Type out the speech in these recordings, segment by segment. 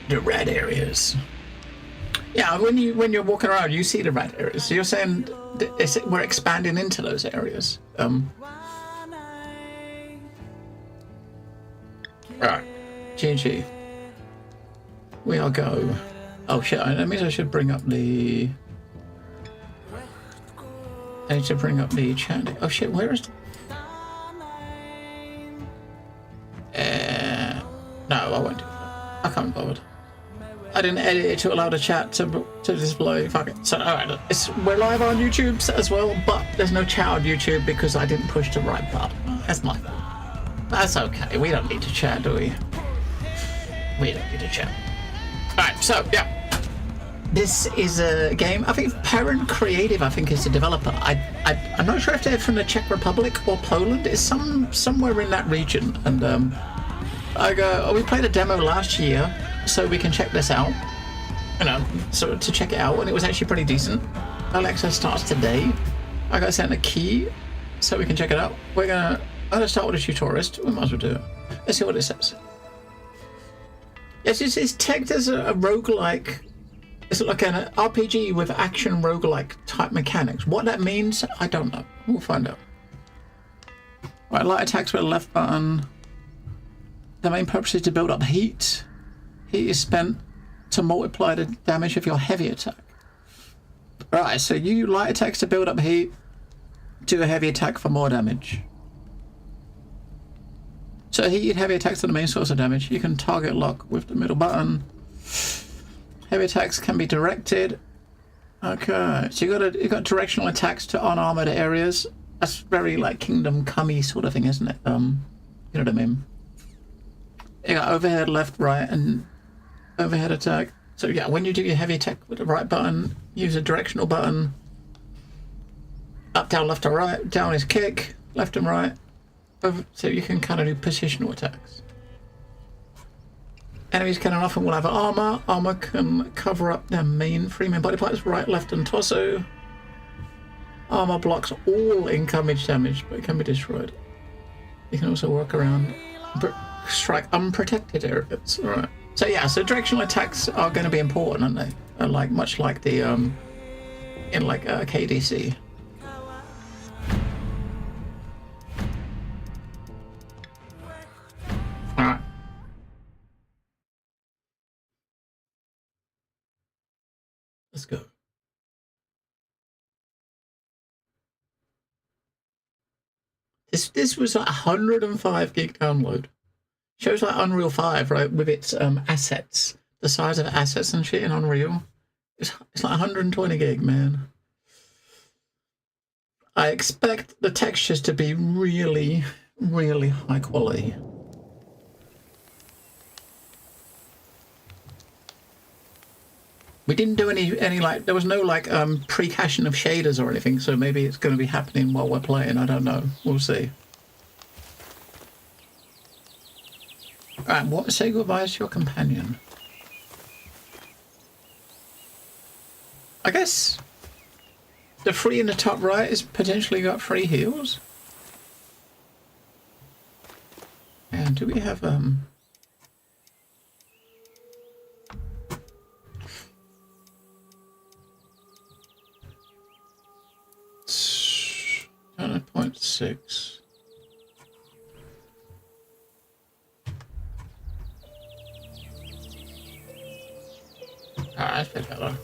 The red areas. Yeah, when you're walking around, you see the red areas. So you're saying we're expanding into those areas. Right. GG. We'll go. Oh shit! That means I should bring up the. I need to bring up the chat. Oh shit! Where is? No, I won't do that. I can't be bothered. I didn't edit it to allow the chat to display. Fuck it. So alright, we're live on YouTube as well, but there's no chat on YouTube because I didn't push the right button. That's my fault. That's okay. We don't need to chat, do we? We don't need to chat. Alright, so yeah. This is a game. I think Parent Creative, I think, is the developer. I'm not sure if they're from the Czech Republic or Poland. It's somewhere in that region. And we played a demo last year, so we can check this out. You know, so to check it out, and it was actually pretty decent. Early access starts today. I got sent a key, so we can check it out. I'm gonna start with a tutorialist. We might as well do it. Let's see what it says. Yes, it's tagged as a roguelike. It's like an RPG with action roguelike type mechanics. What that means, I don't know. We'll find out. Right, light attacks with the left button. The main purpose is to build up heat. Heat is spent to multiply the damage of your heavy attack. Right, so you light attacks to build up heat. Do a heavy attack for more damage. So heat heavy attacks are the main source of damage. You can target lock with the middle button. Heavy attacks can be directed. Okay, so you got directional attacks to unarmored areas. That's very like Kingdom Come-y sort of thing, isn't it? You know what I mean? You got overhead, left, right, and overhead attack. So yeah, when you do your heavy attack with the right button, use a directional button. Up, down, left, or right. Down is kick, left and right. So you can kind of do positional attacks. Enemies can often will have armor. Armor can cover up their three main body parts, right, left, and torso. Armor blocks all incoming damage, but it can be destroyed. You can also work around, strike unprotected areas. All right. So yeah, so directional attacks are going to be important, aren't they? Like much like the in like KDC. All right. Let's go. This was like 105 gig download. Shows like Unreal 5, right, with its assets, the size of assets and shit in Unreal. It's like 120 gig, man. I expect the textures to be really, really high quality. We didn't do any like, there was no like pre-caching of shaders or anything, so maybe it's going to be happening while we're playing. I don't know. We'll see. Alright, say goodbye to your companion. I guess the free in the top right is potentially got free heals. And do we have .6. That's a bit better.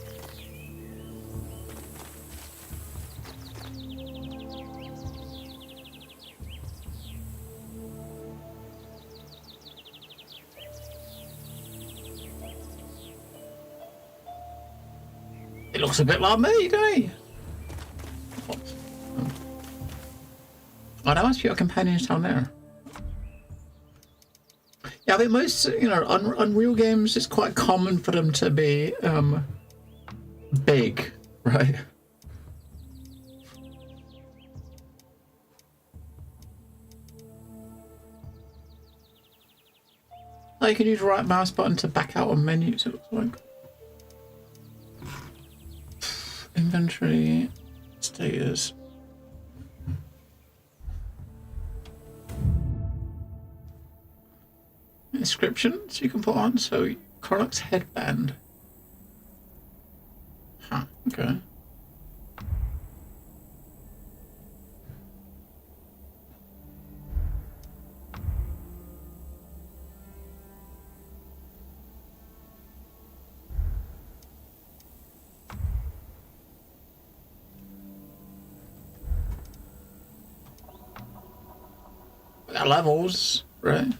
It looks a bit like me, doesn't he? Oh, that must be your companions down there. Yeah, I think most, Unreal games, it's quite common for them to be big, right? Oh, you can use the right mouse button to back out on menus, it looks like. Inventory, status. Inscriptions you can put on, so Kromlech's headband. Huh, okay. We got levels, right?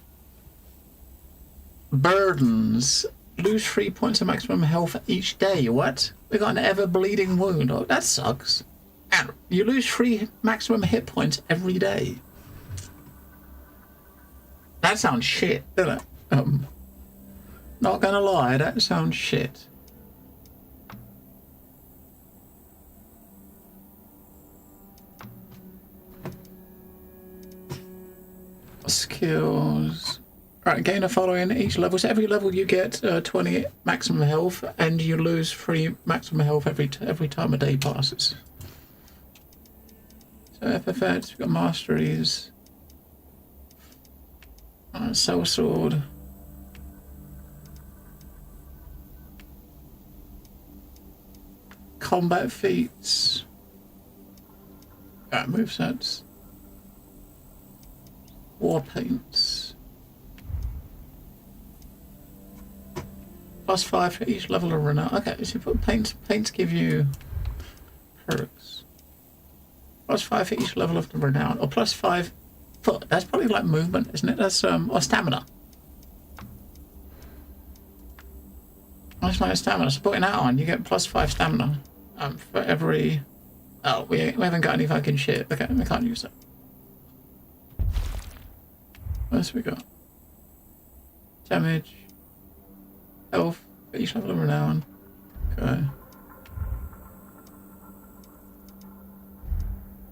Burdens. Lose 3 points of maximum health each day. What? We got an ever-bleeding wound. Oh, that sucks. And you lose 3 maximum hit points every day. That sounds shit, doesn't it? Not gonna lie, that sounds shit. Skills. Alright, gain a following each level. So every level you get 20 maximum health, and you lose 3 maximum health every time a day passes. So epithets, we've got masteries. Soul sword. Combat feats. Movesets. War paints. +5 for each level of renown. Okay, so you put paints. Paints give you perks. +5 for each level of the renown, or +5 foot. That's probably like movement, isn't it? That's or stamina. That's my stamina. So putting that on, you get +5 stamina for every. Oh, we haven't got any fucking shit. Okay, we can't use that. What else we got? Damage. Health. Each level of renown. Okay.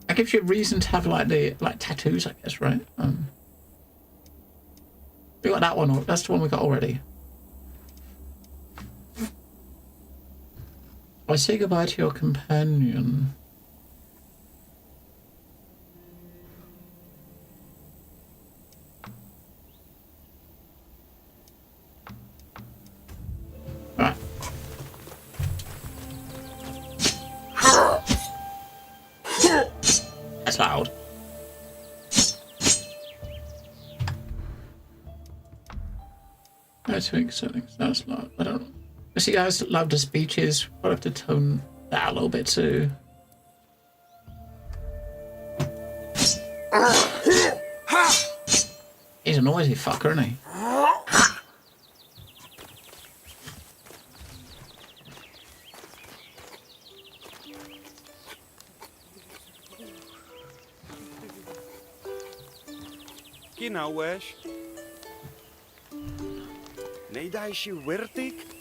That gives you a reason to have like tattoos, I guess, right? We got that one. That's the one we got already. I say goodbye to your companion. Right. That's loud. I think settings. That's loud. I don't know. I see guys that love the speeches. I'll have to tone that a little bit too. He's a noisy fucker, isn't he? Kinauesh. Neidai she wirtik.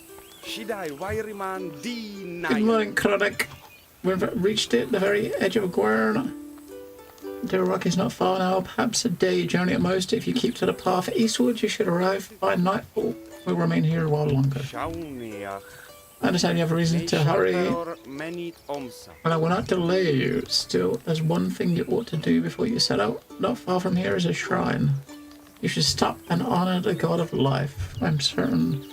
Shidai wireman D nine. Good morning, Kromlech. We've reached it, the very edge of Gwern. The rock is not far now, perhaps a day journey at most. If you keep to the path eastwards, you should arrive by nightfall. We'll remain here a while longer. I understand you have a reason to hurry, and I will not delay you. Still, there's one thing you ought to do before you set out. Not far from here is a shrine. You should stop and honor the god of life. I'm certain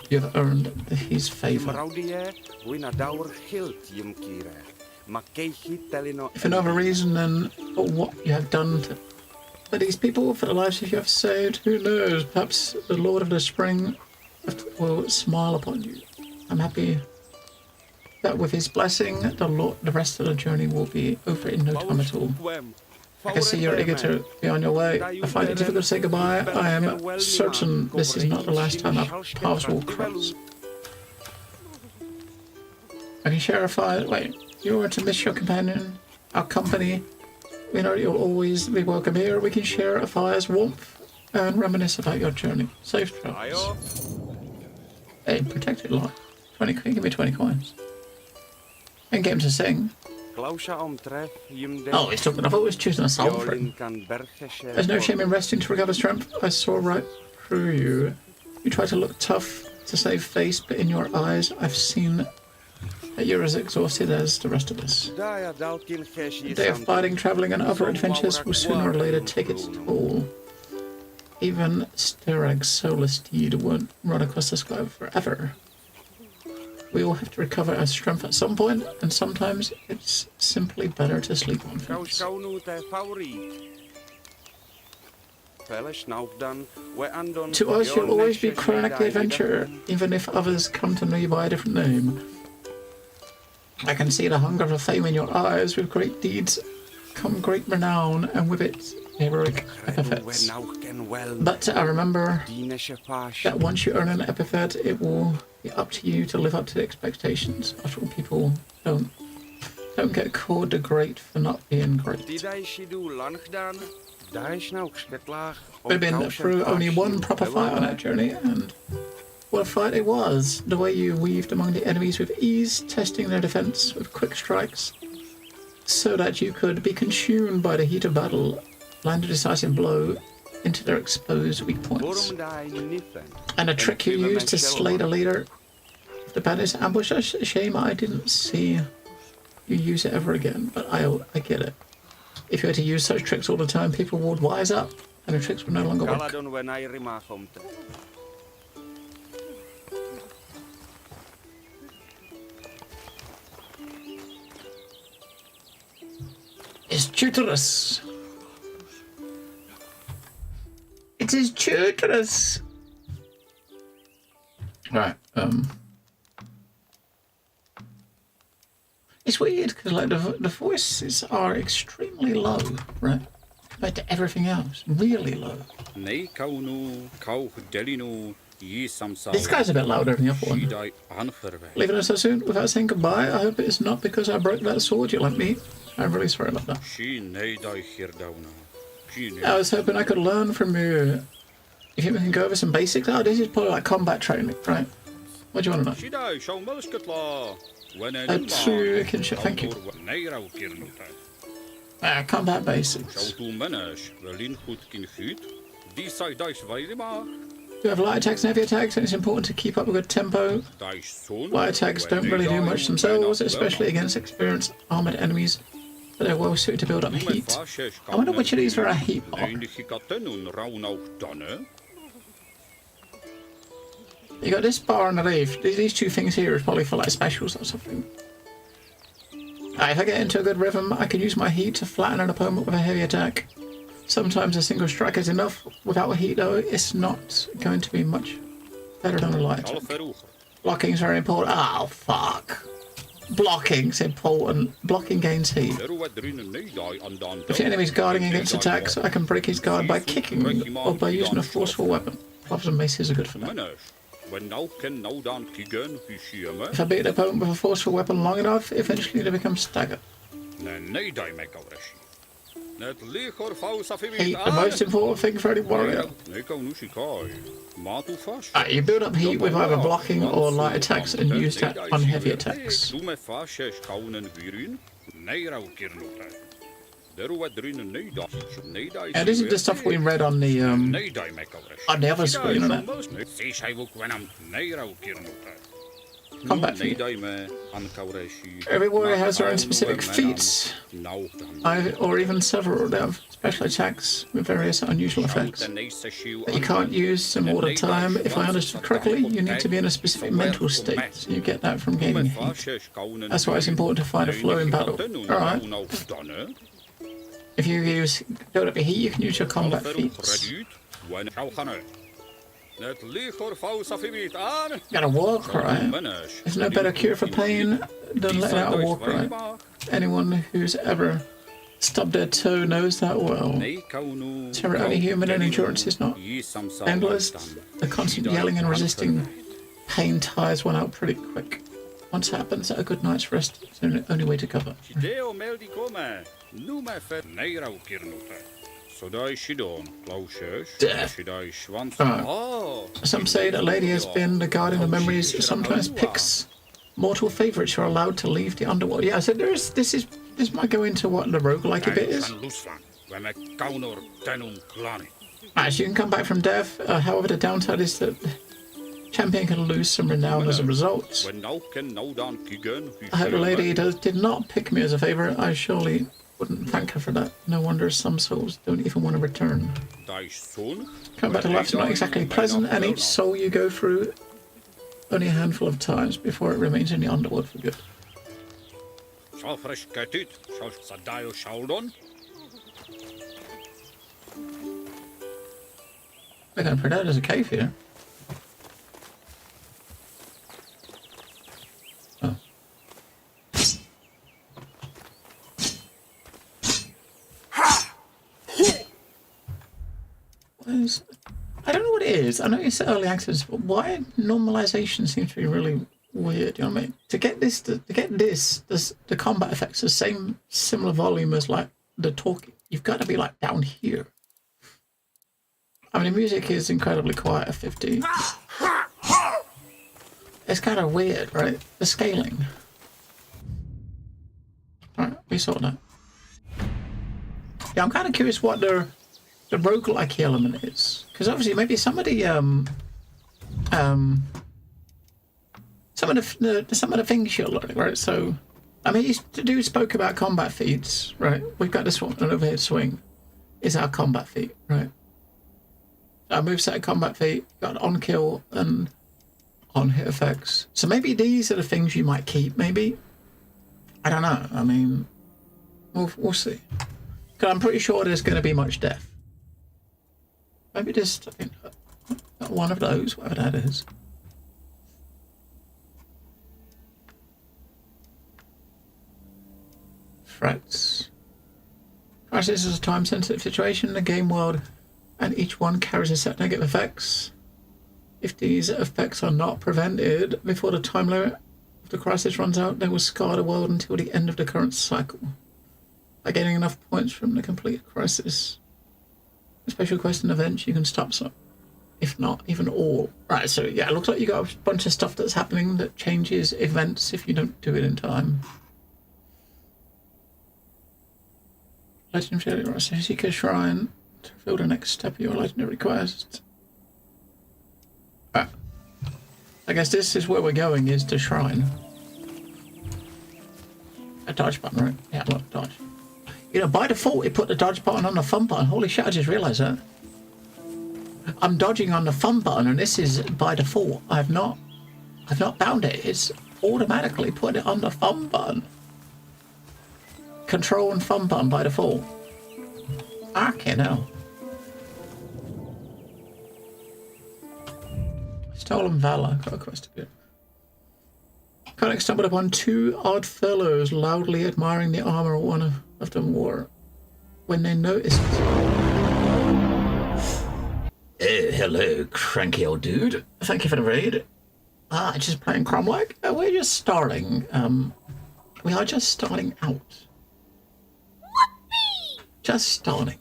you have earned his favor. If for no other reason than for what you have done for these people, for the lives you have saved, who knows, perhaps the Lord of the Spring will smile upon you. I'm happy that with his blessing, the rest of the journey will be over in no time at all. I can see you're eager to be on your way. I find it difficult to say goodbye. I am certain this is not the last time our paths will cross. I can share a fire. Wait, you were to miss your companion, our company. We know you'll always be welcome here. We can share a fire's warmth and reminisce about your journey. Safe travels. Hey, protected life. 20 coins. Give me 20 coins. And get him to sing. Oh, he's talking. I thought he was choosing a song for him. There's no shame in resting to recover strength. I saw right through you. You try to look tough to save face, but in your eyes, I've seen that you're as exhausted as the rest of us. The day of fighting, traveling, and other adventures will sooner or later take its toll. even Stirag's solar steed won't run across this globe forever. We all have to recover our strength at some point, and sometimes it's simply better to sleep on things. To us, you'll always be Kromlech the Adventurer, even if others come to know you by a different name. I can see the hunger for fame in your eyes. With great deeds come great renown, and with it, heroic epithets. But I remember that once you earn an epithet, it will be up to you to live up to the expectations. After all, people don't get called the great for not being great. We've been through only one proper fight on that journey, and what a fight it was. The way you weaved among the enemies with ease, testing their defense with quick strikes, so that you could be consumed by the heat of battle, land a decisive blow into their exposed weak points. And the trick you used to slay the leader of the baddest ambush, a shame I didn't see you use it ever again, but I get it. If you had to use such tricks all the time, people would wise up, and the tricks would no longer work. It's tutorous. It is tutorous. Right. It's weird because like the voices are extremely low, right? Compared to everything else, really low. This guy's a bit louder than the other one. Leaving us so soon without saying goodbye. I hope it's not because I broke that sword you lent me. I'm really sorry about that. I was hoping I could learn from you. If you can go over some basics. Oh, this is probably like combat training, right? What do you want to know? Thank you. Combat basics. You have light attacks and heavy attacks, and it's important to keep up a good tempo. Light attacks don't really do much themselves, especially against experienced armored enemies, but they're well suited to build up heat. I wonder which of these are a heat block. You got this bar on the leaf. These two things here is probably for like specials or something. If I get into a good rhythm, I can use my heat to flatten an opponent with a heavy attack. Sometimes a single strike is enough. Without heat, though, it's not going to be much better than a light attack. Blocking's very important. Oh, fuck. Blocking's important. Blocking gains heat. If the enemy's guarding against attacks, I can break his guard by kicking or by using a forceful weapon. Gloves and maces are good for that. If I beat the opponent with a forceful weapon long enough, eventually they become staggered. Heat, the most important thing for any warrior. You build up heat with either blocking or light attacks and use that on heavy attacks. Yeah, this is the stuff we read on the other screen, isn't it? Combat feat. Every warrior has their own specific feats, or even several. They have special attacks with various unusual effects. But you can't use them all the time. If I understood correctly, you need to be in a specific mental state, so you get that from gaining heat. That's why it's important to find a flow in battle. Alright. If you build up your heat, you can use your combat feats. Got a war cry. There's no better cure for pain than letting out a war cry. Anyone who's ever stubbed their toe knows that well. Terror only human and endurance is not endless. The constant yelling and resisting pain tires one out pretty quick. Once it happens, a good night's rest is the only way to cover. Death. Some say that Lady has been the guardian of memories, sometimes picks mortal favourites who are allowed to leave the underworld. Yeah, so this might go into what the roguelike bit is. So you can come back from death, however the downside is that champion can lose some renown as a result. I hope the lady did not pick me as a favourite. I surely wouldn't thank her for that. No wonder some souls don't even want to return. Coming back to life is not exactly pleasant, and each soul you go through only a handful of times before it remains in the underworld for good. We're going to pretend there's a cave here. Oh. I don't know what it is. I know you said early access, but why normalization seems to be really weird. You know what I mean? To get this, the combat effects the same similar volume as like the talking. You've got to be like down here. I mean, the music is incredibly quiet at 50. It's kind of weird, right? The scaling. All right, we saw that. Yeah, I'm kind of curious what the roguelike element is, because obviously maybe some of the things you're learning, right? So, I mean, the dude spoke about combat feats, right? We've got this one, an overhead swing, is our combat feat, right? Our moveset combat feat, got on kill and on hit effects. So maybe these are the things you might keep. Maybe, I don't know. I mean, we'll see. Because I'm pretty sure there's going to be much death. Maybe just one of those, whatever that is. Threats. Crisis is a time-sensitive situation in the game world, and each one carries a set of negative effects. If these effects are not prevented before the time limit of the crisis runs out, they will scar the world until the end of the current cycle. By getting enough points from the complete crisis, special quest and events, you can stop some. If not, even all. Right, so yeah, it looks like you got a bunch of stuff that's happening that changes events if you don't do it in time. Legendary, right, so seek a shrine to fulfill the next step of your legendary quest. Right. I guess this is where we're going, is the shrine. A dodge button, right? Yeah, look, dodge. You know, by default, it put the dodge button on the fun button. Holy shit, I just realised that. I'm dodging on the fun button, and this is by default. I've not bound it. It's automatically put it on the fun button. Control and fun button by default. Fucking hell. Stolen Valor. Got a quest to do. Kromlech stumbled upon two odd fellows loudly admiring the armor one of them wore. When they noticed... hello, cranky old dude. Thank you for the raid. Just playing Kromlech? We're just starting. We are just starting out. Whoopee! Just starting.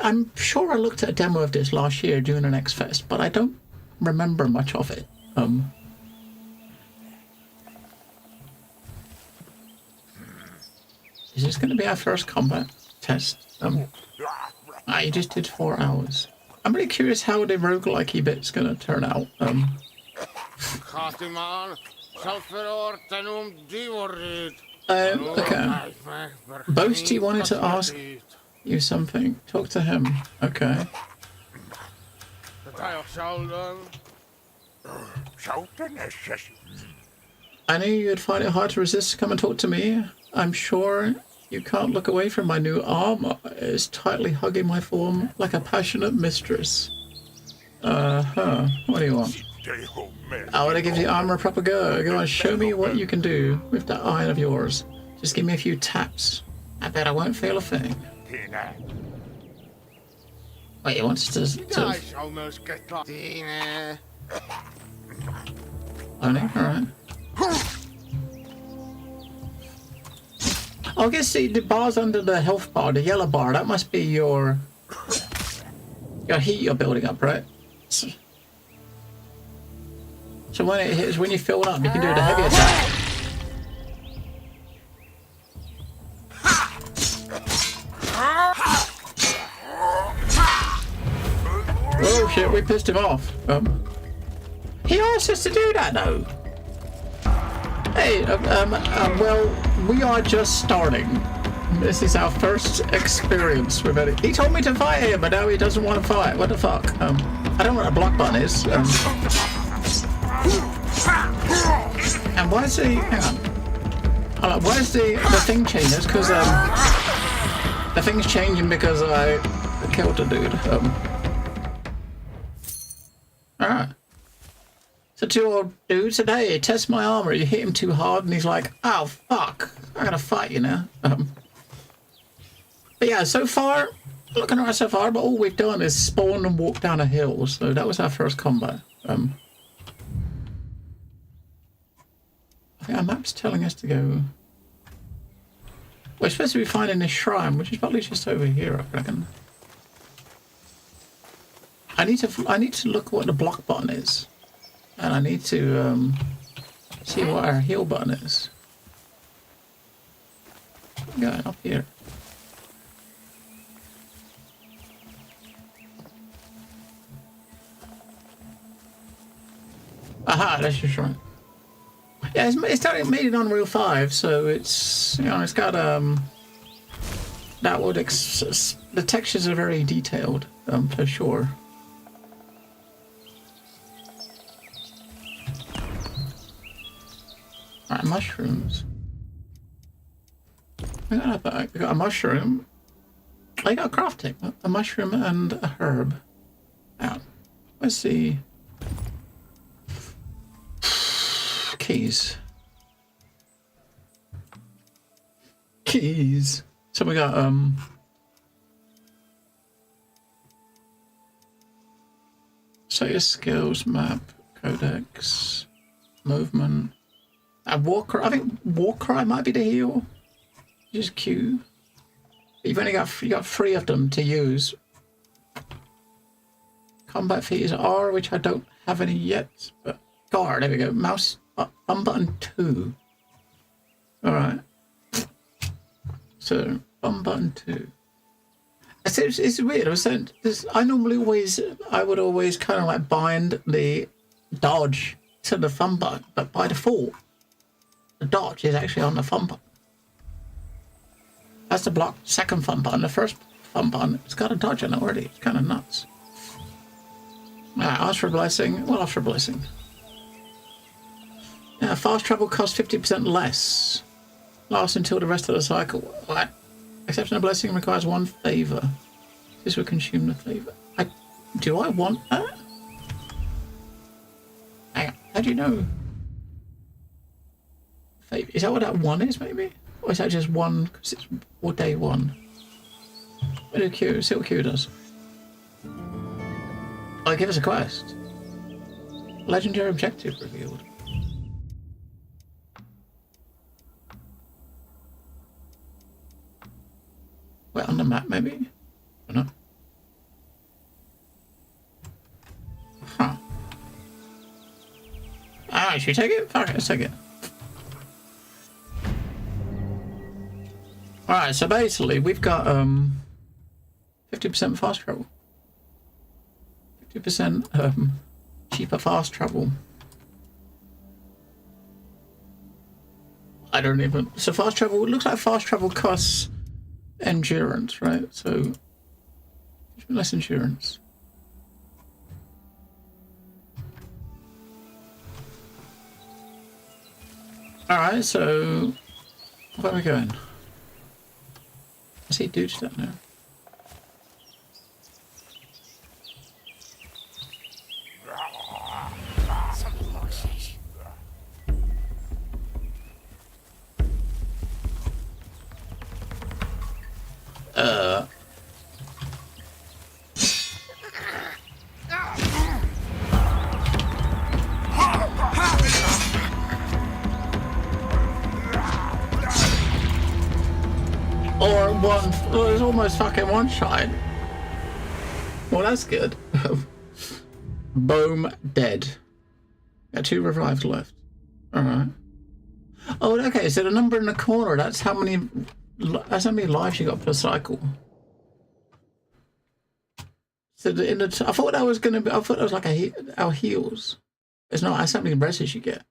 I'm sure I looked at a demo of this last year during an X Fest, but I don't remember much of it. Is this going to be our first combat test? You just did 4 hours. I'm really curious how the roguelike bit's going to turn out. Okay. Boasty wanted to ask you something. Talk to him. Okay. I knew you'd find it hard to resist. Come and talk to me. I'm sure you can't look away from my new armor. It's tightly hugging my form like a passionate mistress. What do you want? I want to give the armor a proper go. Go on, show me what you can do with that iron of yours. Just give me a few taps. I bet I won't feel a thing. Wait, he wants to... Only? Alright. I guess the bars under the health bar, the yellow bar, that must be your heat you're building up, right? So when it hits, when you fill it up, you can do the heavy attack. Oh shit, we pissed him off. He asked us to do that though. Hey, well, we are just starting. This is our first experience with it. He told me to fight him, but now he doesn't want to fight. What the fuck? I don't know what a block button is. And why is the... Hang on. Why is the thing changing? It's because, the thing's changing because I killed a dude. Alright. So two old dudes said, hey, test my armor. You hit him too hard, and he's like, oh, fuck. I gotta fight you now. But yeah, so far, looking around so far, but all we've done is spawn and walk down a hill. So that was our first combat. I think our map's telling us to go... We're supposed to be finding this shrine, which is probably just over here, I reckon. I need to look at what the block button is. And I need to see what our heal button is. Going up here. Aha, that's just right. Yeah, it's made it on Unreal 5, so it's, you know, it's got that would the textures are very detailed, for sure. Alright, mushrooms. I got a mushroom. I got crafting. A mushroom and a herb. Out. Let's see. Keys. Keys. So we got so your skills, map, codex, movement. Walker, I think Warcry might be the heal. Just Q. You've only got 3 of them to use. Combat feat is R, which I don't have any yet. But guard, there we go. Mouse button 2. All right. So button 2. It's weird. I was saying this. I would always kind of like bind the dodge to the thumb button, but by default, the dodge is actually on the thumb button. That's the block second thumb button. The first thumb button, it's got a dodge on it already. It's kind of nuts. Ask for a blessing. Well, ask for a blessing. Fast travel costs 50% less. Lasts until the rest of the cycle. What? Exception of blessing requires 1 favor. This will consume the favor. Do I want that? Hang on. How do you know? Favor. Is that what that 1 is, maybe? Or is that just 1 because it's day 1? What do Q? See what Q does. Oh, give us a quest. Legendary objective revealed. Wait, on the map, maybe? Or not? Huh. Alright, should we take it? Fuck it, let's take it. Alright, so basically we've got 50% fast travel. 50% cheaper fast travel. I don't even... So fast travel, it looks like fast travel costs endurance, right? So less endurance. Alright, so where are we going? I see dudes down there. Or one, well, there's almost fucking one shot. Well, that's good. Boom, dead. Got 2 revives left. Alright. Oh, okay, so the number in the corner, that's how many lives you got per cycle. So I thought that was gonna be, I thought that was like our heals. It's not, that's how many rests you get.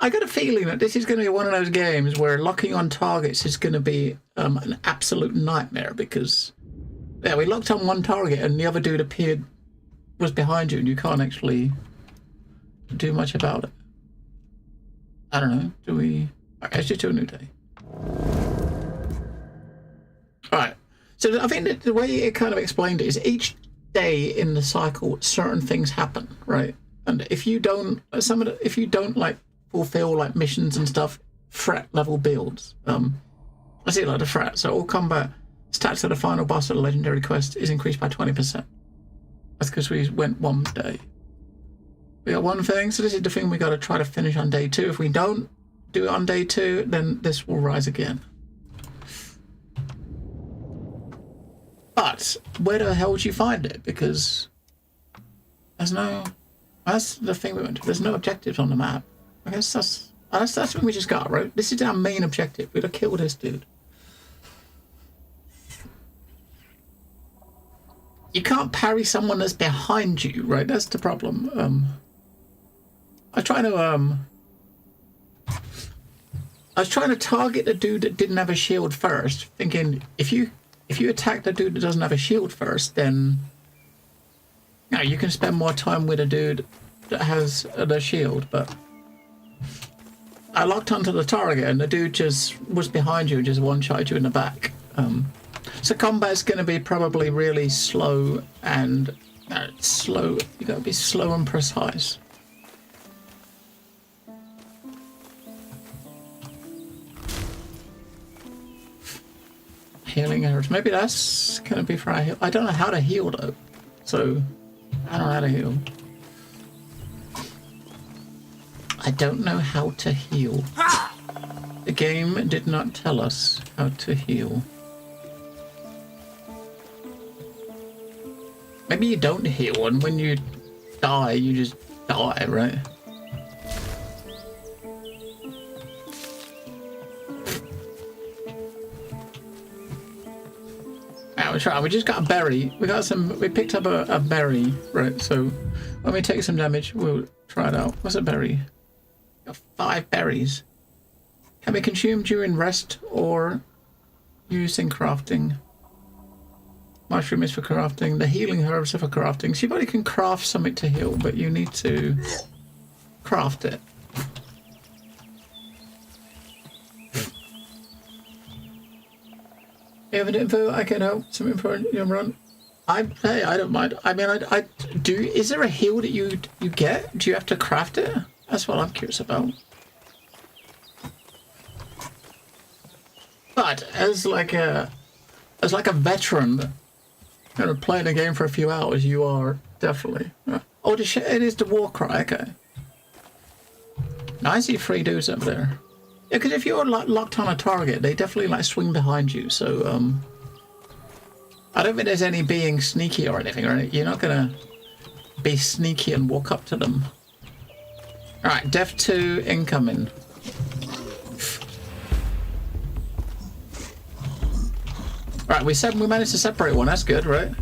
I got a feeling that this is going to be one of those games where locking on targets is going to be an absolute nightmare because, yeah, we locked on one target and the other dude was behind you and you can't actually do much about it. I don't know. Do we... Okay, let's just do a new day. Alright. So I think that the way it kind of explained it is each day in the cycle, certain things happen, right? And if you don't, if you don't like fulfill like missions and stuff, threat level builds. I see like the threat. So all combat stats of the final boss of the legendary quest is increased by 20%. That's because we went one day. We got one thing, so this is the thing we got to try to finish on day 2. If we don't do it on day 2, then this will rise again. But where the hell would you find it? Because there's no... That's the thing we went to. There's no objectives on the map. I guess that's what we just got, right? This is our main objective. We gotta kill this dude. You can't parry someone that's behind you, right? That's the problem. I was trying to target the dude that didn't have a shield first, thinking if you attack the dude that doesn't have a shield first, then you can spend more time with a dude that has the shield. But I locked onto the target and the dude just was behind you and just one-shot you in the back. So combat's going to be probably really slow and slow. You got to be slow and precise. Healing herbs. Maybe that's going to be for our heal. I don't know how to heal though. So I don't know how to heal. I don't know how to heal. The game did not tell us how to heal. Maybe you don't heal, and when you die, you just die, right? We try. We just got a berry. We picked up a berry, right? So when we take some damage, we'll try it out. What's a berry? Got 5 berries. Can be consumed during rest or used in crafting. Mushroom is for crafting. The healing herbs are for crafting. So you can craft something to heal, but you need to craft it. You have an info I can help? Some info in your run? I don't mind. I mean, I do. Is there a heal that you get? Do you have to craft it? That's what I'm curious about. But as like a veteran, kind of playing the game for a few hours, you are definitely. Oh, it is the war cry. Okay. I see 3 dudes over there. Yeah, because if you're locked on a target, they definitely like swing behind you. So I don't think there's any being sneaky or anything, right? You're not gonna be sneaky and walk up to them. All right, Death 2 incoming. All right, we managed to separate one. That's good, right?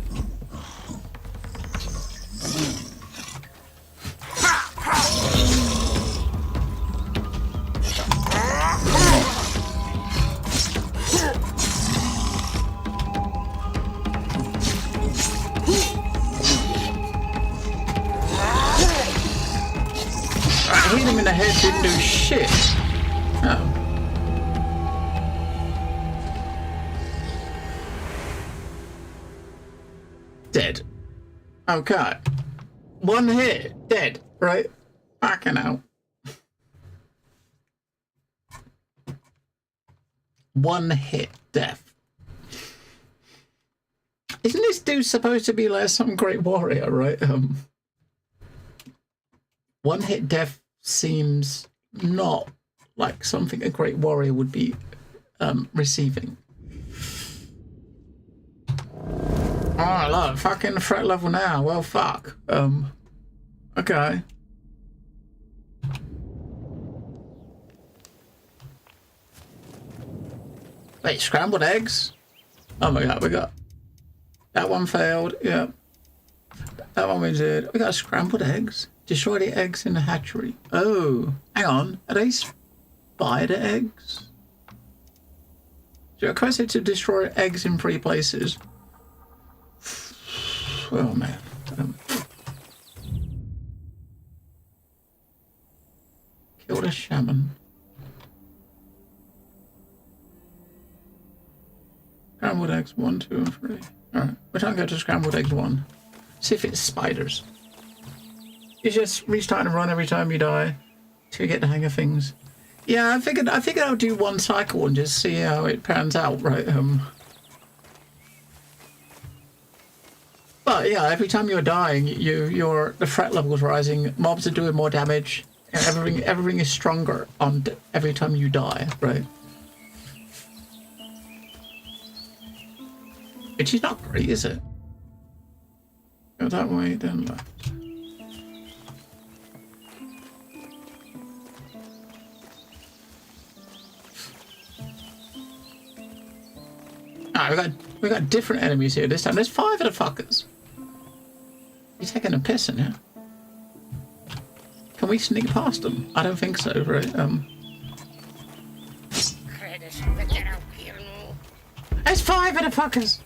Hit him in the head, didn't do shit. Oh. Dead. Okay. 1 hit, dead, right? Fucking hell. 1 hit, death. Isn't this dude supposed to be like some great warrior, right? 1 hit death seems not like something a great warrior would be receiving. Oh, look, fucking threat level now. Well, fuck. Okay. Wait, scrambled eggs? Oh my god, we got... That one failed, yeah. That one we did. We got scrambled eggs. Destroy the eggs in the hatchery. Oh, hang on. Are they spider eggs? So you're requested to destroy eggs in 3 places. Oh man. Kill the shaman. Scrambled eggs 1, 2, and 3. Alright, we're trying to go to scrambled eggs 1. See if it's spiders. You just restart and run every time you die to get the hang of things. Yeah, I figured I'll do 1 cycle and just see how it pans out, right? But yeah, every time you're dying, the threat level's rising. Mobs are doing more damage. Everything is stronger on every time you die, right? Which is not great, is it? Go that way, then left. Alright, we got different enemies here this time. There's 5 of the fuckers. You taking a piss in here? Can we sneak past them? I don't think so, right? There's 5 of the fuckers.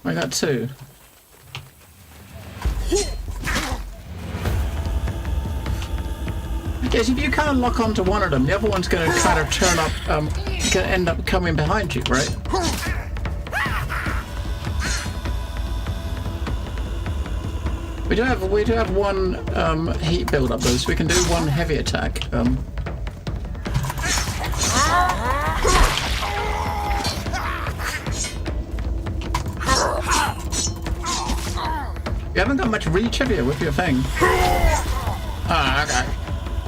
I got 2. Yes, if you kind of lock onto one of them, the other one's going to try to turn up, going to end up coming behind you, right? We do have 1 heat build up though, so we can do 1 heavy attack. You haven't got much reach, have you, with your thing? Ah, okay.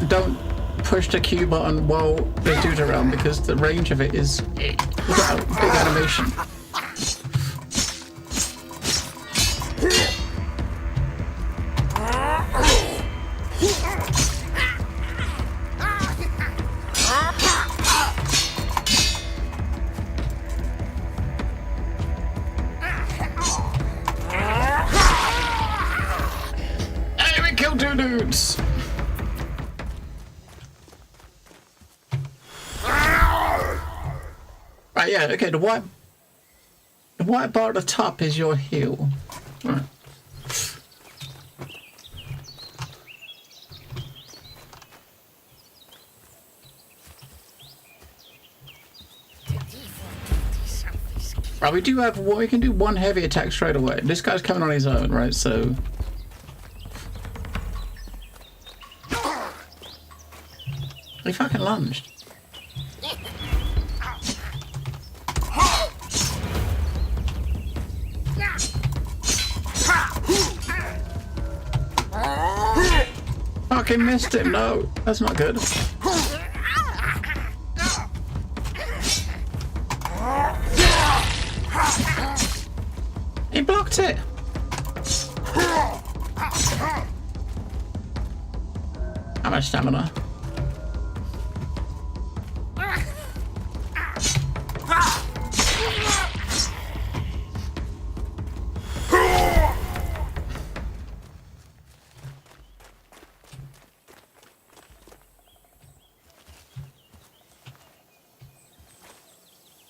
Don't push the Q button while there's dudes around because the range of it is we've got a big animation. Hey, we killed 2 dudes! Right, yeah, okay, the white bar at the top is your heal. Right. Right, we can do 1 heavy attack straight away. This guy's coming on his own, right, so... He fucking lunged. Fucking missed him, no. That's not good. He blocked it. How much stamina?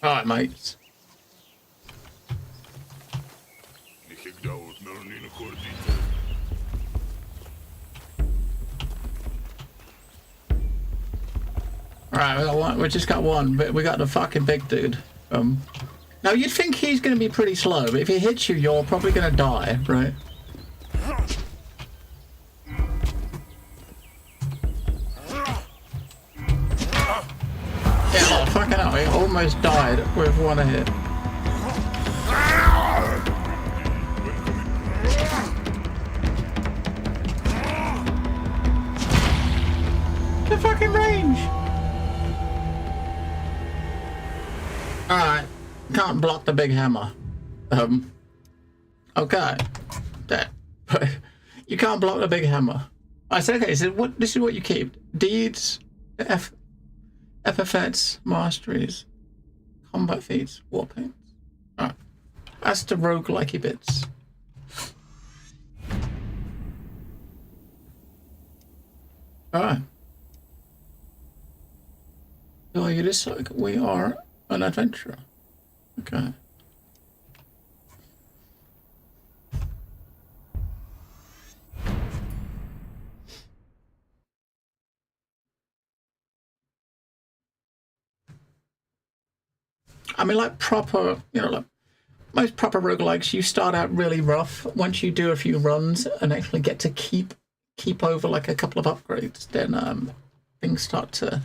Alright, mates. Alright, we got 1. We just got 1, but we got the fucking big dude. Now you'd think he's gonna be pretty slow, but if he hits you, you're probably gonna die, right? Yeah, fucking hell, he almost died with 1 hit. The fucking range! Alright, can't block the big hammer. Okay. That. You can't block the big hammer. I said, okay, so this is what you keep. Deeds, epithets, masteries, combat feats, war paints. Alright. That's the roguelike bits. Alright. So it is like we are an adventurer. Okay. I mean, like proper, like most proper roguelikes, you start out really rough. Once you do a few runs and actually get to keep over like a couple of upgrades, then things start to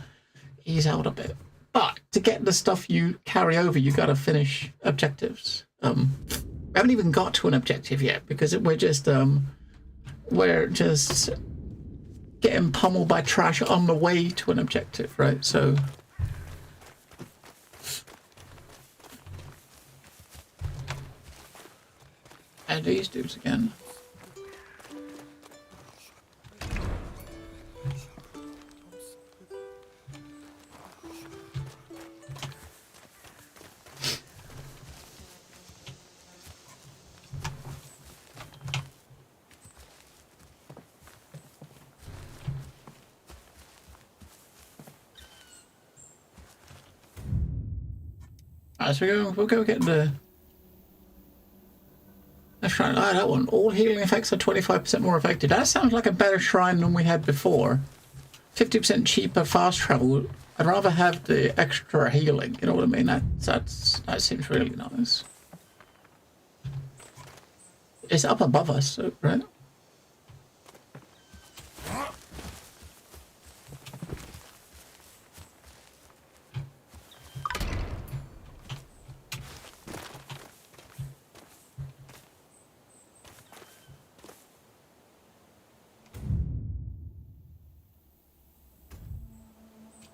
ease out a bit. But to get the stuff you carry over, you got to finish objectives. We haven't even got to an objective yet because we're just getting pummeled by trash on the way to an objective, right? So. And these dudes again. Alright, so we'll go get the shrine. Ah, that one. All healing effects are 25% more effective. That sounds like a better shrine than we had before. 50% cheaper fast travel. I'd rather have the extra healing. You know what I mean? That seems really nice. It's up above us, so, right?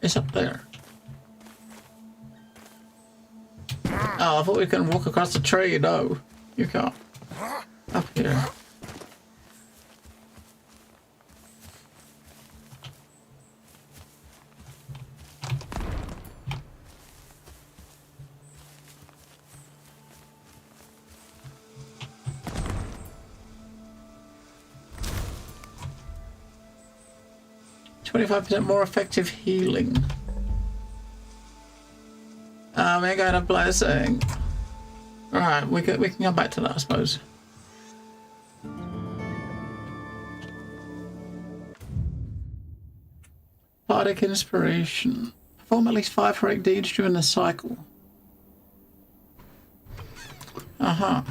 It's up there. Oh, I thought we can walk across the tree. No, you can't. Up here. %25 more effective healing. We got a blessing. Alright, we can come back to that, I suppose. Bardic inspiration. Perform at least 5 heroic deeds during the cycle. Uh-huh.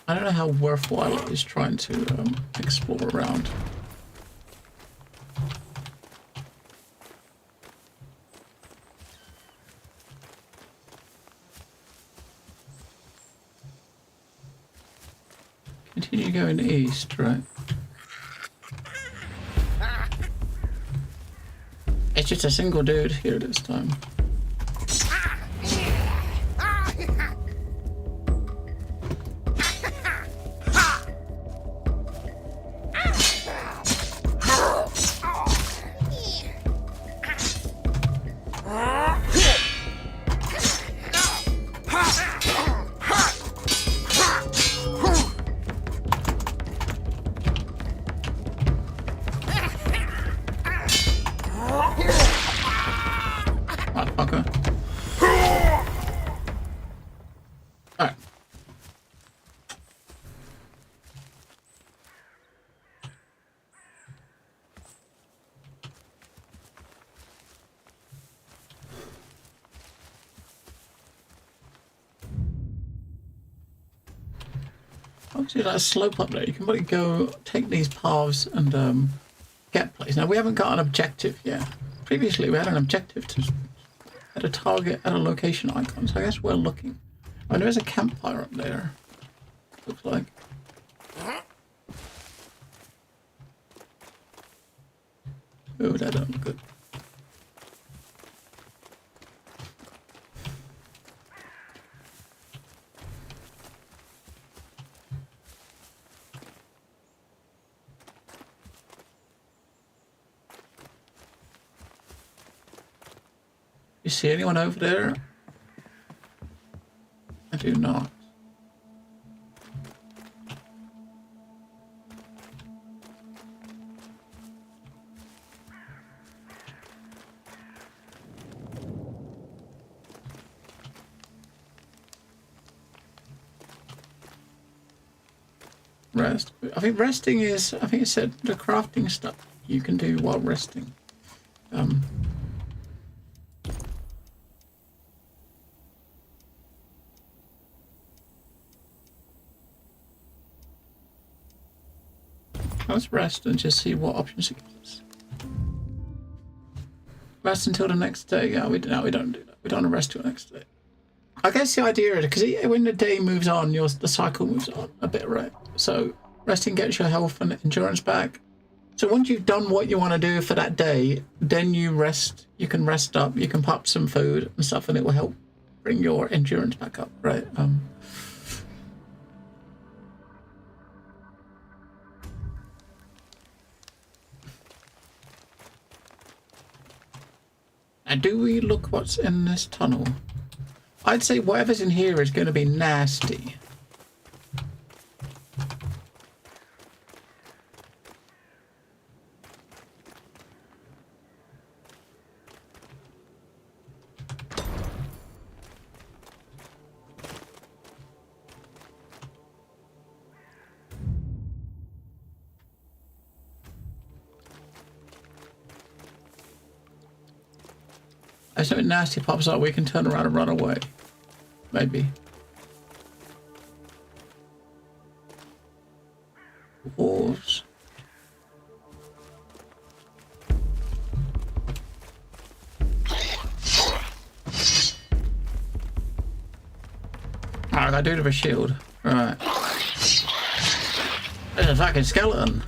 I don't know how worthwhile it is trying to explore around. Continue going east, right? It's just a single dude here this time. Obviously, that slope up there, you can probably go take these paths and get places. Now, we haven't got an objective yet. Previously, we had an objective to at a target at a location icon, so I guess we're looking. Oh, there is a campfire up there. Looks like. Oh, that don't look good. You see anyone over there? I do not. Rest. I think resting is, I think it said the crafting stuff you can do while resting. Let's rest and just see what options it gives us. Rest until the next day. Yeah, we don't do that. We don't want to rest till the next day. I guess the idea is because when the day moves on, the cycle moves on a bit, right? So resting gets your health and endurance back. So once you've done what you want to do for that day, then you rest. You can rest up. You can pop some food and stuff, and it will help bring your endurance back up, right? And do we look what's in this tunnel? I'd say whatever's in here is going to be nasty. If something nasty pops up, we can turn around and run away. Maybe. Wolves. Alright, I gotta do it with a shield. Right. There's a fucking skeleton.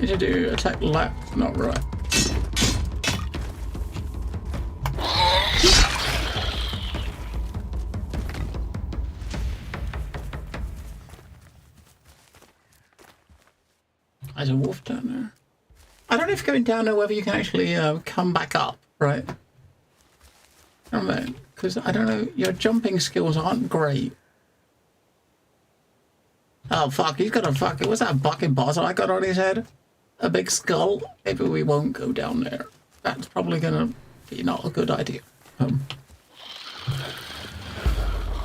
To do attack left, not right. There's a wolf down there. I don't know if going down there whether you can actually come back up, right? I don't know, because I don't know, your jumping skills aren't great. Oh fuck, he's got a fucking, what's that bucket bottle I got on his head? A big skull? Maybe we won't go down there. That's probably gonna be not a good idea.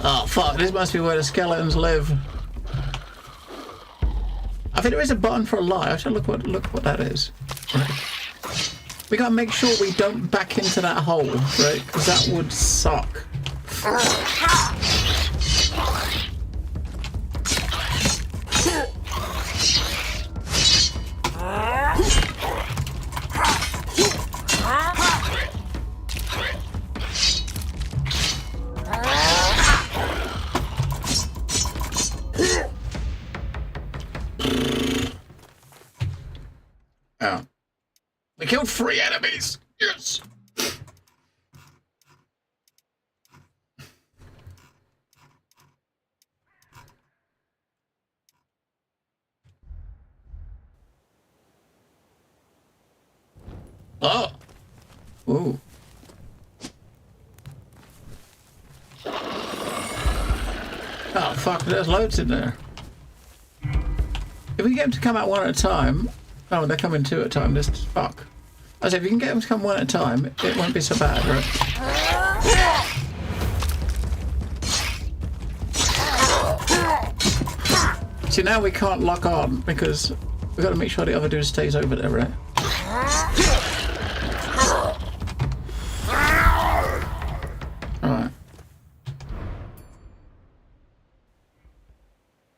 Oh fuck, this must be where the skeletons live. I think there is a button for a lie. I should look what that is. We gotta make sure we don't back into that hole, right? Because that would suck. Oh. We killed 3 enemies! Yes! Oh! Ooh. Oh fuck, there's loads in there. If we get them to come out one at a time... Oh, they're coming 2 at a time, this fuck. I said, if you can get them to come 1 at a time, it won't be so bad, right? See, now we can't lock on because we've got to make sure the other dude stays over there, right? Alright.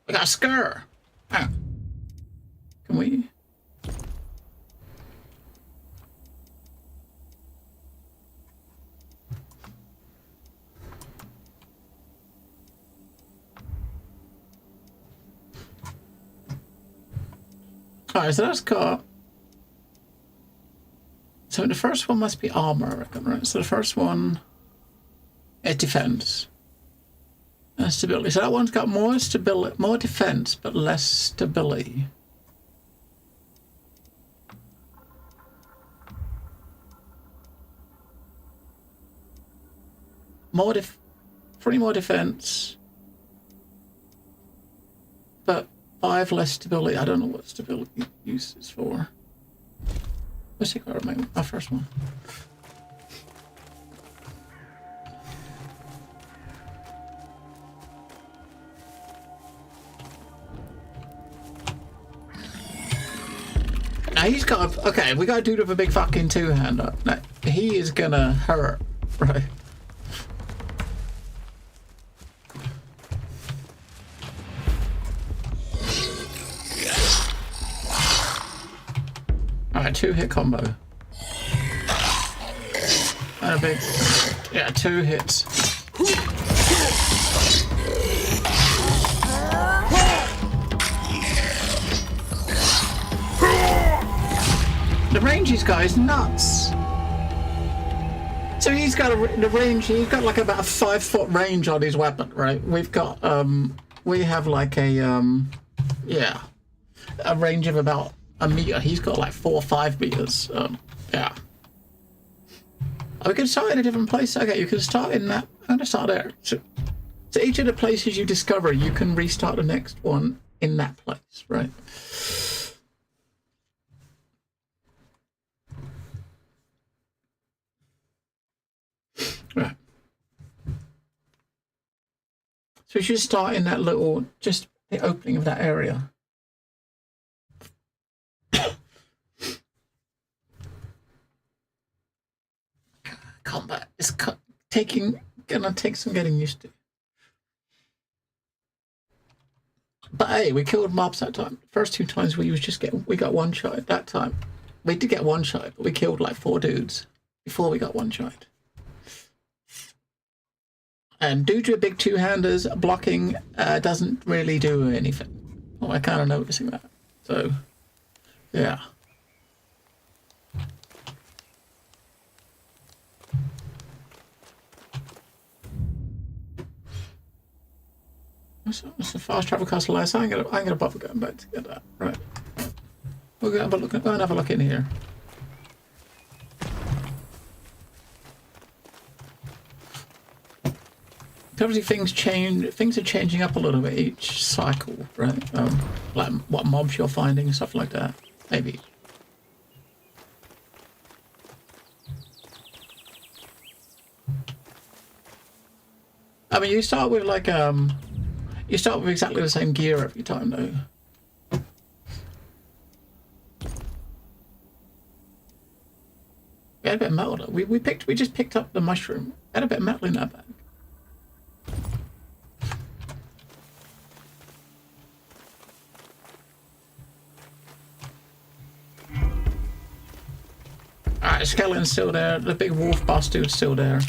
We got a scare. Ah. Can we? Alright, so that's got... So the first one must be armor, I reckon, right? So the first one is defense. And stability. So that one's got more stability, more defense, but less stability. More 3 more defense, but 5 less stability. I don't know what stability use is for. Let's take my first one. Now he's got okay, we got a dude with a big fucking two-hander. Now he is gonna hurt, right? Alright, 2-hit combo. And a big, yeah, 2 hits. The range he's got is nuts. So he's got the range. He's got like about a 5-foot range on his weapon, right? We've got we have like a yeah, a range of about a meter. He's got like 4 or 5 meters. Yeah. Oh, we can start in a different place. Okay, you can start in that. I'm gonna start there. So each of the places you discover, you can restart the next one in that place, right? Right. So you should start in that little, just the opening of that area. Combat is gonna take some getting used to. But hey, we killed mobs that time. First 2 times we got one shot. That time we did get one shot, but we killed like 4 dudes before we got one shot. And dudes with big two-handers blocking doesn't really do anything. Well, I'm kind of noticing that. So, yeah. It's a fast travel castle. I ain't gonna bother going back to get that. Right. We'll go have a look. Go and have a look in here. Obviously, things change. Things are changing up a little bit each cycle, right? Like what mobs you're finding, stuff like that. Maybe. I mean, you start with like you start with exactly the same gear every time, though. We had a bit of metal. We just picked up the mushroom. We had a bit of metal in that bag. Alright, the skeleton's still there. The big wolf boss dude's still there.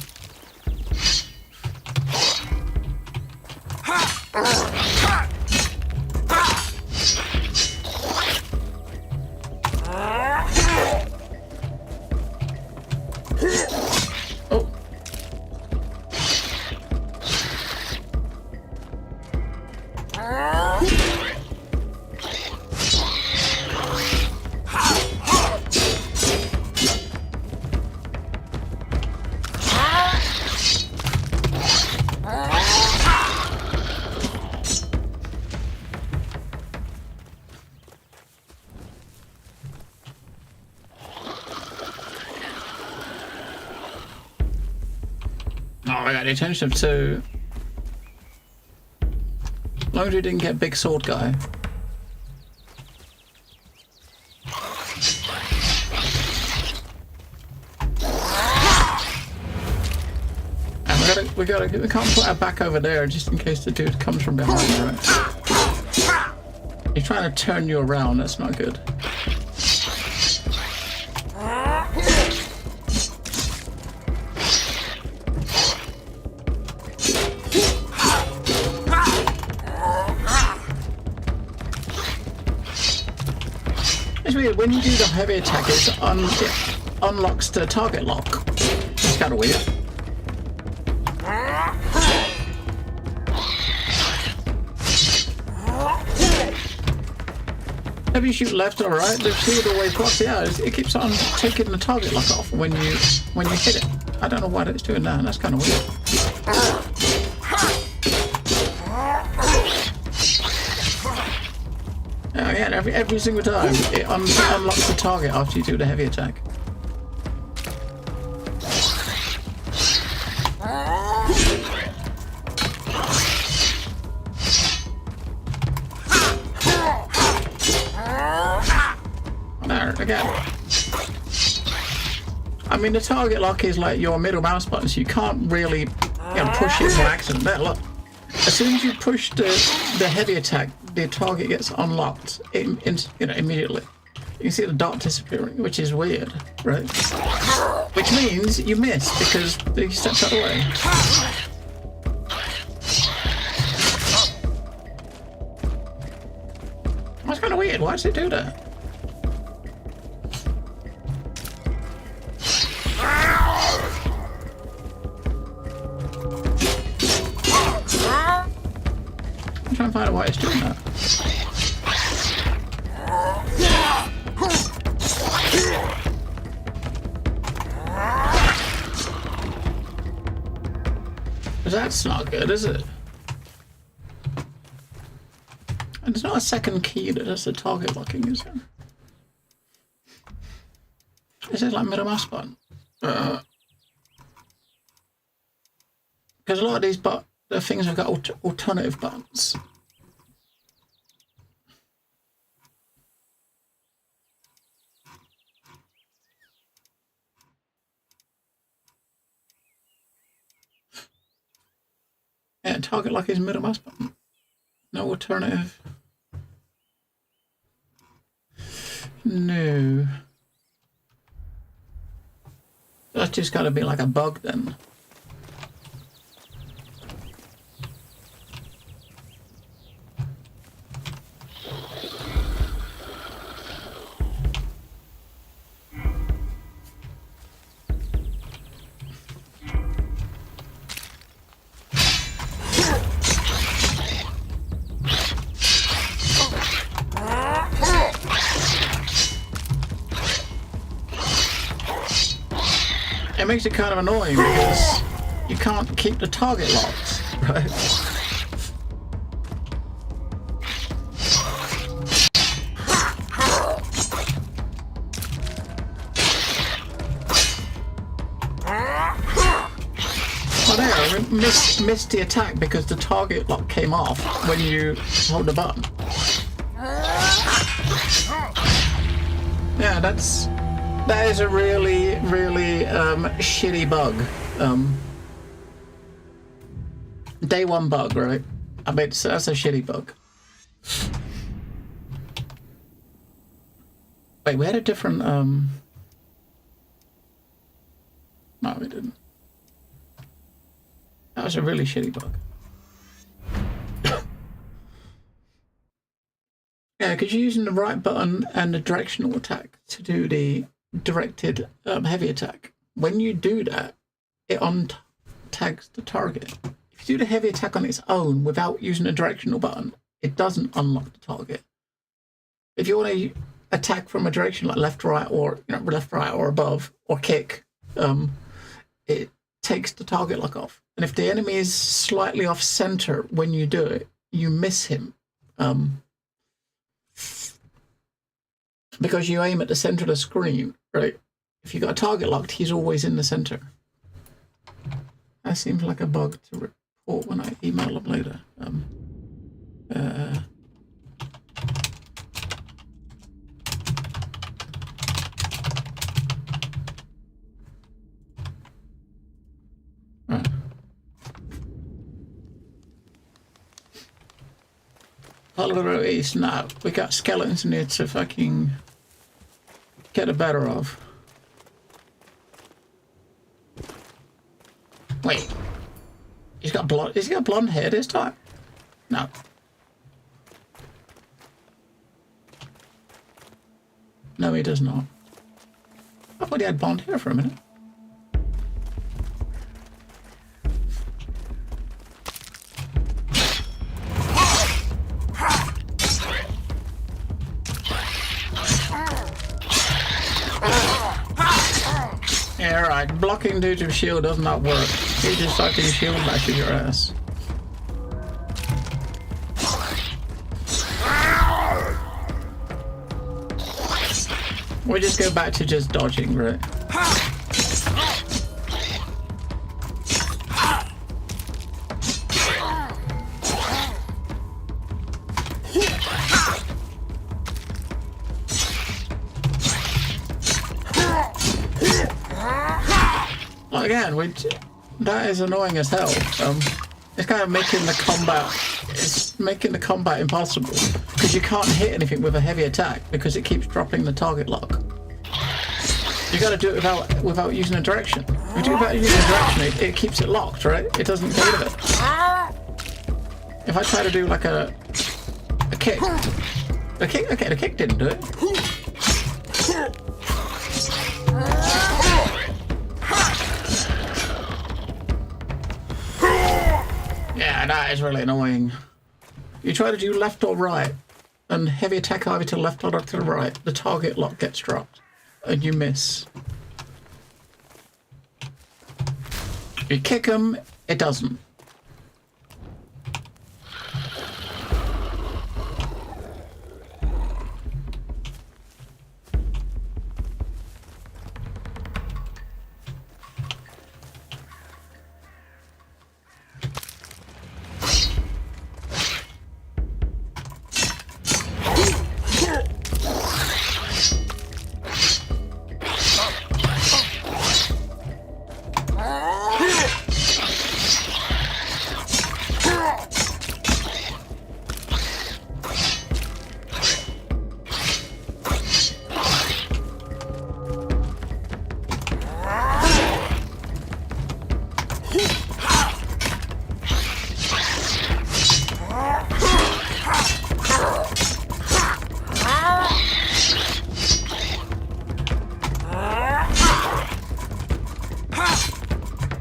Oh, I got the attention of 2. As long as you didn't get big sword guy. And we can't put our back over there just in case the dude comes from behind, right? You're trying to turn you around, that's not good. It's weird, when you do the heavy attack, it unlocks the target lock. It's kind of weird. If you shoot left or right, the shield always blocks it out. It keeps on taking the target lock off when you hit it. I don't know why it's doing that. That's kind of weird. Yeah, every single time it unlocks the target after you do the heavy attack. There, again. I mean, the target lock is like your middle mouse button, so you can't really push it by accident. There, look. As soon as you push the heavy attack, the target gets unlocked immediately. You can see the dot disappearing, which is weird, right? Which means you miss because you stepped out of the way. That's kind of weird. Why does it do that? I'm trying to find out why it's doing that. That's not good, is it? And there's not a second key that does the target locking, is there? This is like middle mouse button. Because a lot of these the things have got alternative buttons. Yeah, target lock is middle mouse button. No alternative. No. That's just gotta be like a bug then. It makes it kind of annoying because you can't keep the target locked, right? Well, there, I missed the attack because the target lock came off when you hold the button. Yeah, that is a really, really shitty bug. Day one bug, right? I mean, that's a shitty bug. Wait, we had a different, no, we didn't. That was a really shitty bug. Yeah, because you're using the right button and the directional attack to do the directed heavy attack. When you do that, it untags the target. If you do the heavy attack on its own without using a directional button, it doesn't unlock the target. If you want to attack from a direction like left, right, or left, right, or above, or kick, it takes the target lock off. And if the enemy is slightly off center when you do it, you miss him. Because you aim at the center of the screen, right? If you got a target locked, he's always in the center. That seems like a bug to report when I email them later. Follow the road east now. We got skeletons in here to fucking get the better of. Wait. He's got blonde. Has he got blonde hair this time? No. No, he does not. I thought he had blonde hair for a minute. Yeah, right. Blocking due to shield does not work. He just fucking shield bashes your ass. We just go back to just dodging, right? Again, that is annoying as hell. It's kind of making the combat. It's making the combat impossible because you can't hit anything with a heavy attack because it keeps dropping the target lock. You got to do it without using a direction. If you do it without using a direction, it keeps it locked, right? It doesn't get rid of it. If I try to do like a kick, okay, the kick didn't do it. Yeah, that is really annoying. You try to do left or right, and heavy attack either to the left or to the right, the target lock gets dropped, and you miss. You kick him, it doesn't.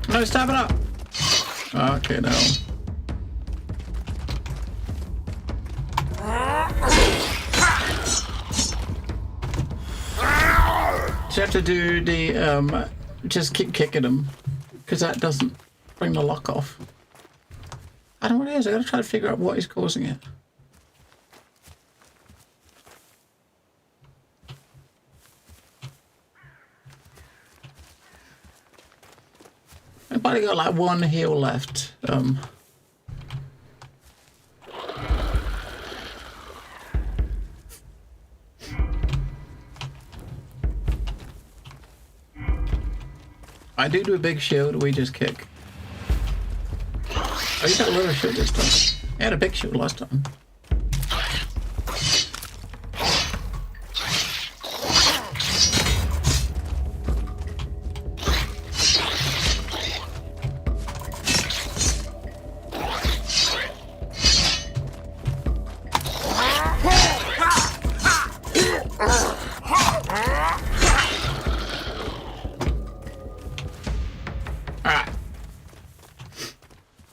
No, stab it up. Okay, no. So you have to do the, just keep kicking him, because that doesn't bring the lock off. I don't know what it is, I gotta try to figure out what is causing it. I've only got like one heal left. I do a big shield, we just kick. Oh, you got a little shield this time. I had a big shield last time.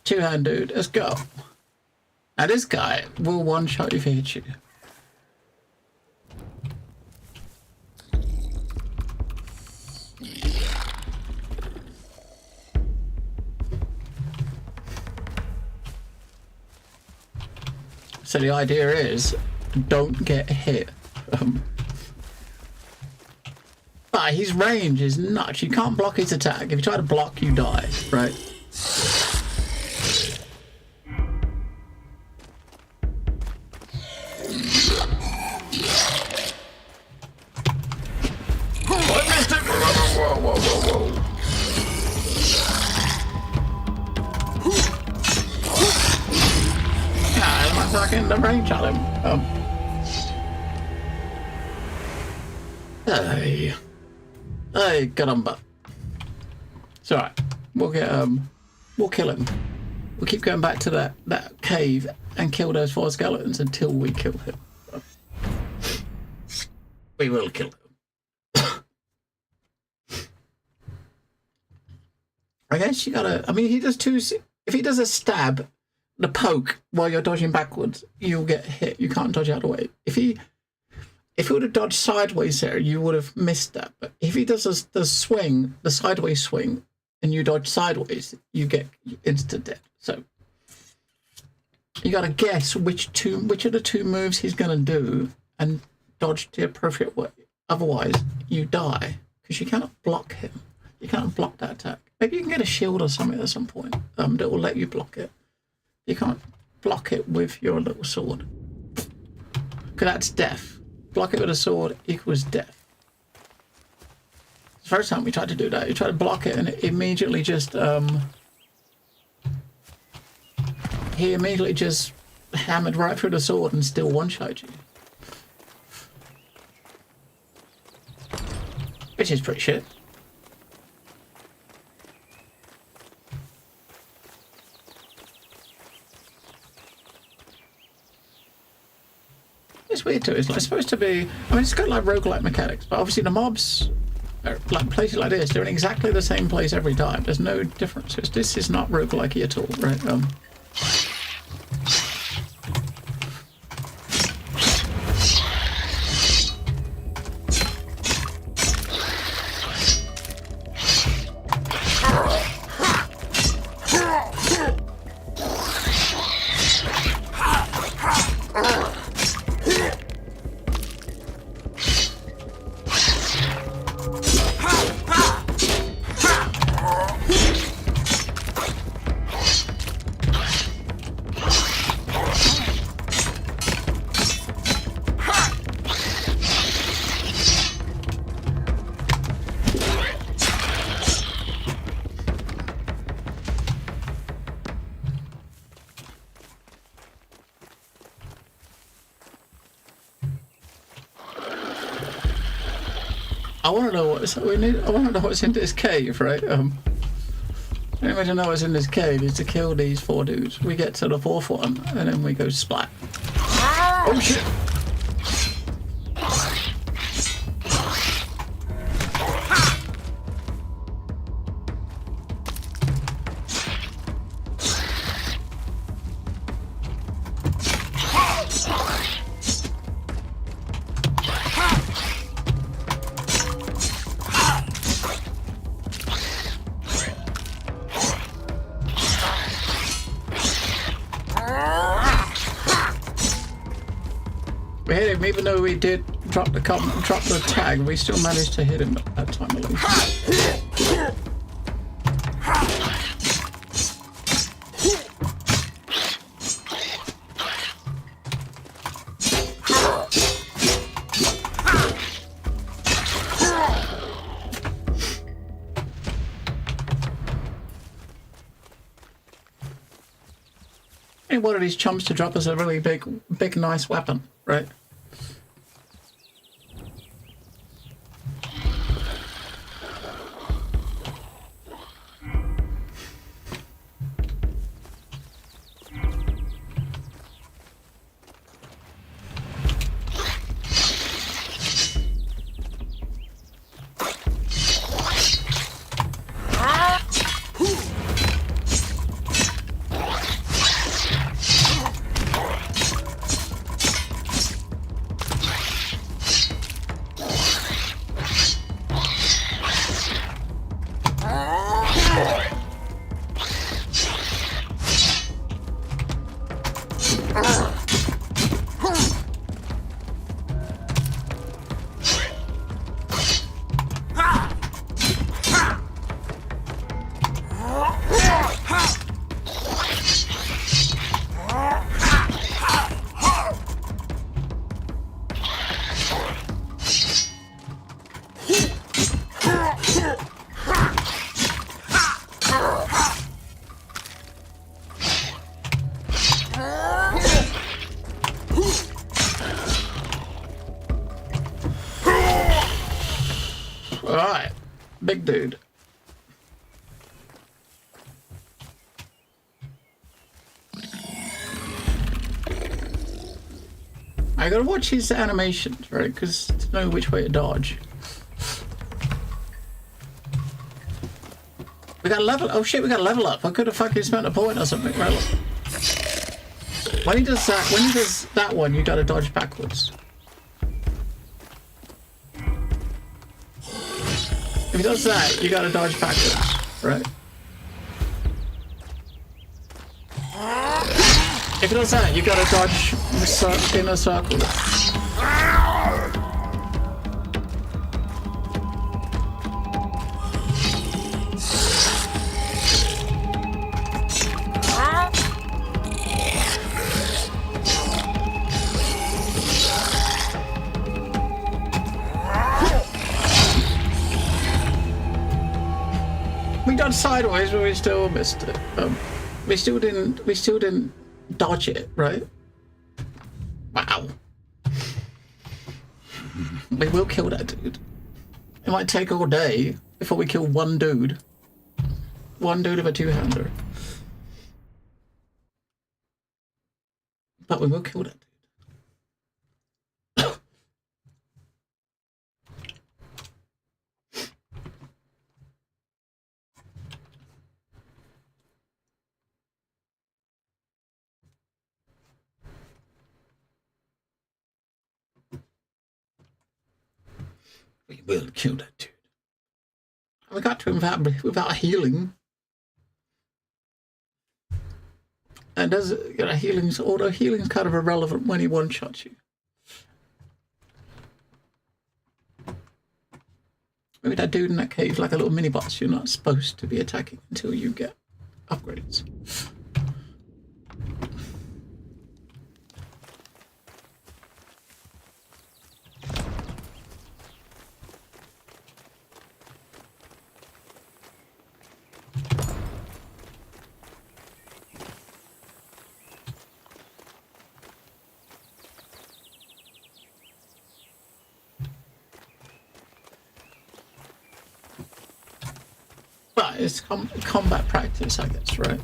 Two-hand dude, let's go. Now this guy will one-shot you if he hits you. So the idea is, don't get hit. But his range is nuts. You can't block his attack. If you try to block, you die, right? range at him. Hey, caramba. It's alright. We'll get we'll kill him. We'll keep going back to that cave and kill those 4 skeletons until we kill him. We will kill him. I guess you gotta. I mean, he does 2. If he does a stab, the poke while you're dodging backwards, you'll get hit. You can't dodge out of the way. If he would have dodged sideways there, you would have missed that. But if he does the swing, the sideways swing, and you dodge sideways, you get instant death. So you got to guess which of the 2 moves he's going to do and dodge the appropriate way. Otherwise, you die because you cannot block him. You can't block that attack. Maybe you can get a shield or something at some point that will let you block it. You can't block it with your little sword because that's death. Block it with a sword equals death. The first time we tried to do that, you tried to block it and it immediately just he immediately just hammered right through the sword and still one-shot you. Which is pretty shit. It's weird too. It's like supposed to be. I mean, it's got like roguelike mechanics, but obviously the mobs, are, like places like this, they're in exactly the same place every time. There's no difference. This is not roguelike at all, right? I want to know what's I want to know what's in this cave, right? Anybody to know what's in this cave is to kill these 4 dudes. We get to the 4th one, and then we go splat. Oh shit! We hit him, even though we did drop the tag, we still managed to hit him at that time at least. I need one of these chumps to drop us a really big, nice weapon, right? Alright. Big dude. I gotta watch his animations, right? Because to know which way to dodge. We got a level. Oh shit, we got a level up. I could have fucking spent a point or something, right? When he does that one, you gotta dodge backwards. If he does that, you gotta dodge backwards, right? If he does that, you gotta dodge in a circle. We done sideways, but we still missed it. We still didn't dodge it, right? Wow. We will kill that dude. It might take all day before we kill one dude. One dude of a two-hander. But we will kill that dude. We will kill that dude. We got to him without healing. And does although healing's kind of irrelevant when he one-shots you. Maybe that dude in that cave like a little mini boss you're not supposed to be attacking until you get upgrades. It's combat practice, I guess, right?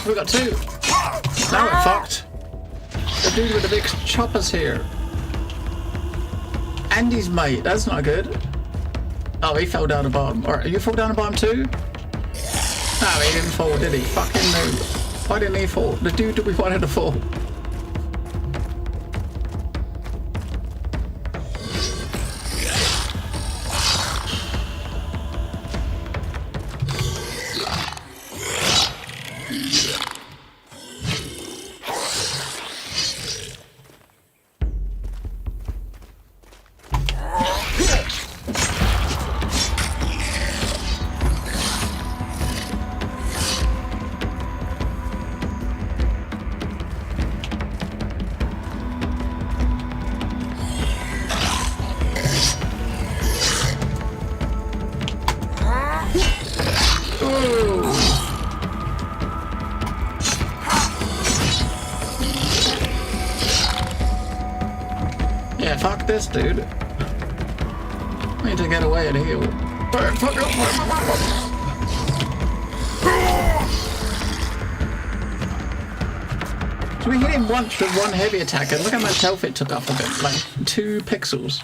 We got two. Now we're fucked. The dude with the big chopper's here. And his mate. That's not good. Oh, he fell down the bottom. Alright, you fall down the bottom too? No, he didn't fall, did he? Fucking no. Why didn't he fall? The dude that we wanted to fall. Yeah, fuck this dude. I need to get away and heal. So we hit him once with one heavy attack, and look how much health it took off of it, like 2 pixels.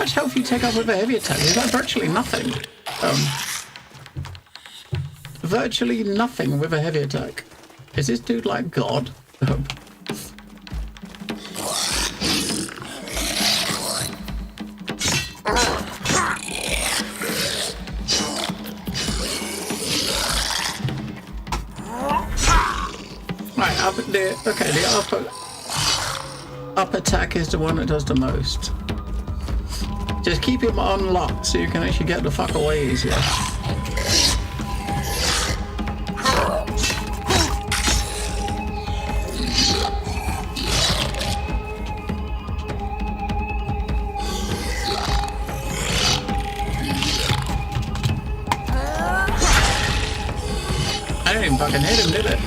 much health you take up with a heavy attack? Is that virtually nothing? Virtually nothing with a heavy attack. Is this dude like God? Right, the up attack is the one that does the most. Just keep him unlocked so you can actually get the fuck away easier. I didn't even fucking hit him, did it?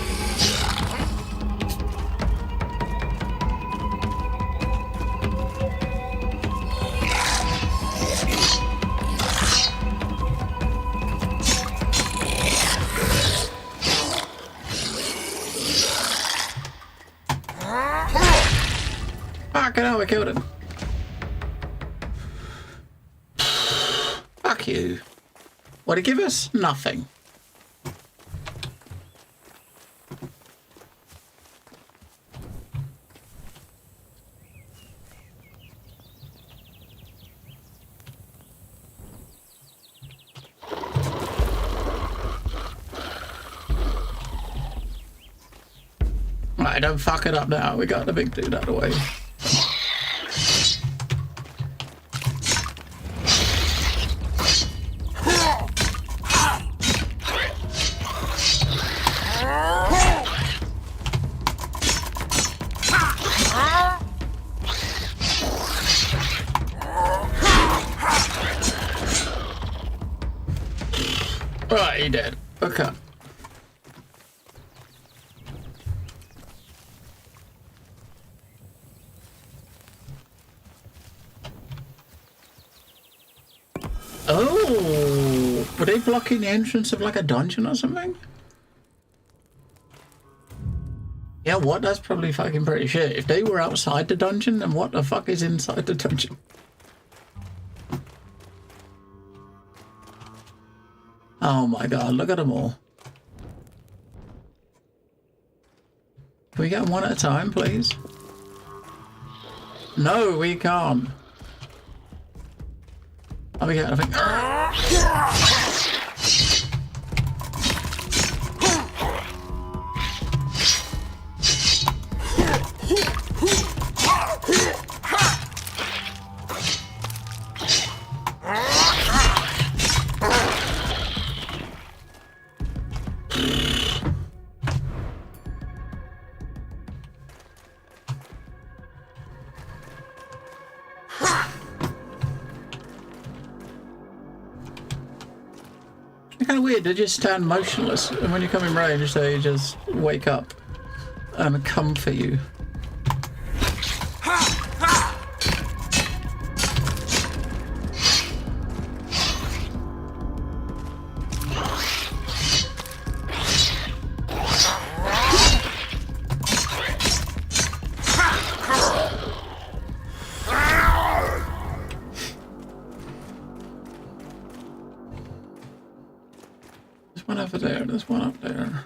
Fucking hell, we killed him. Fuck you. What'd it give us? Nothing. Right, don't fuck it up now. We got the big dude out of the way. Right, he dead. Okay. Oh, were they blocking the entrance of like a dungeon or something? Yeah, what? That's probably fucking pretty shit. If they were outside the dungeon, then what the fuck is inside the dungeon? Oh my god, look at them all. Can we get them one at a time, please? No, we can't. Oh, we get, I think. Kind of weird, they just stand motionless, and when you come in range, they just wake up and come for you. There's one over there, there's one up there.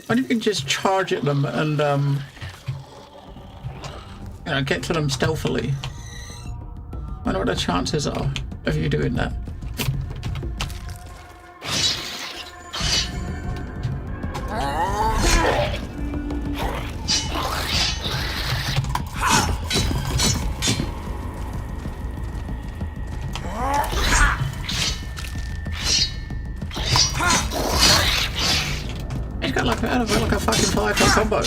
Why don't you can just charge at them and you know, get to them stealthily? I wonder what the chances are of you doing that. He's got like a fucking 5-hit combo.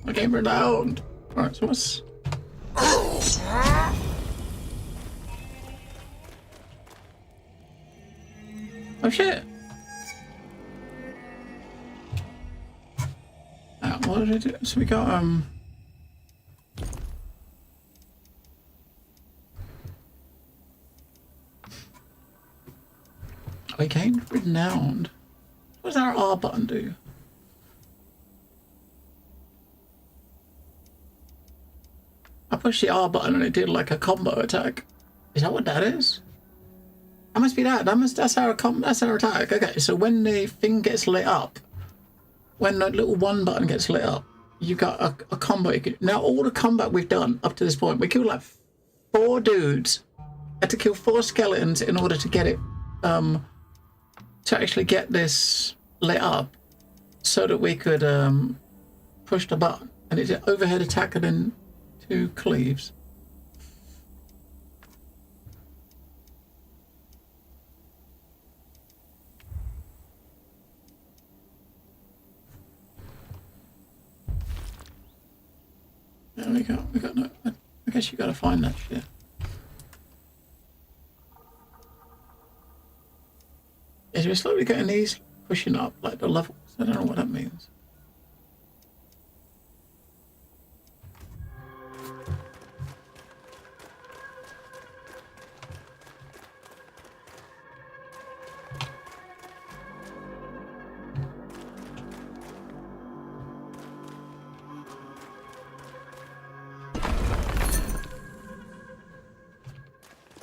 I came renowned. Alright, so what's... Oh shit! what did I do? So we got we gained renowned. What does our R button do? I pushed the R button and it did like a combo attack. Is that what that is? That must be that. That's our attack. Okay, so when the thing gets lit up, when the little one button gets lit up, you got a combo. Now all the combat we've done up to this point, we killed like 4 dudes. Had to kill 4 skeletons in order to get it to actually get this lit up, so that we could push the button. And it's an overhead attack and then 2 cleaves. There we go. We got no. I guess you got to find that shit. Is we're slowly getting these pushing up like the levels. I don't know what that means.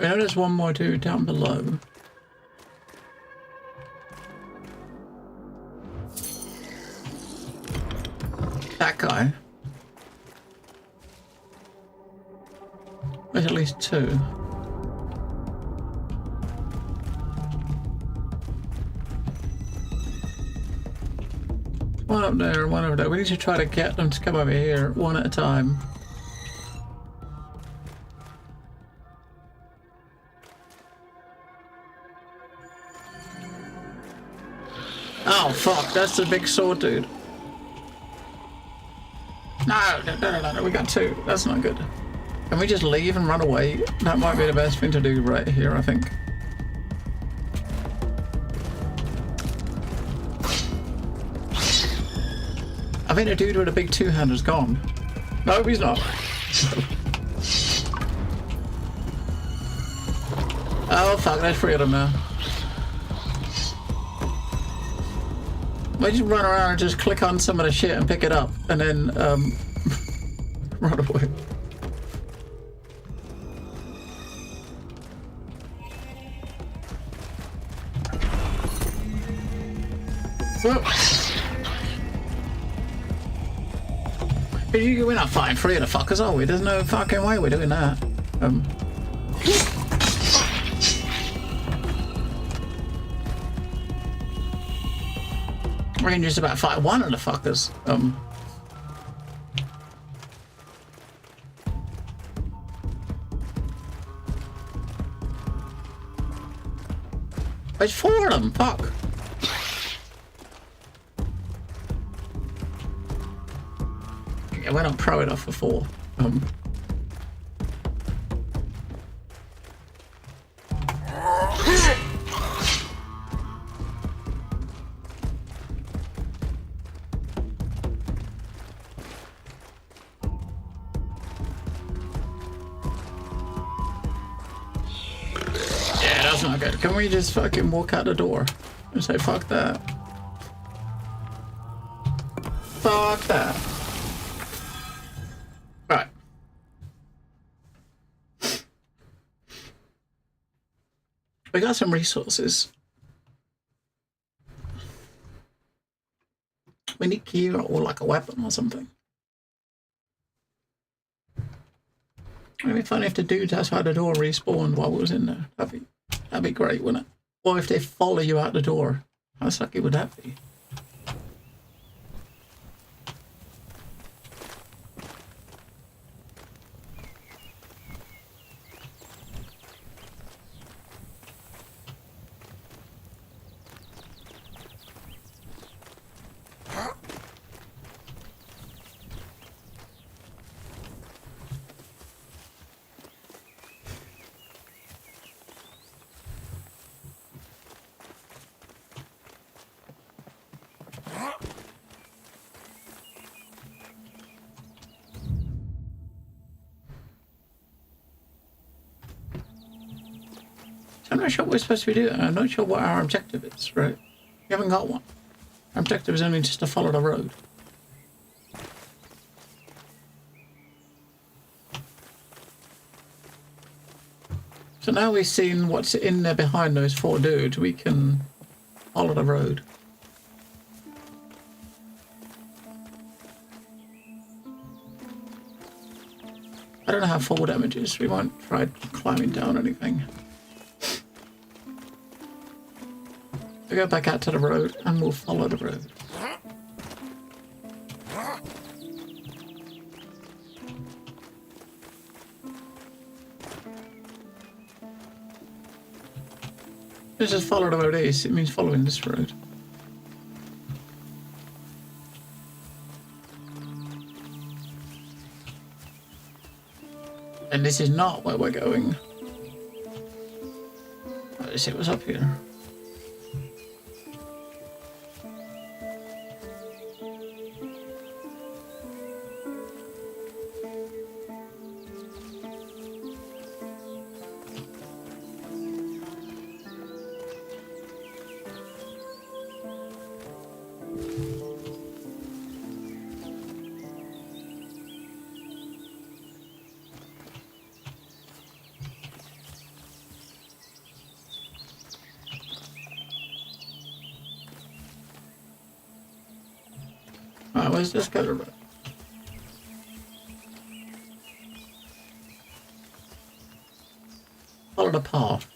I know there's one more dude down below. That guy. There's at least 2. One up there, one over there. We need to try to get them to come over here one at a time. Oh fuck, that's the big sword dude. No, we got 2. That's not good. Can we just leave and run away? That might be the best thing to do right here, I think. I think the dude with a big 2-hander's gone. No, he's not. Oh fuck, there's 3 of them now. We just run around and just click on some of the shit and pick it up, and then run away. We're not fighting 3 of the fuckers, are we? There's no fucking way we're doing that. We can just about fight 1 of the fuckers. There's 4 of them, fuck. Yeah, we're not pro enough for 4. Not good. Can we just fucking walk out the door and say fuck that? Fuck that. Right. We got some resources. We need gear or like a weapon or something. It'd be funny if the dude outside the door respawned while we was in there. That'd be great, wouldn't it? Or if they follow you out the door. How sucky would that be? I'm not sure what we're supposed to be doing. I'm not sure what our objective is, right? We haven't got one. Our objective is only just to follow the road. So now we've seen what's in there behind those 4 dudes, we can follow the road. I don't know how fall damage is. We won't try climbing down anything. We go back out to the road and we'll follow the road. Let's just follow the road is. It means following this road. And this is not where we're going. Let's see what's up here. Alright, where's this guy? Follow the path.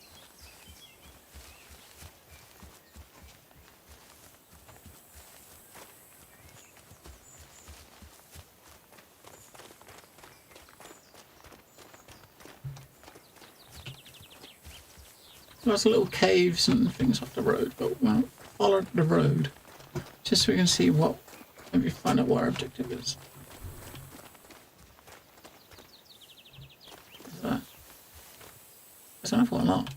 There's little caves and things off the road, but we'll follow the road just so we can see what. Maybe find out what our objective is. What's that? There's another one up.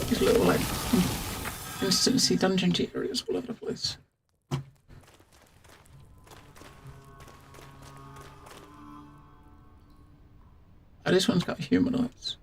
These little like instancy dungeon areas all over the place. Oh, this one's got humanoids.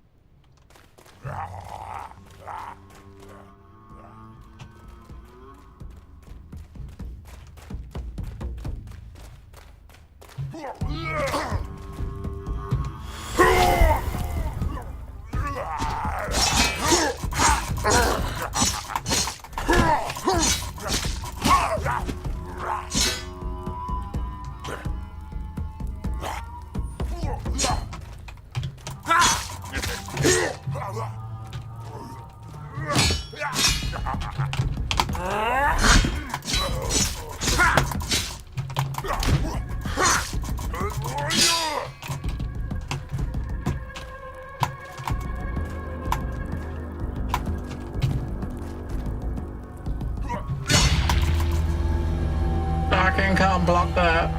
Can't block that.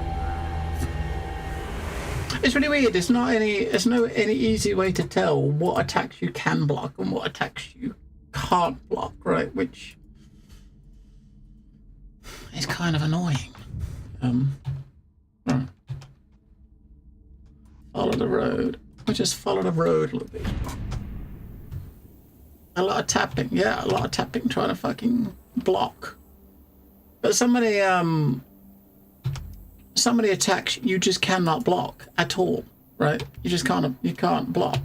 It's really weird. There's no any easy way to tell what attacks you can block and what attacks you can't block, right? Which is kind of annoying. Right. Follow the road. We just follow the road a little bit. A lot of tapping, yeah, a lot of tapping trying to fucking block. But somebody attacks you just cannot block at all, right? You just can't block.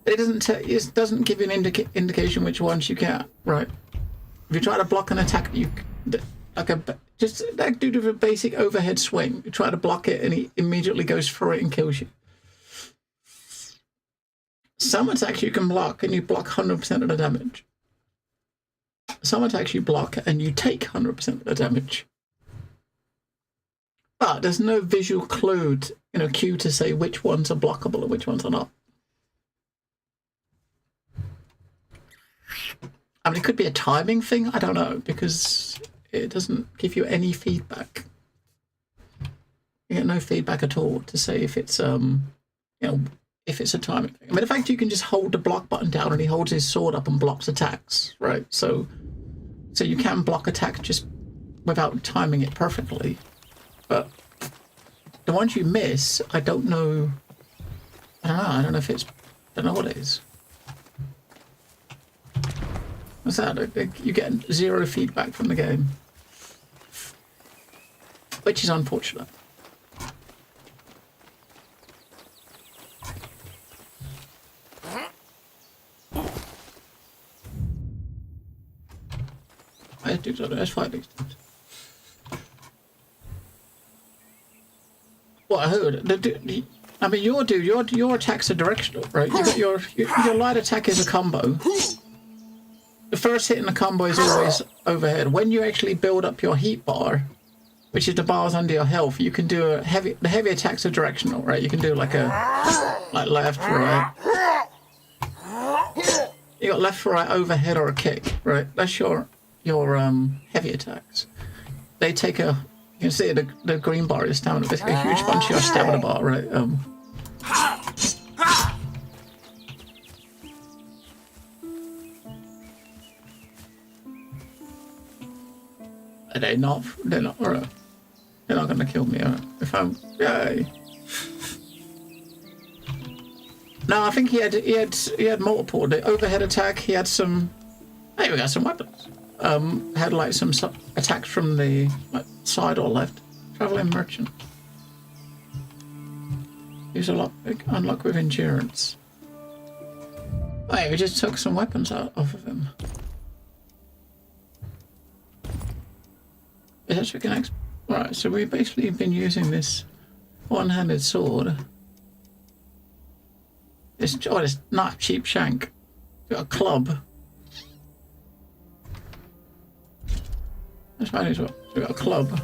It doesn't give you an indication which ones you can, right? If you try to block an attack, you just that dude with a basic overhead swing. You try to block it and he immediately goes through it and kills you. Some attacks you can block and you block 100% of the damage. Some attacks you block and you take 100% of the damage. But there's no visual clue, cue to say which ones are blockable and which ones are not. I mean, it could be a timing thing. I don't know, because it doesn't give you any feedback. You get no feedback at all to say if it's if it's a timing thing. I mean, the fact you can just hold the block button down and he holds his sword up and blocks attacks, right? So you can block attack just without timing it perfectly. But the ones you miss, I don't know. I don't know if it's. I don't know what it is. What's that? You get 0 feedback from the game, which is unfortunate. Let's fight these dudes. What I heard, I mean, your attacks are directional, right? You got your light attack is a combo. The first hit in the combo is always overhead. When you actually build up your heat bar, which is the bars under your health, you can do the heavy attacks are directional, right? You can do like left, right. You got left, right, overhead, or a kick, right? That's your heavy attacks. They take a, you can see the green bar is stamina. It's a huge bunch of your stamina bar, right? They're not gonna kill me if I'm, yay. No, I think he had multiple. The overhead attack, he had some, hey, we got some weapons. Had like some attacks from the side or left. Traveling merchant. Use a lockpick. Unlock with endurance. Wait, we just took some weapons off of him. Is that we can Right, so we've basically been using one-handed sword. It's not a cheap shank. Got a club. That's fine as well. We got a club.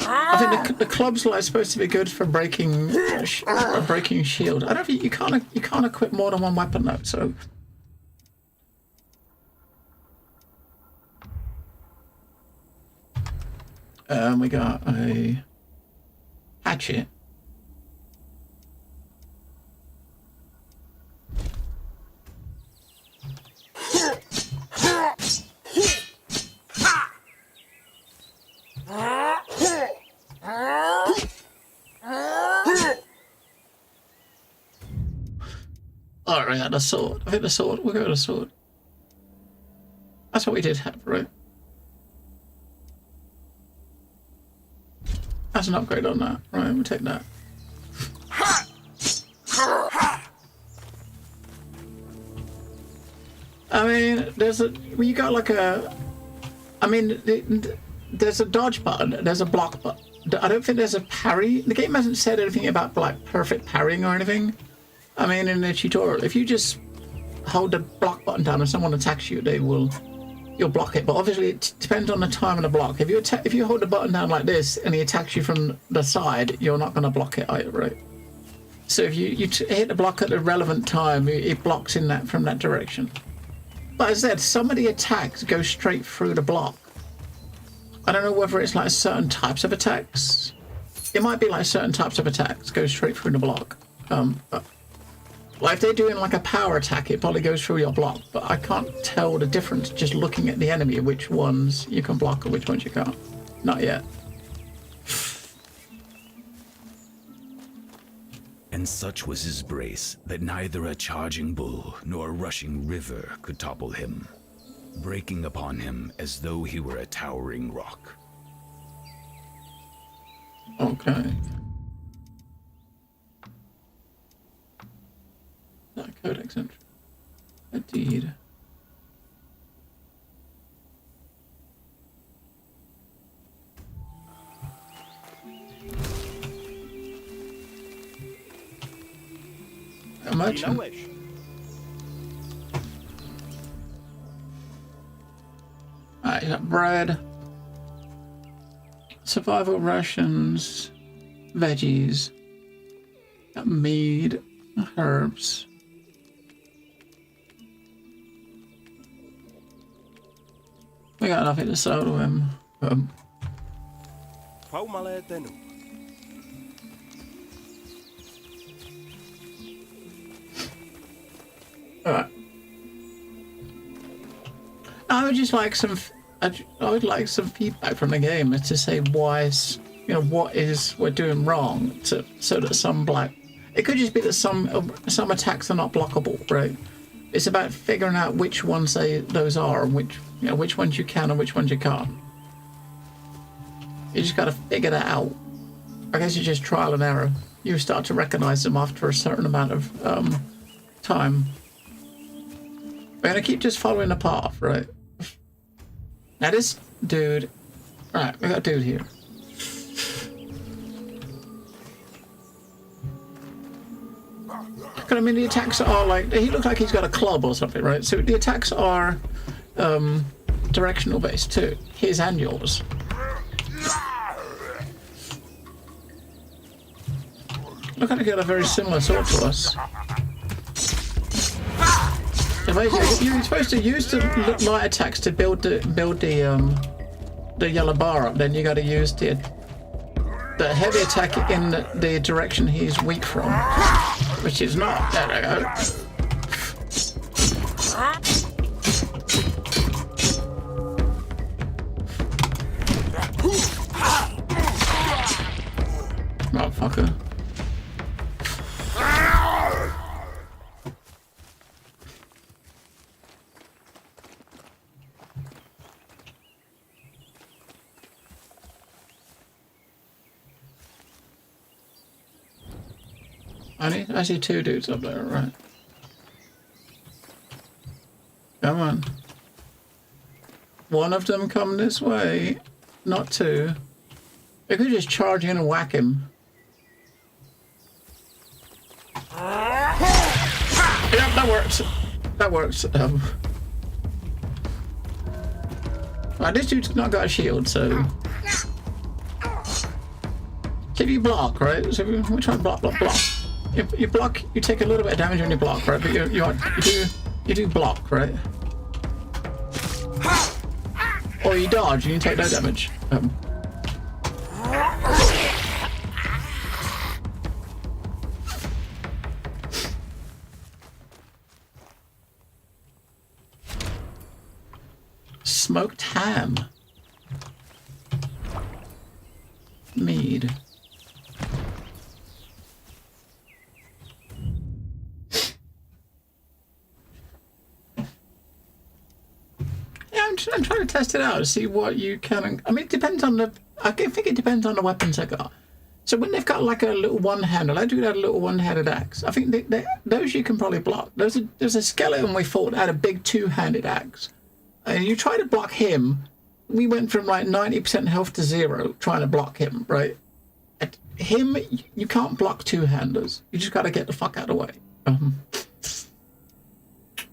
I think the club's like supposed to be good for breaking shield. I don't think you can't equip more than one weapon though. So we got a hatchet. Alright, yeah, the sword. I think the sword. We'll go with the sword. That's what we did have, right? That's an upgrade on that. Right, we'll take that. I mean, you got like a, I mean, there's a dodge button, there's a block button. I don't think there's a parry. The game hasn't said anything about like perfect parrying or anything. I mean, in the tutorial, if you just hold the block button down and someone attacks you, you'll block it. But obviously, it depends on the time of the block. If you hold the button down like this and he attacks you from the side, you're not going to block it either, right? So if you hit the block at the relevant time, it blocks from that direction. But as I said, some of the attacks go straight through the block. I don't know whether it's like certain types of attacks. It might be like certain types of attacks go straight through the block. But like if they're doing like a power attack, it probably goes through your block. But I can't tell the difference just looking at the enemy, which ones you can block and which ones you can't. Not yet. And such was his brace that neither a charging bull nor a rushing river could topple him, breaking upon him as though he were a towering rock. Okay. That codex entry. A deed. A merchant. Alright, you got bread, survival rations, veggies, got mead, herbs. We got nothing to sell to him. Alright. I would just like I would like some feedback from the game as to say why, what we're doing wrong, so that some it could just be that some attacks are not blockable, right? It's about figuring out which ones those are, and which ones you can and which ones you can't. You just got to figure that out. I guess it's just trial and error. You start to recognize them after a certain amount of time. We're gonna keep just following the path, right? Now this dude, right? We got a dude here. I mean, the attacks are like, he looks like he's got a club or something, right? So the attacks are directional based too, his and yours. Look like he got a very similar sword to us. You're supposed to use the light attacks to build the yellow bar up. Then you got to use the heavy attack in the direction he's weak from, which is not. There we go. Motherfucker. I see two dudes up there, right? Come on. One of them come this way, not two. We could just charge in and whack him. Yep, that works. That works. Right, this dude's not got a shield, so... So if you block, right? So we try and block. If you block, you take a little bit of damage when you block, right? But you do block, right? Or you dodge and you take no damage. Smoked ham. Mead. I'm trying to test it out to see what you can. I mean, it depends on the. I think it depends on the weapons I got. So when they've got like a little one-handed, I do that little one-handed axe. I think those you can probably block. There's a skeleton we fought that had a big two-handed axe, and you try to block him. We went from like 90% health to 0 trying to block him. Right, at him you can't block two-handers. You just got to get the fuck out of the way.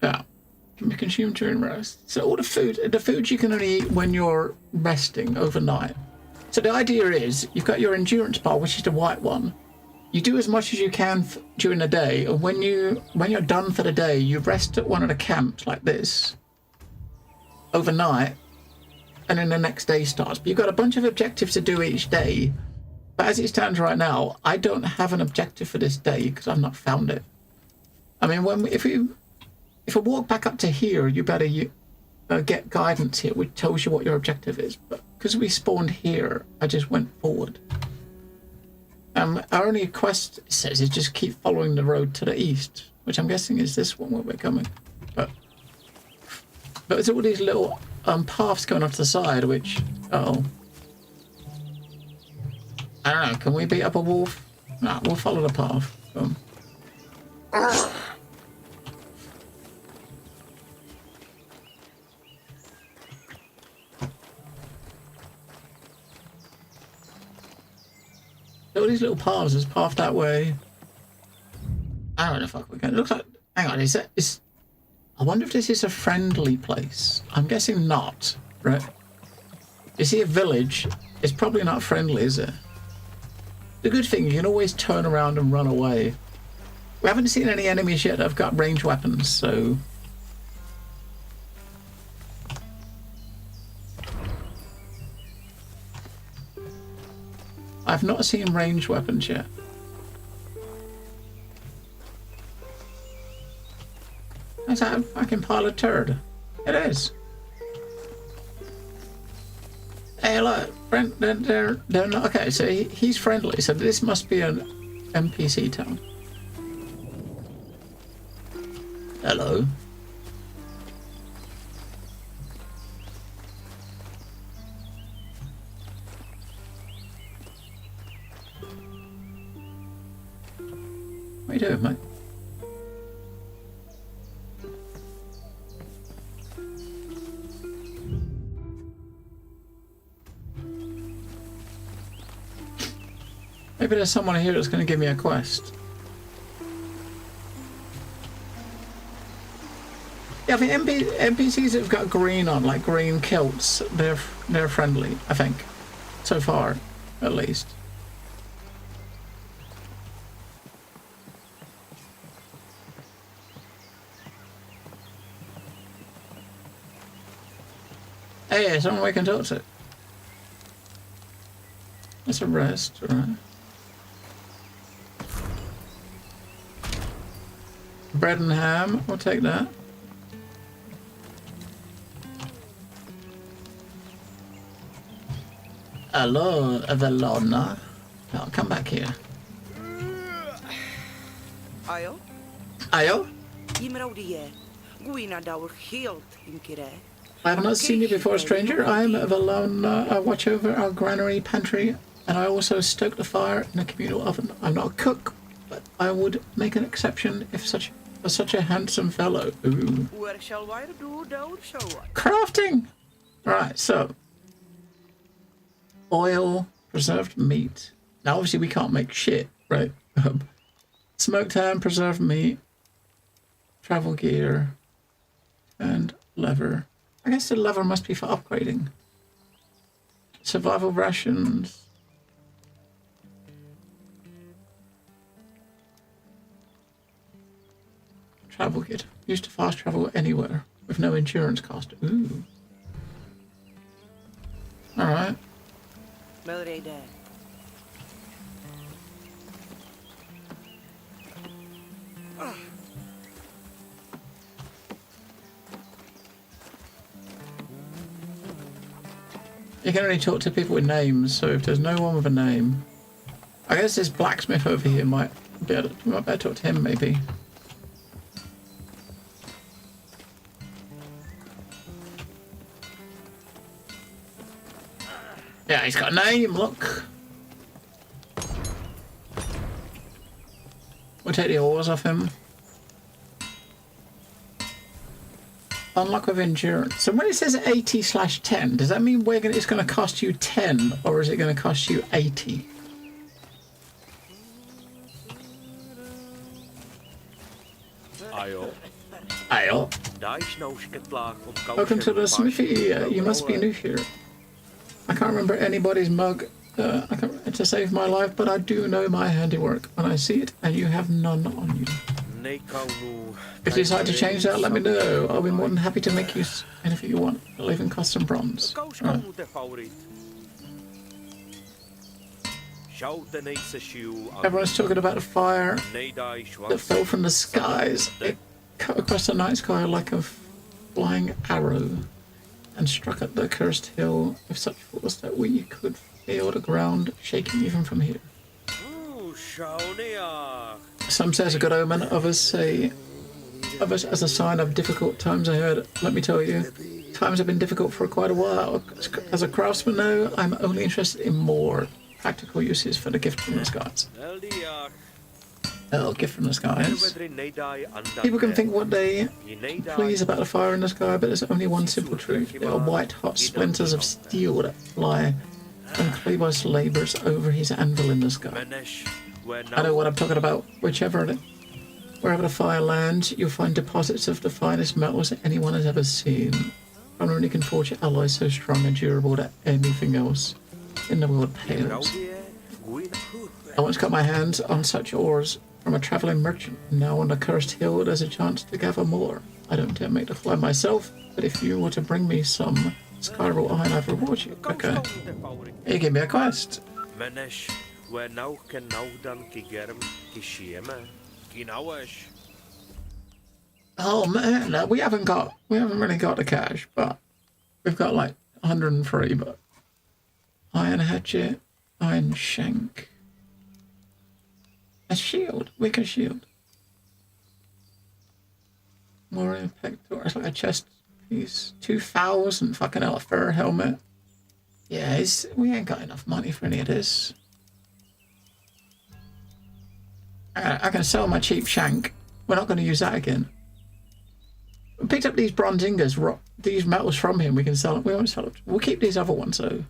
Yeah. Can be consumed during rest. So all the food you can only eat when you're resting overnight. So the idea is you've got your endurance bar, which is the white one. You do as much as you can during the day, and when you're done for the day, you rest at one of the camps like this overnight, and then the next day starts. But you've got a bunch of objectives to do each day. But as it stands right now, I don't have an objective for this day because I've not found it. I mean, if I walk back up to here, you better get guidance here, which tells you what your objective is. But because we spawned here, I just went forward. Our only quest, it says, is just keep following the road to the east, which I'm guessing is this one where we're coming. But there's all these little paths going off to the side, which, I don't know, can we beat up a wolf? Nah, we'll follow the path. All these little paths, there's a path that way. I don't know if we're going. It looks like. Hang on, I wonder if this is a friendly place. I'm guessing not, right? You see a village, it's probably not friendly, is it? The good thing, you can always turn around and run away. We haven't seen any enemies yet that have got ranged weapons, so... I've not seen ranged weapons yet. Is that a fucking pile of turd? It is. Hey, look, they're not, okay, so he's friendly, so this must be an NPC town. Hello. Maybe there's someone here that's going to give me a quest. Yeah, I think NPCs that have got green on, like green kilts, they're friendly, I think. So far, at least. Hey, someone we can talk to. That's a rest, right? Bread and ham, we'll take that. Hello, Evelona. I'll come back here. Ayo, Ayo? Imraudiye, Guina Dower Hilt in Kire. I have not seen you before, stranger. I am Evelona. I watch over our granary pantry, and I also stoke the fire in a communal oven. I'm not a cook, but I would make an exception if such a handsome fellow. Ooh. Where shall I do Dower show? Crafting! Right, so. Oil, preserved meat. Now, obviously, we can't make shit, right? Smoked ham, preserved meat, travel gear, and leather. I guess the leather must be for upgrading. Survival rations. Travel kit. Used to fast travel anywhere with no insurance cost. Ooh. Alright. Melrede. You can only talk to people with names, so if there's no one with a name, I guess this blacksmith over here might be able to, we might better talk to him maybe. Yeah, he's got a name, look. We'll take the oars off him. Unlock with endurance. So when it says 80/10, does that mean it's going to cost you 10 or is it going to cost you 80? Ayo. Ayo. Welcome to the smithy. You must be new here. I can't remember anybody's mug to save my life, but I do know my handiwork when I see it, and you have none on you. If you decide to change that, let me know. I'll be more than happy to make you anything you want. I'll even custom bronze. Right. Everyone's talking about a fire that fell from the skies. It cut across the night sky like a flying arrow and struck at the cursed hill with such force that we could feel the ground shaking even from here. Some say it's a good omen, others say as a sign of difficult times ahead. Let me tell you, times have been difficult for quite a while. As a craftsman now, I'm only interested in more practical uses for the gift from the skies. Gift from the skies. People can think what they please about the fire in the sky, but there's only one simple truth. There are white-hot splinters of steel that fly when Klebos labours over his anvil in the sky. I know what I'm talking about. Wherever the fire lands, you'll find deposits of the finest metals that anyone has ever seen. Only can forge alloys so strong and durable that anything else in the world pales. I once got my hands on such ores from a travelling merchant. Now on the cursed hill, there's a chance to gather more. I don't dare make the fly myself, but if you were to bring me some Skyroll iron, I'd reward you. Okay. You give me a quest. Oh man, no, we haven't really got the cash, but we've got like 103. But iron hatchet, iron shank, a shield, wicker shield, warrior pectoral. It's like a chest piece. 2,000 fucking hell, a fur helmet. Yeah, we ain't got enough money for any of this. I can sell my cheap shank. We're not going to use that again. We picked up these bronze ingots, these metals from him. We can sell it. We won't sell it. We'll keep these other ones though.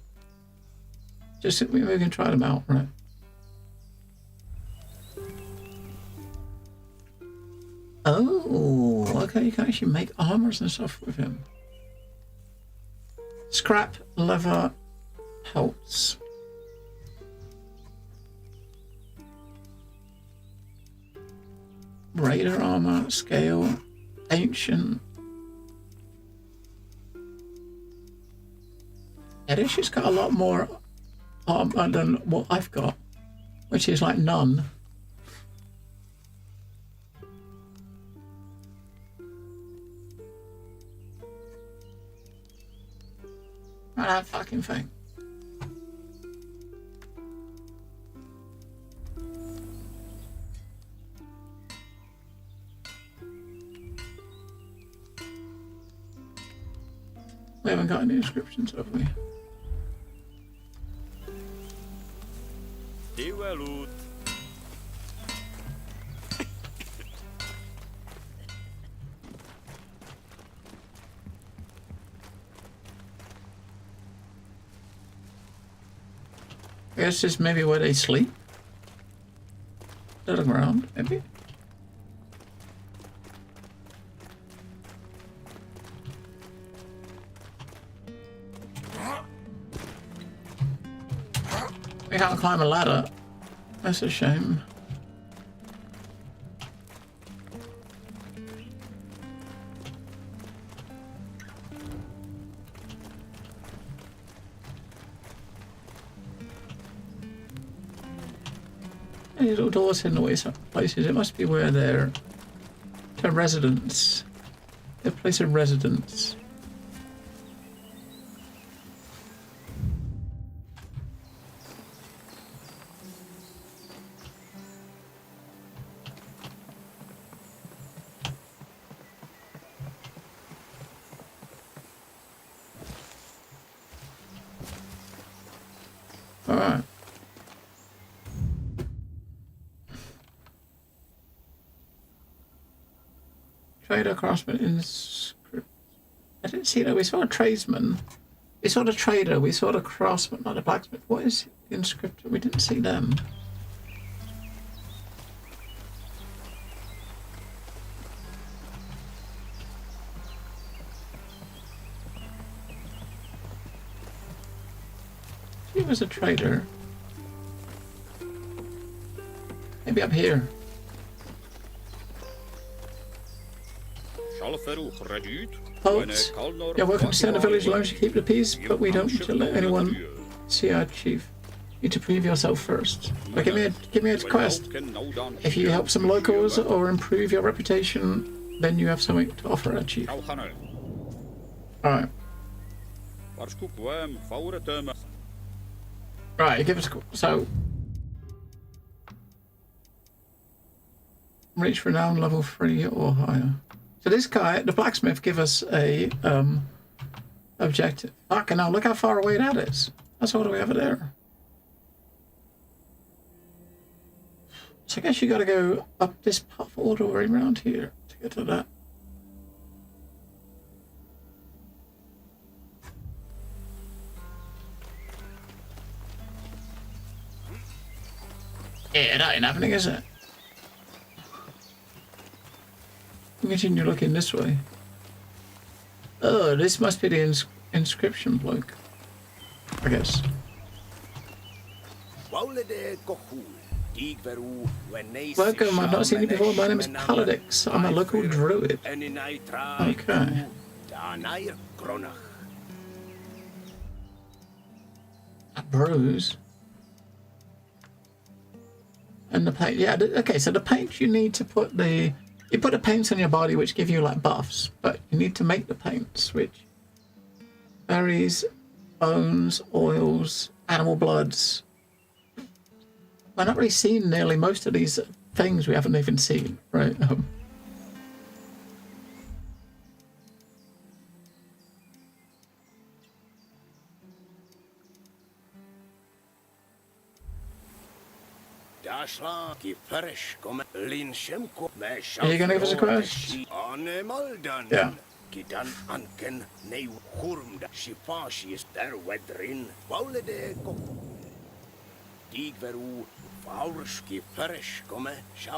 Just we can try them out, right? Oh, okay, you can actually make armors and stuff with him. Scrap, leather, pelts. Raider armor, scale, ancient. Yeah, this has got a lot more armor than what I've got, which is like none. That fucking thing. We haven't got any inscriptions, have we? Tivelut. I guess this is maybe where they sleep. Little ground, maybe. We can't climb a ladder. That's a shame. Any little doors in the way some places. It must be where they're their residence. Their place of residence. Alright. Trader, craftsman, inscript. I didn't see that. We saw a tradesman. We saw the trader. We saw the craftsman, not the blacksmith. What is inscripted? We didn't see them. He was a trader. Maybe up here. Folks, you're welcome to stay in the village alone to keep the peace, but we don't want to let anyone see our chief. You need to prove yourself first. But give me a quest. If you help some locals or improve your reputation, then you have something to offer our chief. Alright. Right, give us so reach renown level 3 or higher. So this guy, the blacksmith, give us a objective. Okay, now look how far away that is. That's all the way over there. So I guess you gotta go up this path all the way around here to get to that. Yeah, that ain't happening, is it? Continue looking this way. Oh, this must be the inscription bloke. I guess. Welcome, I've not seen you before. My name is Paladix. I'm a local druid. Okay. A bruise. And the paint, yeah, okay, so the paint you need to put the... You put the paints on your body which give you like buffs, but you need to make the paints which... Berries, bones, oils, animal bloods. I've not really seen nearly most of these things we haven't even seen, right? Are you gonna give us a quest? Yeah.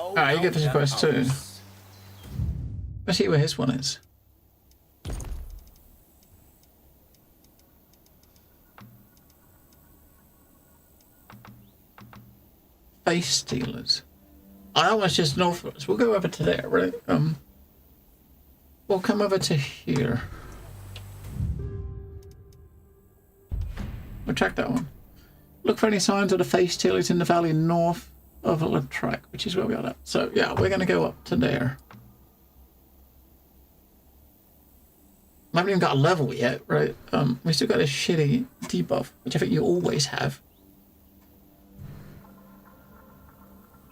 Alright, you get this quest too. Let's see where his one is. Face stealers. Oh, that one's just north of us. We'll go over to there, right? We'll come over to here. We'll track that one. Look for any signs of the face stealers in the valley north of the track, which is where we are at. So yeah, we're gonna go up to there. I haven't even got a level yet, right? We still got a shitty debuff, which I think you always have.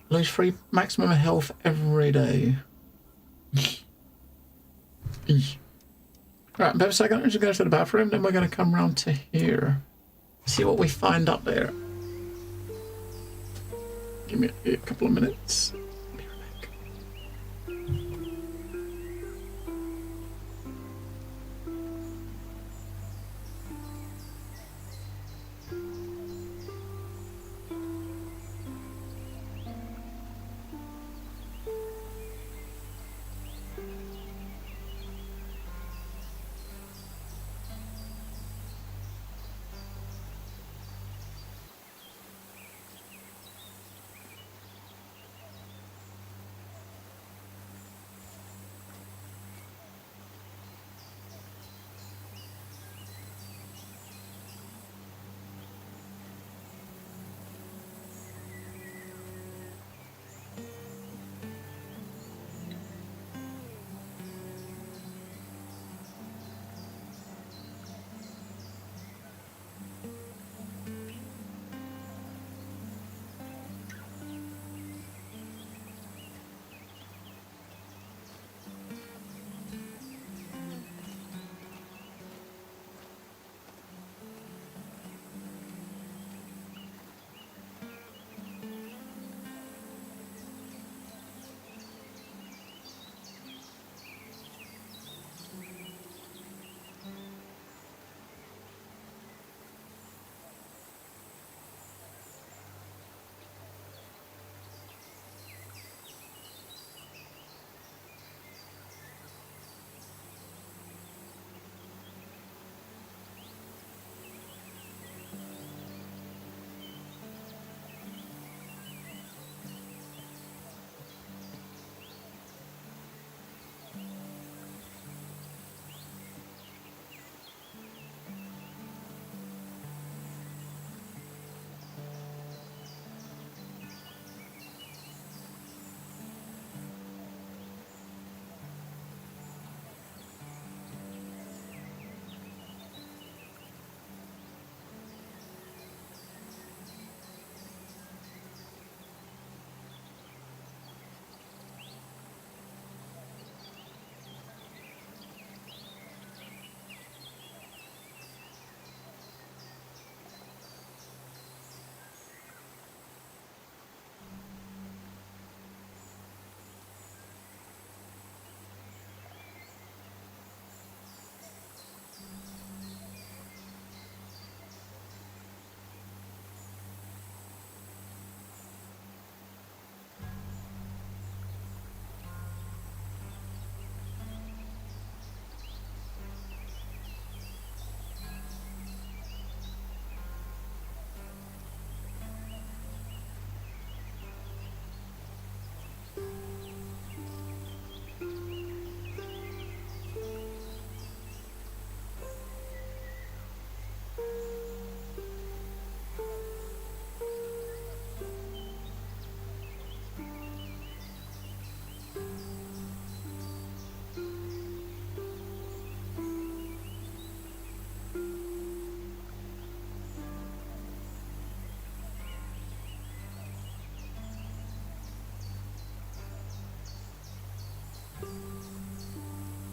Lose 3 maximum health every day. Right, but a second, I'm just going to the bathroom, then we're going to come around to here. See what we find up there. Give me a couple of minutes. Be right back.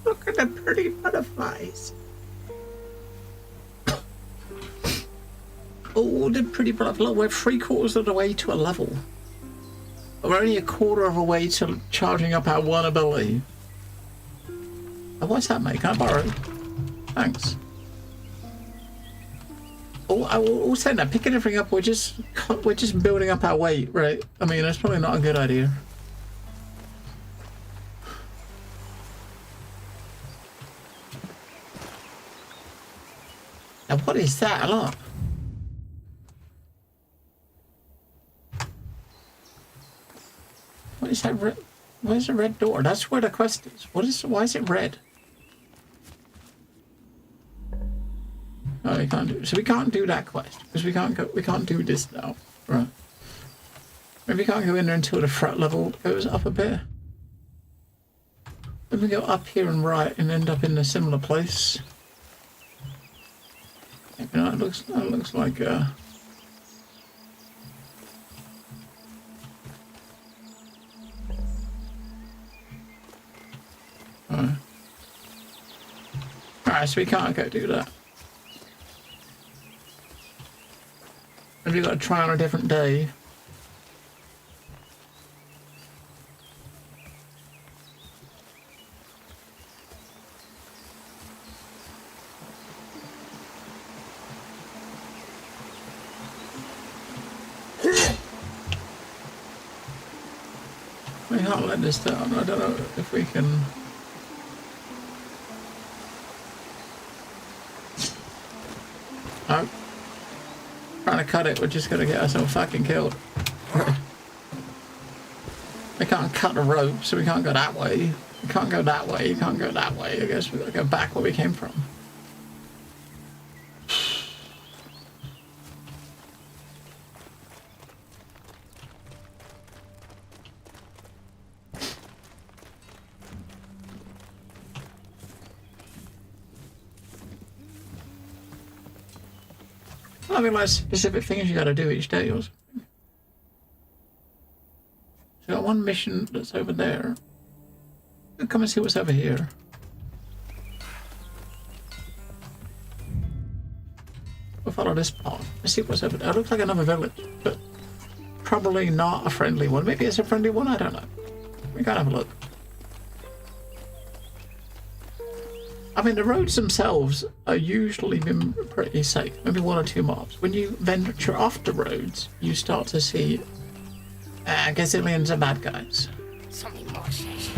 Look at the pretty butterflies. Oh, the pretty butterfly. We're 3/4 of the way to a level. We're only a quarter of a way to charging up our one ability. Oh, what's that, mate? Can I borrow it? Thanks. Oh, I will say that. Picking everything up, we're just building up our weight, right? I mean, that's probably not a good idea. Now what is that? Look. What is that red? Where's the red door? That's where the quest is. What is? Why is it red? Oh, we can't do. So we can't do that quest because we can't go. We can't do this now, right? Maybe we can't go in there until the threat level goes up a bit. Then we go up here and right and end up in a similar place. You know, it looks like Alright. Alright, so we can't go do that. Maybe we've got to try on a different day. We can't let this down. I don't know if we can. No. Trying to cut it, we're just gonna get ourselves fucking killed. We can't cut the rope, so we can't go that way. We can't go that way, you can't go that way. I guess we gotta go back where we came from. I mean, like specific things you gotta do each day or something. So we got one mission that's over there. We'll come and see what's over here. We'll follow this path. Let's see what's over there. It looks like another village, but probably not a friendly one. Maybe it's a friendly one, I don't know. We gotta have a look. I mean, the roads themselves are usually been pretty safe. Maybe one or two mobs. When you venture off the roads, you start to see gazillions of bad guys. Something more says.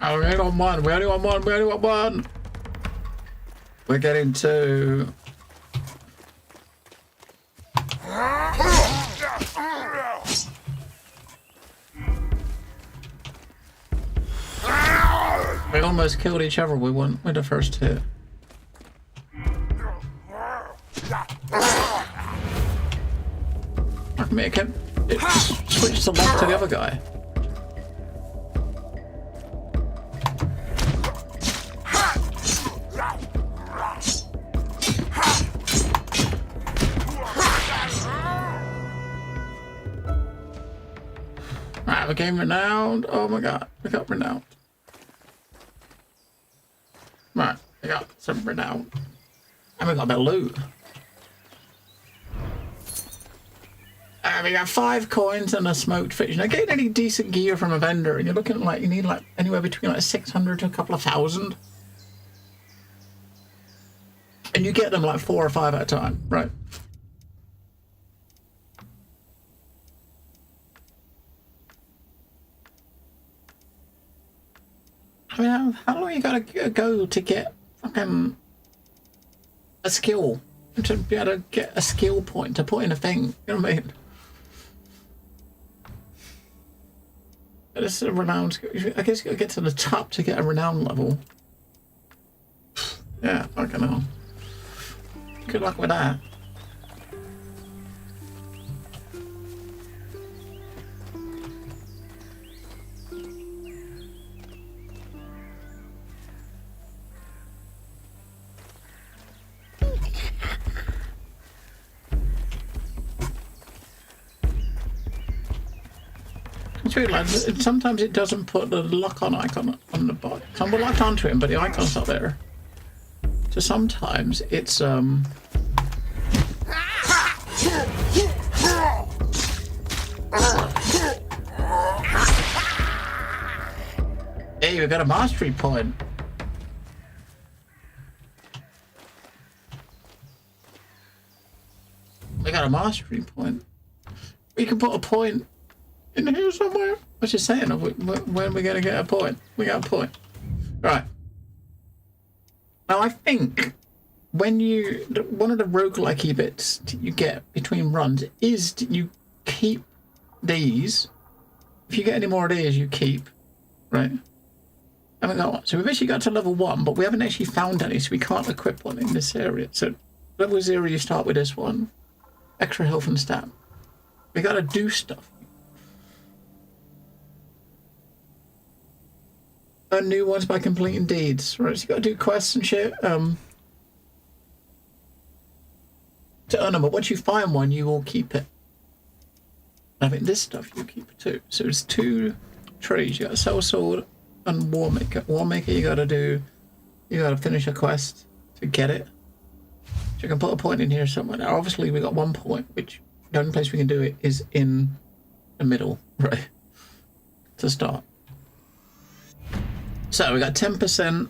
Oh, we only got one. We only got one. We only got one. We're getting two. We almost killed each other. We won with the first hit. I mean, it switched to left to the other guy. Right, we became renowned. Oh my god, we got renowned. Right, we got some renown. And we got a bit of loot. We got 5 coins and a smoked fish. Now, getting any decent gear from a vendor, and you're looking at like, you need like anywhere between like 600 to a couple of thousand. And you get them like 4 or 5 at a time, right? I mean, how long you gotta go to get fucking a skill? To be able to get a skill point to put in a thing, you know what I mean? This is a renowned. I guess you gotta get to the top to get a renown level. Yeah, fucking hell. Good luck with that. It's weird, like, sometimes it doesn't put the lock-on icon on the bot. Some we're locked onto him, but the icon's not there. So sometimes it's Hey, we got a mastery point. We got a mastery point. We can put a point in here somewhere. What's you saying? When we're gonna get a point? We got a point. Right. Now I think when one of the roguelike bits that you get between runs is that you keep these. If you get any more of these, you keep. Right. Haven't got one. So we've actually got to level 1, but we haven't actually found any, so we can't equip one in this area. So level 0, you start with this one. Extra health and stamina. We gotta do stuff. Earn new ones by completing deeds. Right, so you gotta do quests and shit. To earn them, but once you find one, you will keep it. I think this stuff you keep it too. So it's 2 trees. You got a Soul Sword and War Maker. War Maker, you gotta finish a quest to get it. So you can put a point in here somewhere. Now, obviously, we got 1 point, which the only place we can do it is in the middle, right? To start. So we got 10%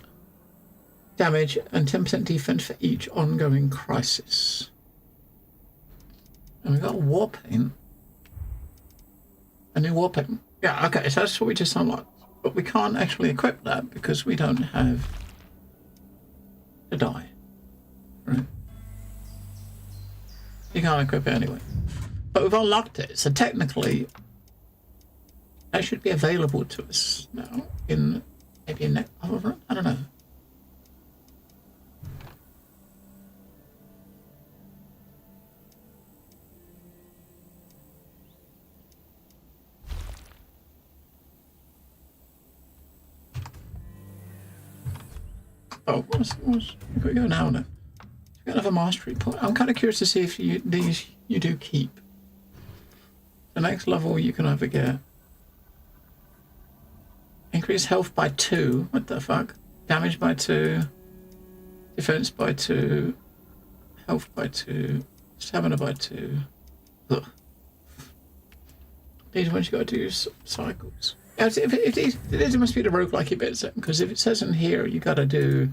damage and 10% defense for each ongoing crisis. And we got a war paint. A new war paint. Yeah, okay, so that's what we just unlocked. But we can't actually equip that because we don't have the die. Right? You can't equip it anyway. But we've unlocked it, so technically that should be available to us now in maybe a next run? I don't know. Oh, where we go now then? We got another mastery point. I'm kind of curious to see if these you do keep. The next level you can either get increase health by 2. What the fuck? Damage by 2. Defense by 2. Health by 2. Stamina by 2. Ugh. These ones you gotta do cycles. It must be the roguelike bits then, because if it says in here you gotta do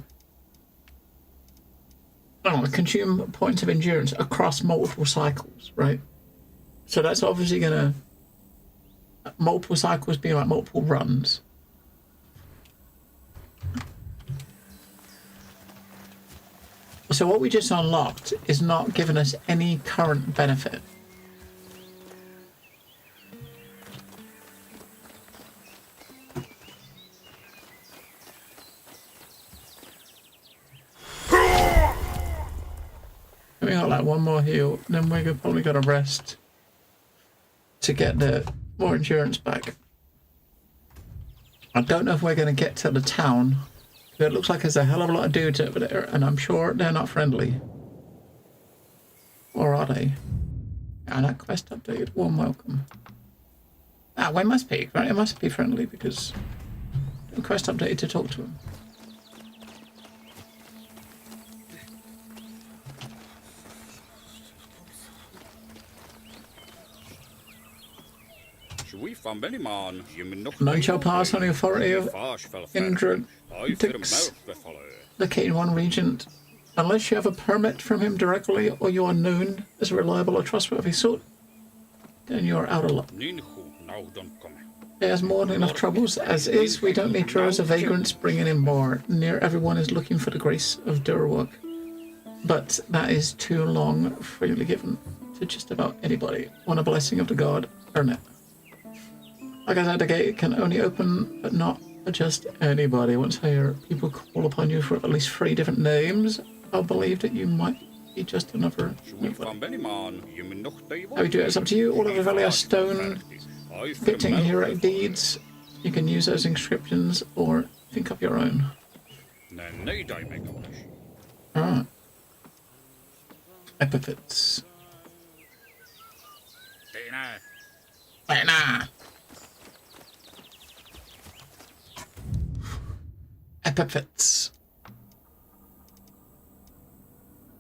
consume points of endurance across multiple cycles, right? So that's obviously gonna multiple cycles being like multiple runs. So what we just unlocked is not giving us any current benefit. We got like 1 more heal, then we're probably gonna rest to get the more endurance back. I don't know if we're gonna get to the town. It looks like there's a hell of a lot of dudes over there, and I'm sure they're not friendly. Or are they? And that quest updated. Warm welcome. Ah, we must be, right? It must be friendly because the quest updated to talk to them. None shall pass on the authority of Indra located in one region unless you have a permit from him directly or you are known as a reliable or trustworthy sort. Then you are out of luck. There's more than enough troubles as is. We don't need droves of vagrants bringing in more. Near everyone is looking for the grace of Durwork, but that is too long freely given to just about anybody. Want a blessing of the god? Earn it. Like I said, the gate can only open, but not just anybody. Once I hear people call upon you for at least 3 different names, I'll believe that you might be just another nobody. How you do it is up to you. All of the valley are stone, fitting heroic deeds. You can use those inscriptions or think up your own. Alright. Epithets. Nah. Epithets.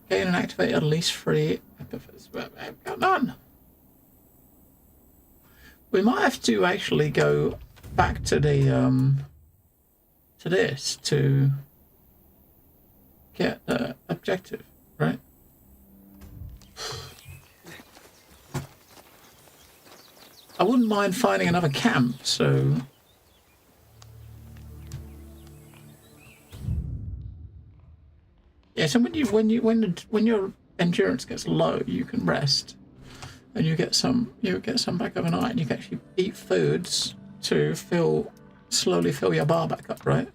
Gain and activate at least 3 epithets. I've got none. We might have to actually go back to the to this to get the objective, right? I wouldn't mind finding another camp, so yeah. So when your endurance gets low, you can rest, and you get some back overnight, and you can actually eat foods to slowly fill your bar back up, right?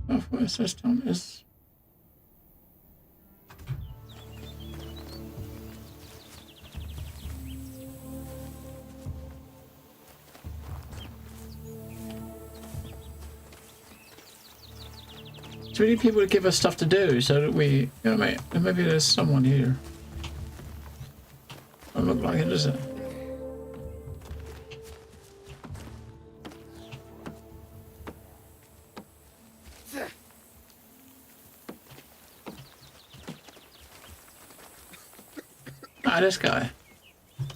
Software system is so we need people to give us stuff to do so that we, you know what I mean? Maybe there's someone here. Don't look like it, does it? Ah, this guy.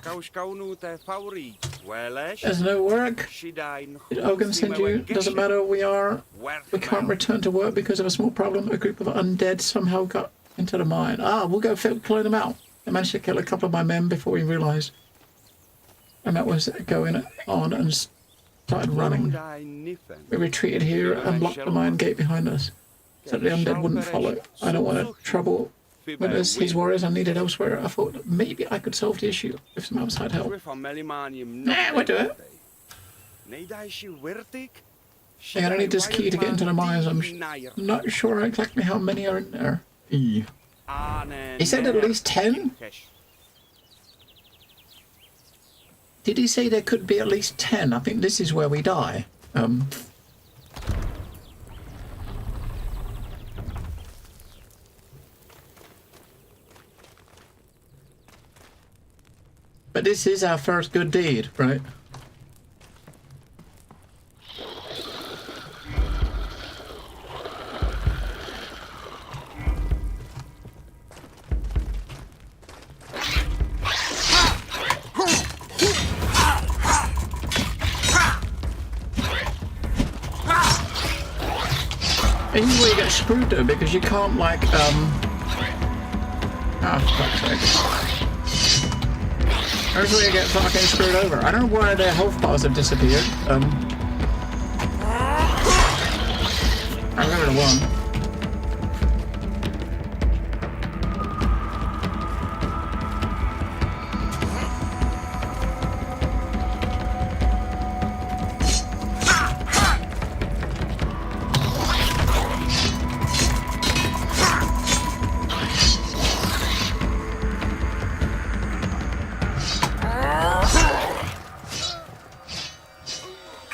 There's no work. Did Ogun send you? Doesn't matter. We can't return to work because of a small problem. A group of undead somehow got into the mine. Ah, we'll go clear them out. I managed to kill a couple of my men before we realised. And that was going on and started running. We retreated here and blocked the mine gate behind us, so the undead wouldn't follow. I don't want to trouble with us. His warriors are needed elsewhere. I thought maybe I could solve the issue with some outside help. Nah, we'll do it. I'm gonna need this key to get into the mines. I'm not sure exactly how many are in there. He said at least 10? Did he say there could be at least 10? I think this is where we die. But this is our first good deed, right? And this is where you get screwed though, because you can't like, oh, fuck's sake. That's where you get fucking screwed over. I don't know why their health bars have disappeared. I'm going to 1.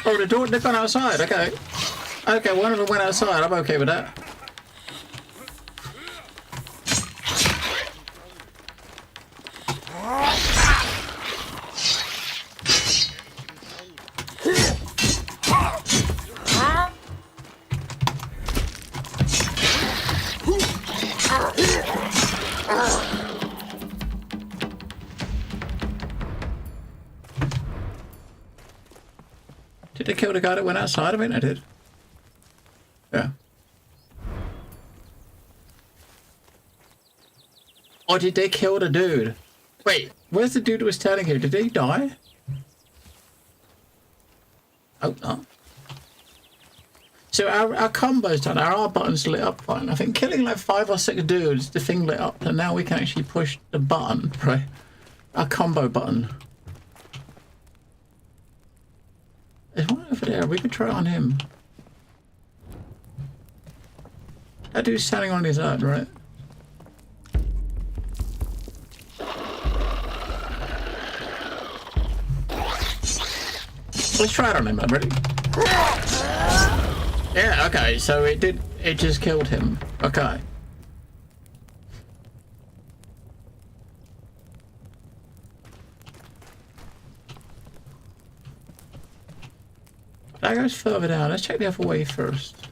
Oh, the door, they've gone outside, okay. Okay, one of them went outside, I'm okay with that. Did they kill the guy that went outside? I mean, I did. Yeah. Or did they kill the dude? Wait, where's the dude who was standing here? Did he die? Hope not. So our combo's done, our R button's lit up fine. I think killing like 5 or 6 dudes, the thing lit up, and now we can actually push the button, right? Our combo button. There's one over there, we could try it on him. That dude's standing on his own, right? Let's try it on him, I'm ready. Yeah, okay, so it just killed him. Okay. That goes further down. Let's check the other way first.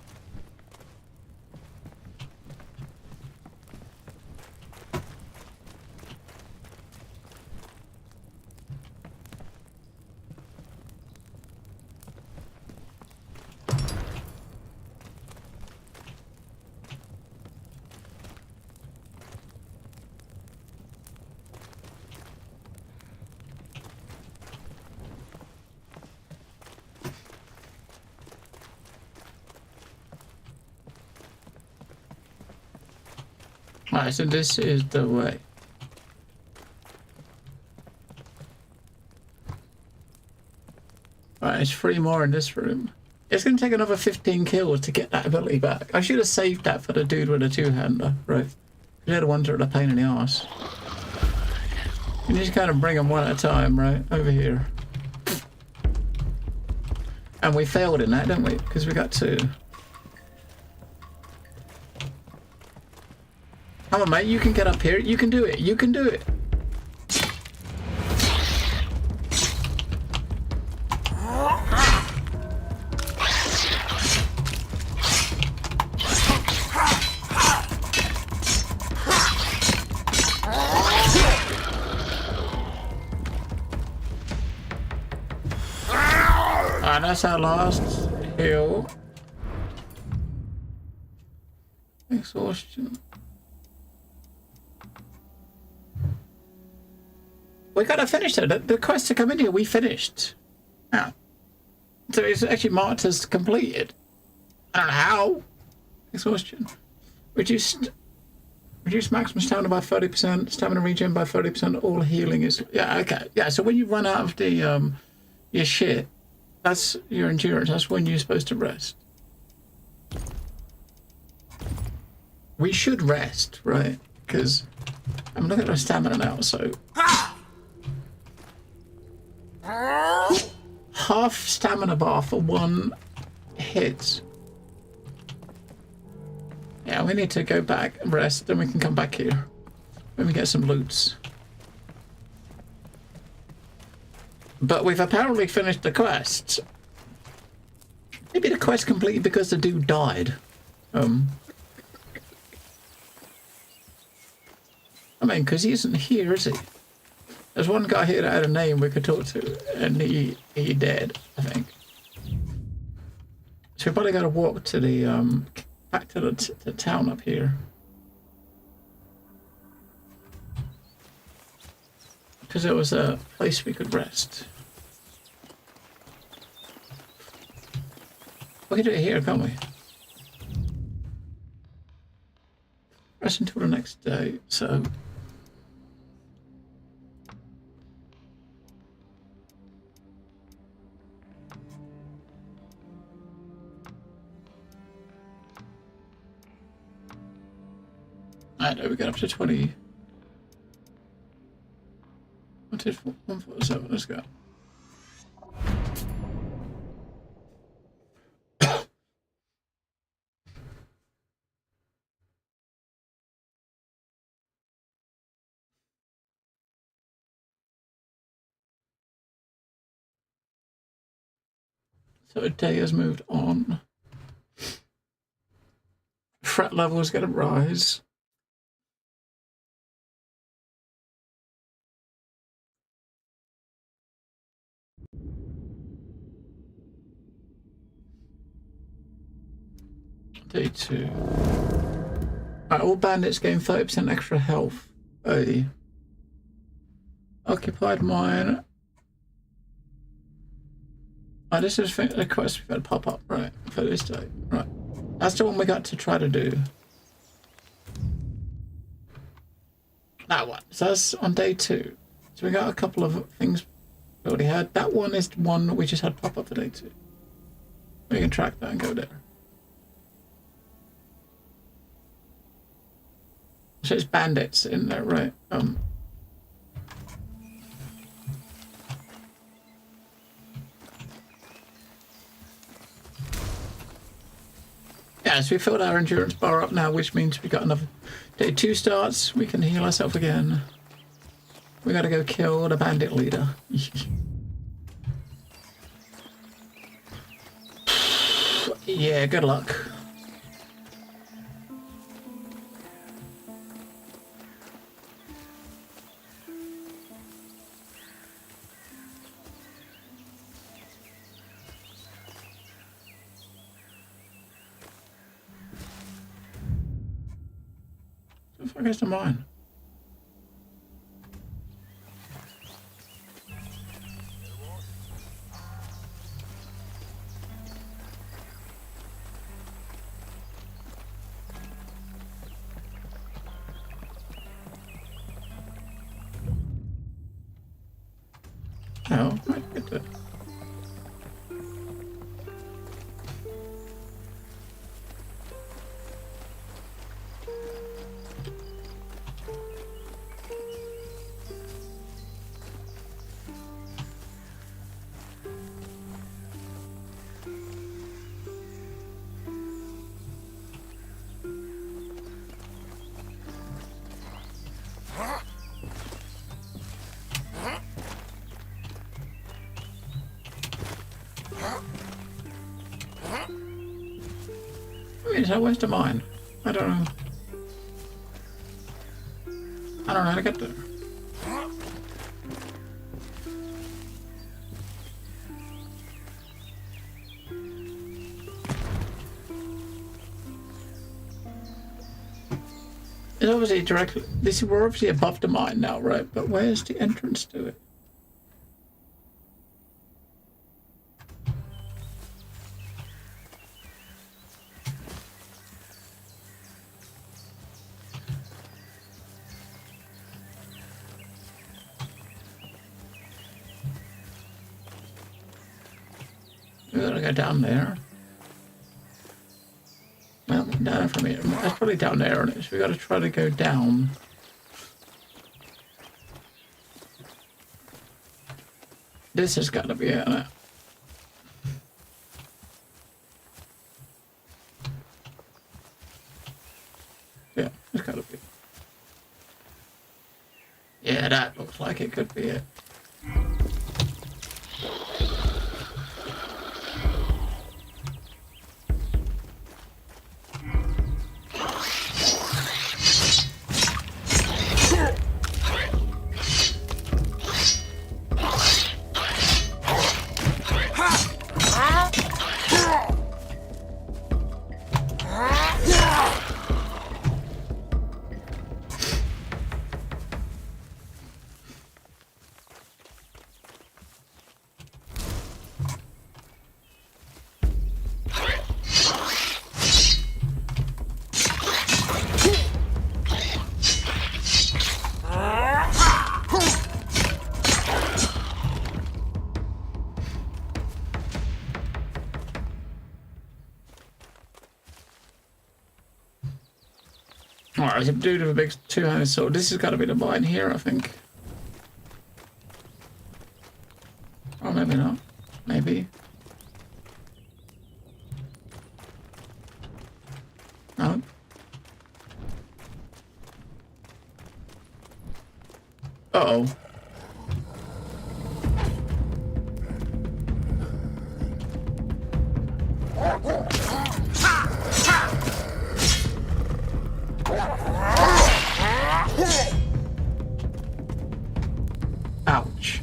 Alright, so this is the way. Alright, there's 3 more in this room. It's going to take another 15 kills to get that ability back. I should have saved that for the dude with the 2-hander, right? They're the ones that are a pain in the arse. You just kind of bring them one at a time, right? Over here. And we failed in that, didn't we? Because we got 2. Come on, mate, you can get up here. You can do it. You can do it. Alright, that's our last heal. Exhaustion. We gotta finish it. The quest to come in here, we finished. Yeah. So it's actually marked as completed. I don't know how. Exhaustion. Reduce maximum stamina by 30%, stamina regen by 30%, all healing is... Yeah, okay. Yeah, so when you run out of the, your shit, that's your endurance. That's when you're supposed to rest. We should rest, right? Because I'm looking at our stamina now, so... Half stamina bar for 1 hit. Yeah, we need to go back and rest, then we can come back here when we get some loots. But we've apparently finished the quest. Maybe the quest completed because the dude died. I mean, because he isn't here, is he? There's one guy here that had a name we could talk to, and he dead, I think. So we probably got to walk to the back to the town up here, because there was a place we could rest. We can do it here, can't we? Rest until the next day. So. I know we get up to 20. 147, let's go. So a day has moved on. Threat level is going to rise. Day 2. Alright, all bandits gain 30% extra health. A occupied mine. Oh, this is a quest we've got to pop up, right, for this day. Right. That's the one we got to try to do. That one. So that's on day 2. So we got a couple of things we already had. That one is one we just had pop up for day 2. We can track that and go there. So it's bandits in there, right? Yeah, so we filled our endurance bar up now, which means we got another day 2 starts. We can heal ourselves again. We gotta go kill the bandit leader. Yeah, good luck. The fuck is the mine? No, I get that. Wait, so where's the mine? I don't know. I don't know how to get there. It's obviously directly. We're obviously above the mine now, right? But where's the entrance to it? We gotta go down there. Well, down from here. That's probably down there, and so we gotta try to go down. This has got to be it, innit? Yeah, it's got to be. Yeah, that looks like it could be it. Alright, a dude with a big two-handed sword. This has got to be the mine here, I think. Or maybe not. Maybe. No. Uh-oh. Ouch.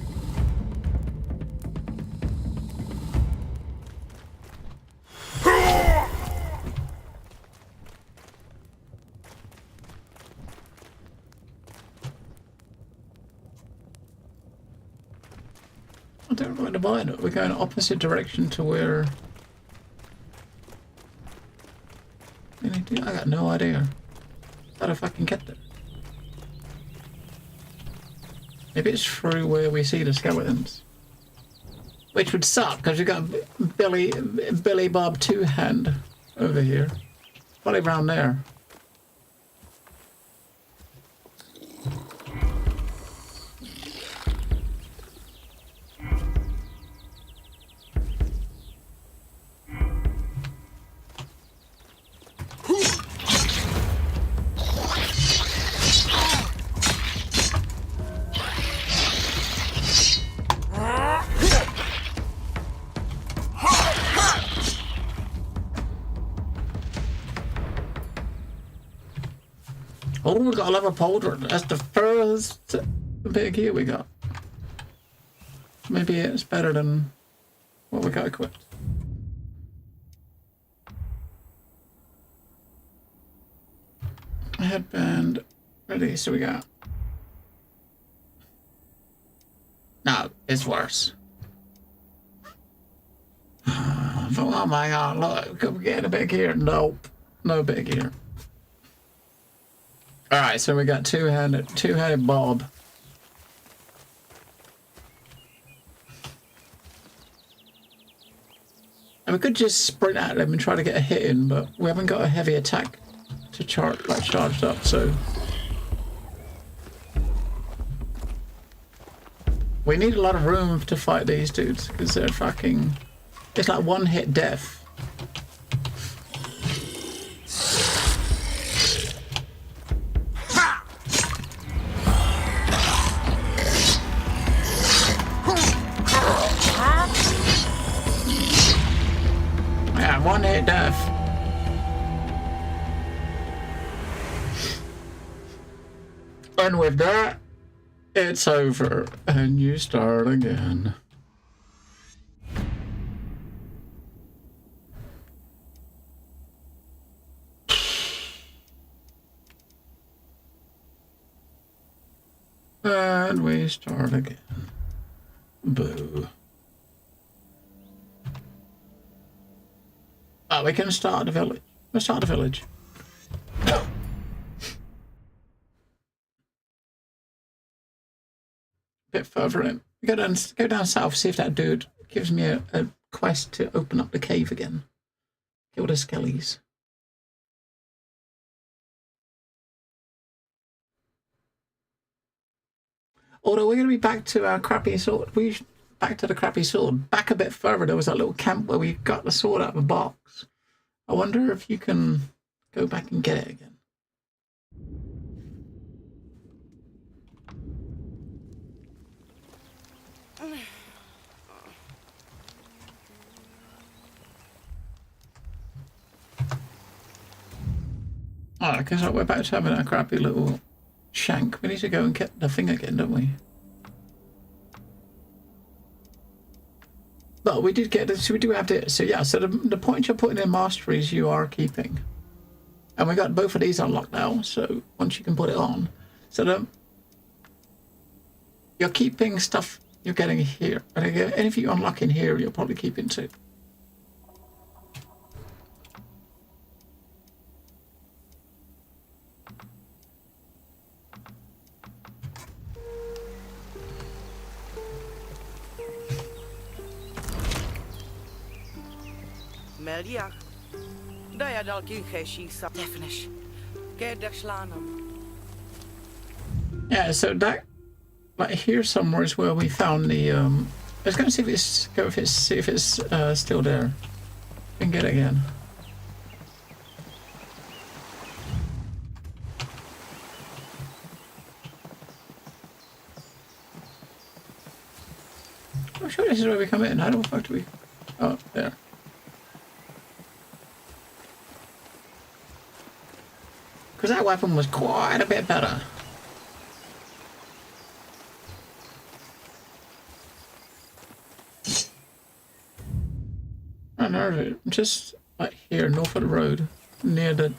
I don't know where the divide it? We're going opposite direction to where... I got no idea how to fucking get there. Maybe it's through where we see the skeletons. Which would suck, because we've got Billy Bob Two-Hand over here. Probably around there. Oh, we got a level pauldron. That's the first big gear we got. Maybe it's better than what we got equipped. Headband ready, so we got... No, it's worse. Oh my god, look, could we get a big gear? Nope, no big gear. Alright, so we got two-headed Bob. And we could just sprint at him and try to get a hit in, but we haven't got a heavy attack to charged up, so... We need a lot of room to fight these dudes, because they're fucking... It's like one-hit death. Yeah, one-hit death. And with that, it's over, and you start again. And we start again. Boo. Oh, we can start the village. Let's start the village. Bit further in. Go down south, see if that dude gives me a quest to open up the cave again. Kill the skellies. Although we're going to be back to our crappy sword. Back to the crappy sword. Back a bit further, there was that little camp where we got the sword out of a box. I wonder if you can go back and get it again. Oh, because we're back to having a crappy little shank. We need to go and get the thing again, don't we? But we did get it, so we do have to. So yeah, so the points you're putting in masteries you are keeping. And we got both of these unlocked now, so once you can put it on. So you're keeping stuff you're getting here. And anything you unlock in here, you're probably keeping too. Meldiach. Da ja dalký cheší sa definish. Get slanum. Yeah, so that like here somewhere is where we found the let's go and see if it's still there. We can get it again. I'm sure this is where we come in. How the fuck do we... Oh, there. Because that weapon was quite a bit better. I know it. Just like here, north of the road, near the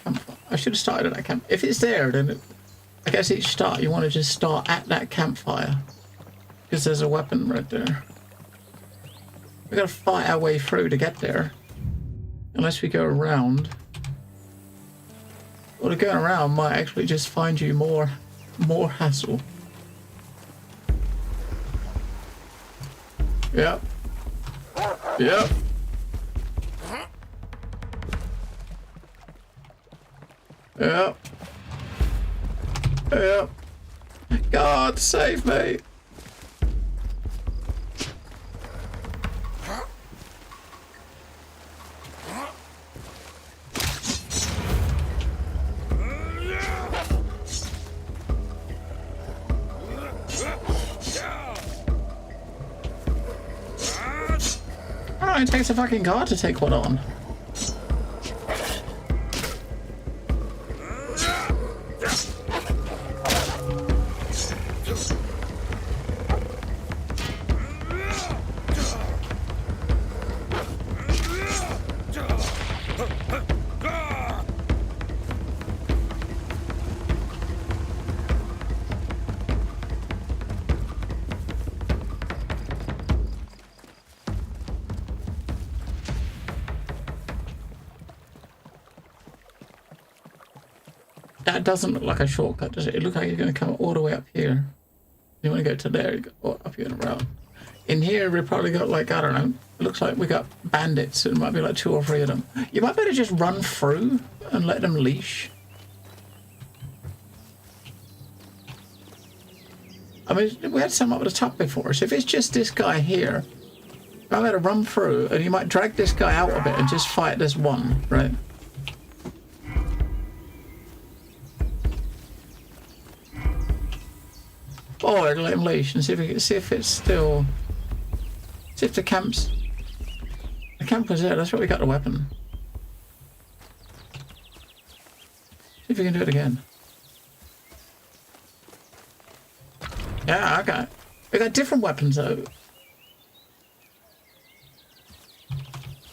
campfire. I should have started at that camp. If it's there, then I guess each start you want to just start at that campfire. Because there's a weapon right there. We gotta fight our way through to get there. Unless we go around. Or going around might actually just find you more hassle. Yep. Yep. Yep. Yep. God save me. Oh, it takes a fucking guard to take one on. That doesn't look like a shortcut, does it? It looks like you're going to come all the way up here. You want to go to there, you go up here and around. In here, we probably got like, I don't know, it looks like we got bandits. It might be like 2 or 3 of them. You might better just run through and let them leash. I mean, we had some up at the top before, so if it's just this guy here, I better run through and you might drag this guy out a bit and just fight this one, right? Or let him leash and see if it's still. See if the camp was there. That's where we got the weapon. See if we can do it again. Yeah, okay. We got different weapons though.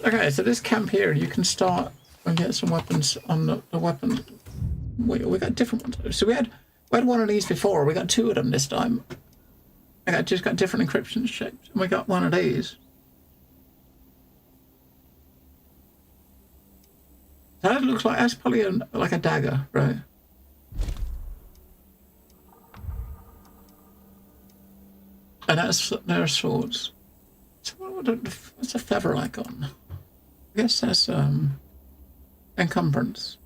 Okay, so this camp here, you can start and get some weapons on the weapon. We got different ones. So we had one of these before. We got 2 of them this time. I just got different encryption shapes, and we got one of these. That looks like that's probably like a dagger, right? And their swords. So what's a feather icon? I guess that's encumbrance.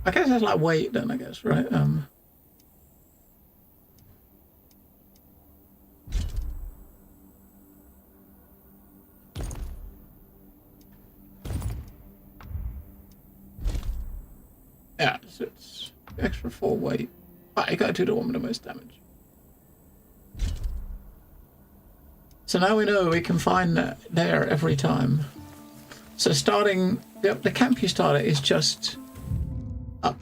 I guess that's like weight then, I guess, right? Yeah, so it's extra 4 weight. Right, you gotta do the one with the most damage. So now we know we can find that there every time. So starting, the camp you start at is just up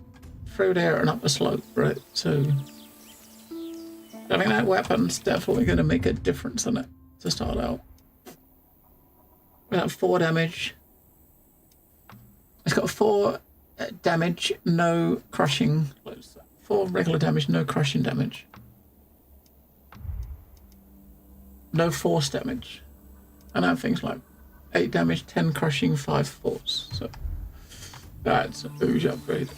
through there and up the slope, right? So I think that weapon's definitely going to make a difference in it to start out. We have 4 damage. It's got 4 damage, no crushing. 4 regular damage, no crushing damage. No force damage. And that thing's like 8 damage, 10 crushing, 5 force. So that's a huge upgrade.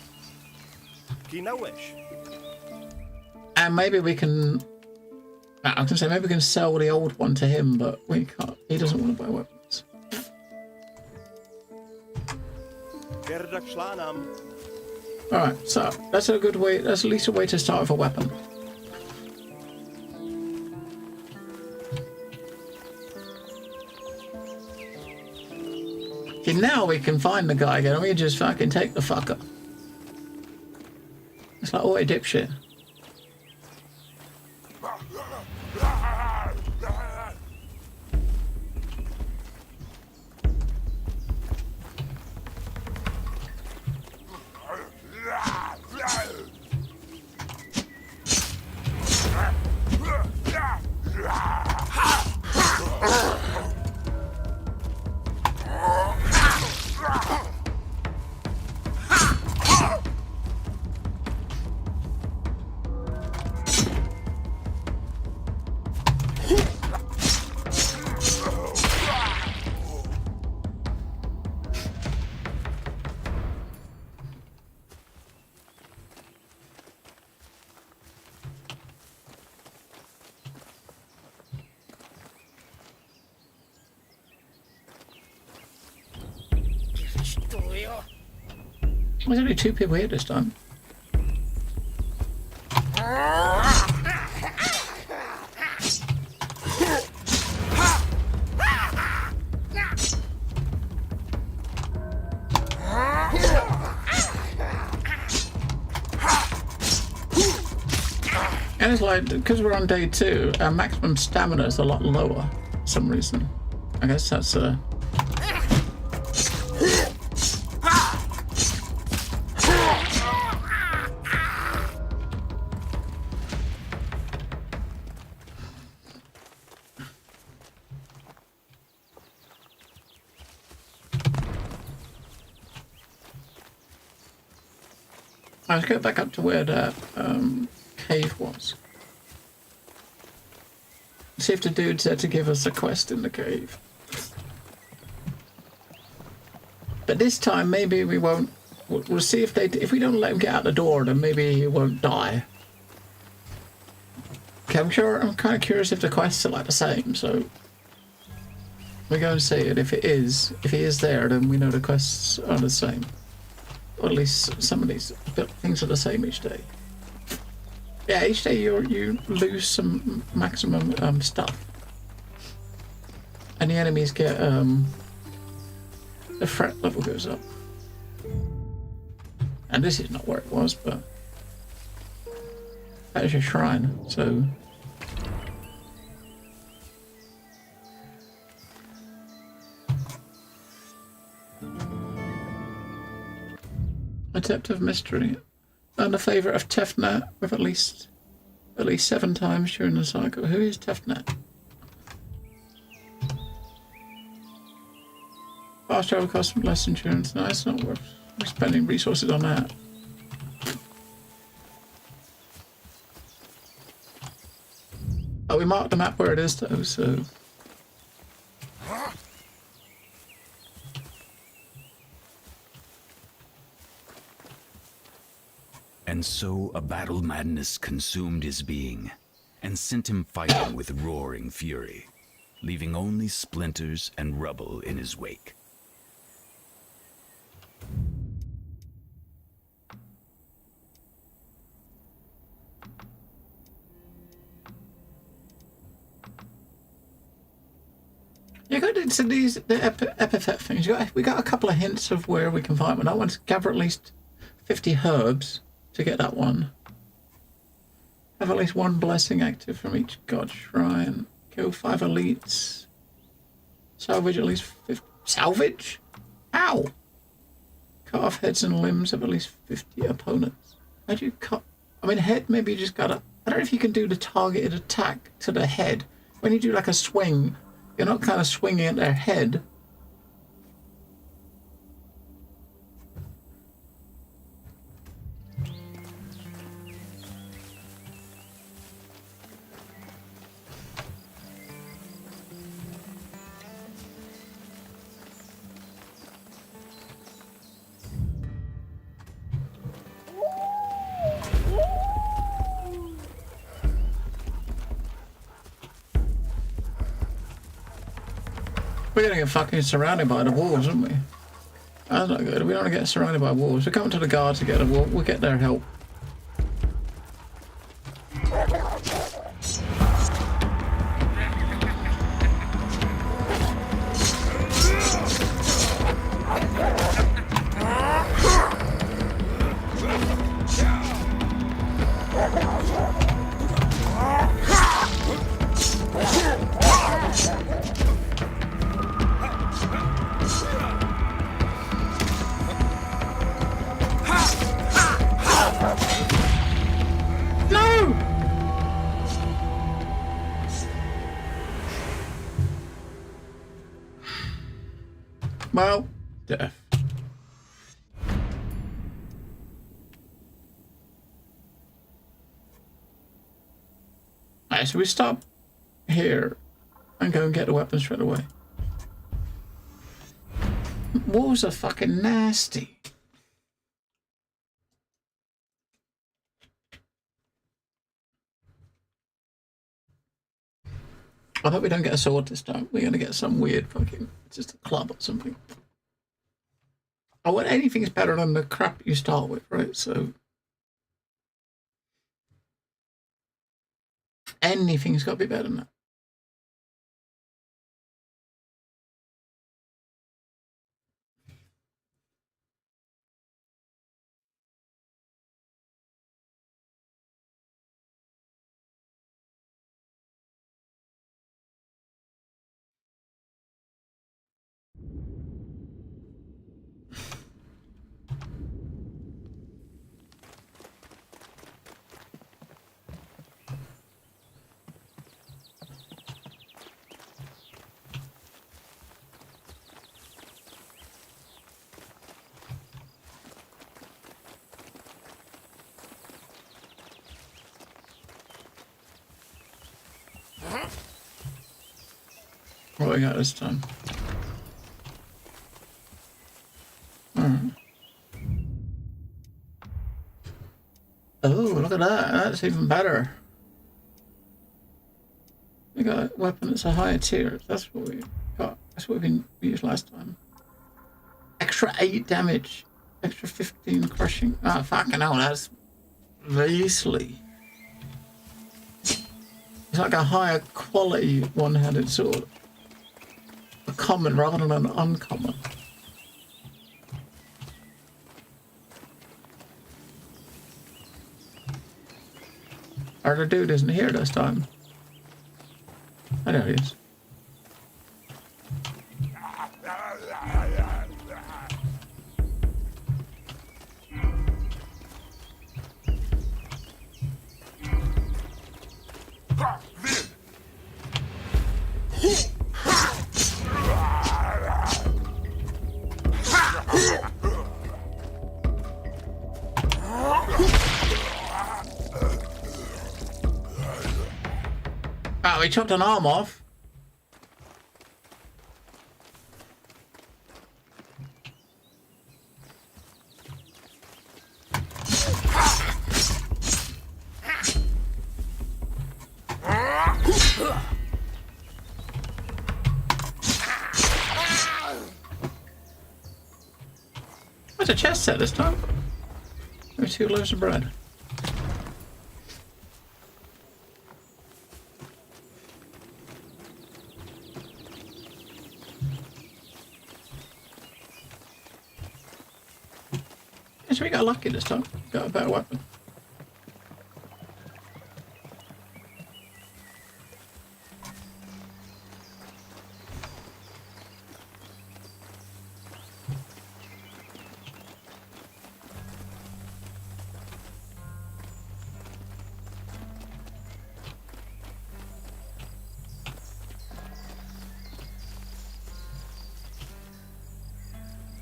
And maybe we can. I was gonna say maybe we can sell the old one to him, but we can't. He doesn't want to buy weapons. Alright, so that's a good way. That's at least a way to start with a weapon. Okay, now we can find the guy again and we can just fucking take the fucker. It's like, oh, a dipshit. There's only 2 people here this time. And it's like, because we're on day 2, our maximum stamina is a lot lower for some reason. I guess that's Let's go back up to where that cave was. See if the dude's there to give us a quest in the cave. But this time, maybe we won't. We'll see if if we don't let him get out the door, then maybe he won't die. Okay, I'm kind of curious if the quests are like the same. So we go and see it. If he is there, then we know the quests are the same. Or at least some of these things are the same each day. Yeah, each day you lose some maximum stuff, and the enemies get the threat level goes up. And this is not where it was, but that is your shrine. So Adept of Mystery. And a favourite of Tefnat with at least 7 times during the cycle. Who is Tefnat? Fast travel costs less insurance. No, it's not worth spending resources on that. Oh, we marked the map where it is though, so... And so a battle madness consumed his being, and sent him fighting with roaring fury, leaving only splinters and rubble in his wake. You got into these epithet things. We got a couple of hints of where we can find one. That one's gather at least 50 herbs to get that one. Have at least 1 blessing active from each god shrine. Kill 5 elites. Salvage at least 50. Salvage? Ow! Cut off heads and limbs of at least 50 opponents. How do you cut? I mean, head, maybe you just gotta. I don't know if you can do the targeted attack to the head. When you do like a swing, you're not kind of swinging at their head. We're gonna get fucking surrounded by the wolves, aren't we? That's not good. We don't want to get surrounded by wolves. We're coming to the guard to get a wolf. We'll get their help. Well, death. Alright, so we stop here and go and get the weapons straight away. Wolves are fucking nasty. I hope we don't get a sword this time. We're gonna get some weird fucking, just a club or something. I want anything's better than the crap you start with, right? So anything's got to be better than that. What we got this time? Oh, look at that. That's even better. We got a weapon that's a higher tier. That's what we got. That's what we used last time. Extra 8 damage. Extra 15 crushing. Ah, fucking hell, that's beastly. It's like a higher quality one-handed sword. A common rather than an uncommon. Our dude isn't here this time. I know he is. Oh, he chopped an arm off. What's a chest set this time? Maybe 2 loaves of bread. So we got lucky this time. Got a better weapon.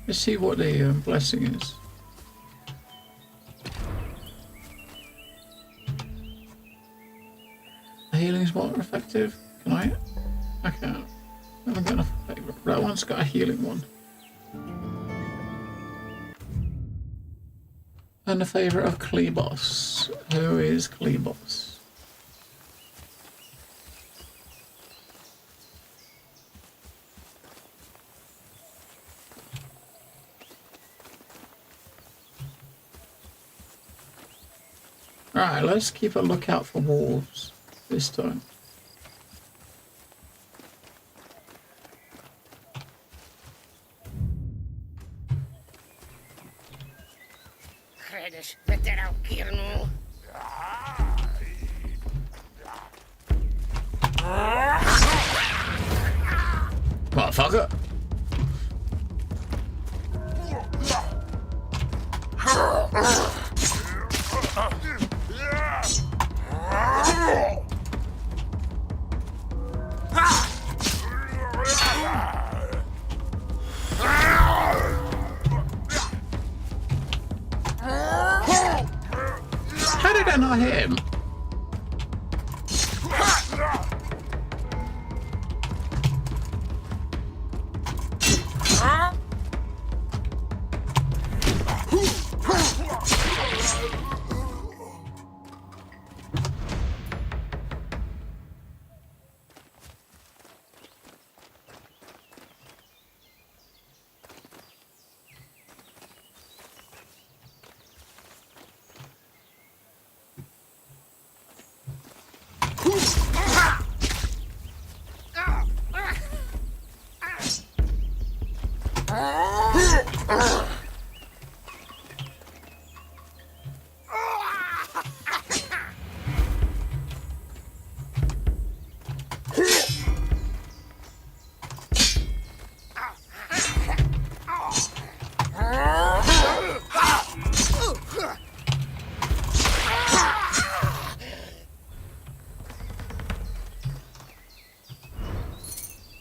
Let's see what the blessing is. Healing's more effective. Can I? I can't. I haven't got enough favour. That one's got a healing one. And the favourite of Klebos. Who is Klebos? Alright, let's keep a lookout for wolves this time. Motherfucker! How did I not hit him?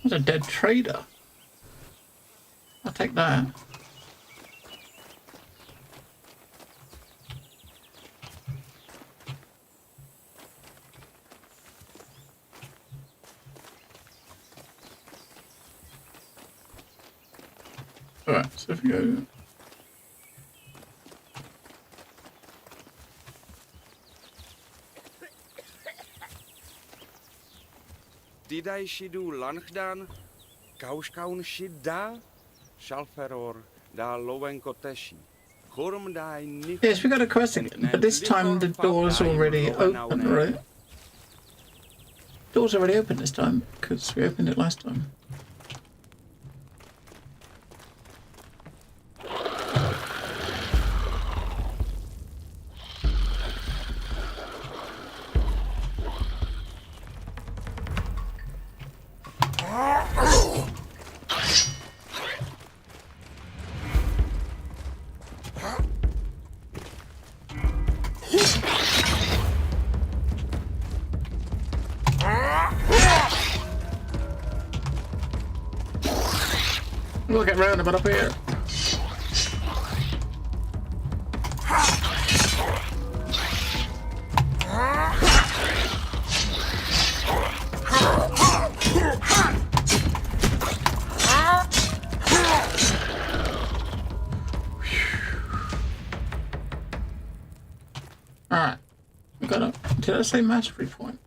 There's a dead trader. I'll take that. Alright, so if we go... Didai shidu lanchdan, kaushkaun shidda, shalferor da lowenko teshi. Khurm dai nif. Yes, we got a quest again, but this time the door's already open, right? Door's already open this time, because we opened it last time. We'll get round about up here. Alright. We got a... Did I say mastery point?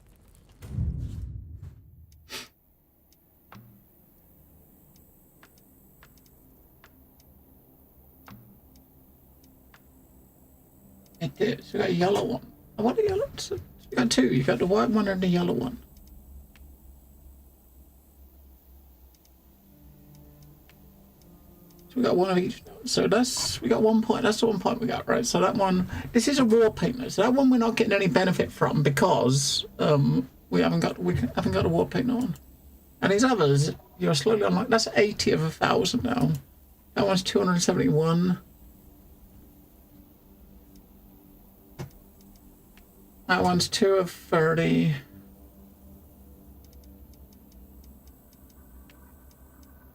It did. So we got a yellow one. I want a yellow. So you got two. You got the white one and the yellow one. So we got one of each. So that's we got 1 point. That's the 1 point we got, right? So that one. This is a war paint. So that one we're not getting any benefit from because we haven't got a war paint on. And these others, you're slowly unlocking. That's 80 of 1,000 now. That one's 271. That one's 2 of 30.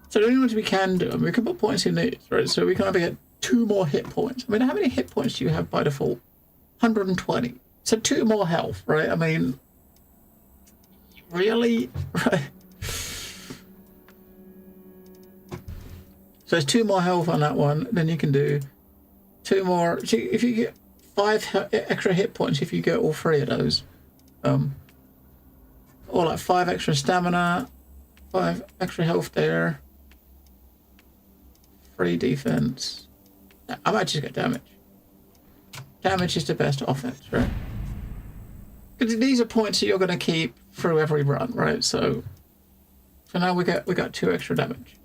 So the only ones we can do, we can put points in these, right? So we can either get 2 more hit points. I mean, how many hit points do you have by default? 120. So 2 more health, right? I mean, really? Right? So there's 2 more health on that one. Then you can do 2 more. So if you get 5 extra hit points if you get all 3 of those. Or like 5 extra stamina, 5 extra health there, 3 defense. I might just get damage. Damage is the best offense, right? Because these are points that you're going to keep through every run, right? So for now we got 2 extra damage.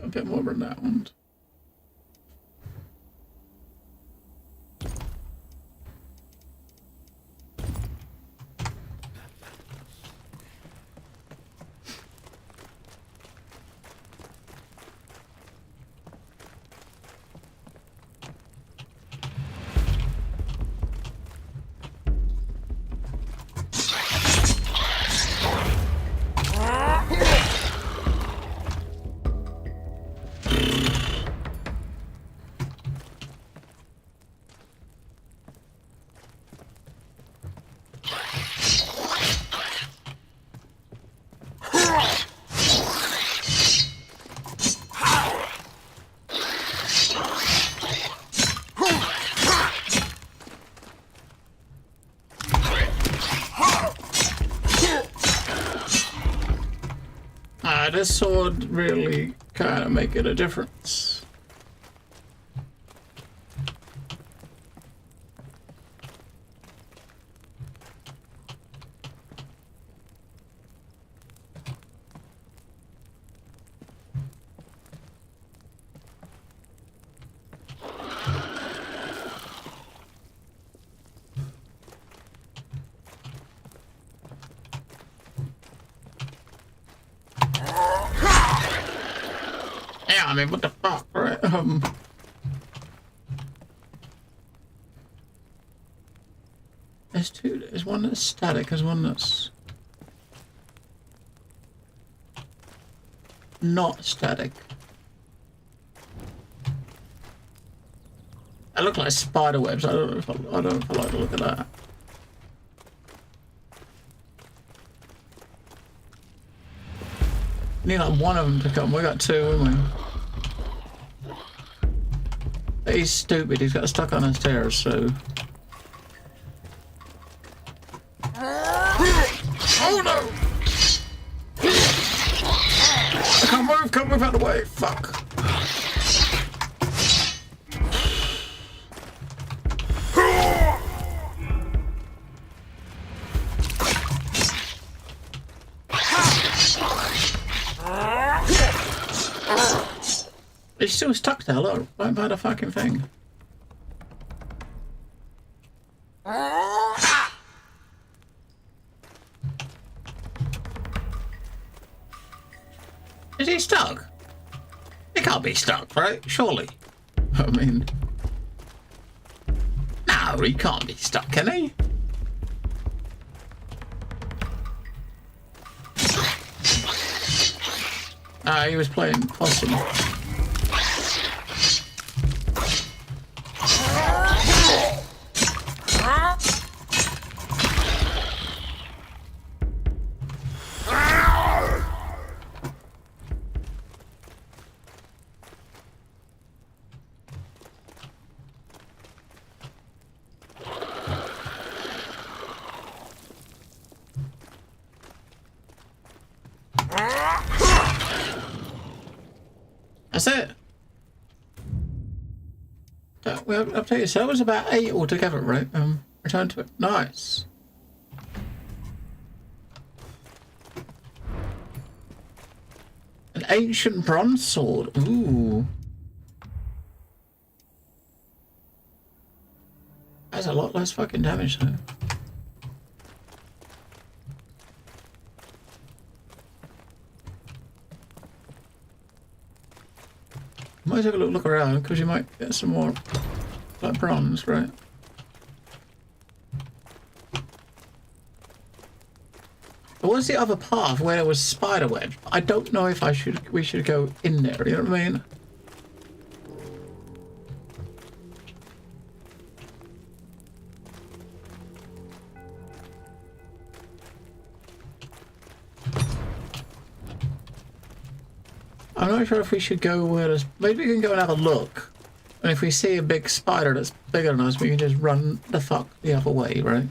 A bit more renowned. Yeah, this sword really kind of making a difference. Yeah, I mean, what the fuck, right? There's two. There's one that's static. There's one that's not static. They look like spider webs. I don't know if I don't know if I like to look at that. Need like one of them to come. We got two, haven't we? He's stupid. He's got stuck on the stairs, so. Oh no! I can't move. Can't move out of the way. Fuck. He's still stuck there, look, right by the fucking thing. Is he stuck? He can't be stuck, right? Surely. I mean... No, he can't be stuck, can he? Ah, he was playing possum. That's it. We updated. So that was about 8 altogether, right? Return to it. Nice. An ancient bronze sword. Ooh. That's a lot less fucking damage though. Might take a look around because you might get some more like bronze, right? But what's the other path where there was spider web? I don't know if we should go in there, you know what I mean? I'm not sure if we should go where there's... Maybe we can go and have a look. And if we see a big spider that's bigger than us, we can just run the fuck the other way, right?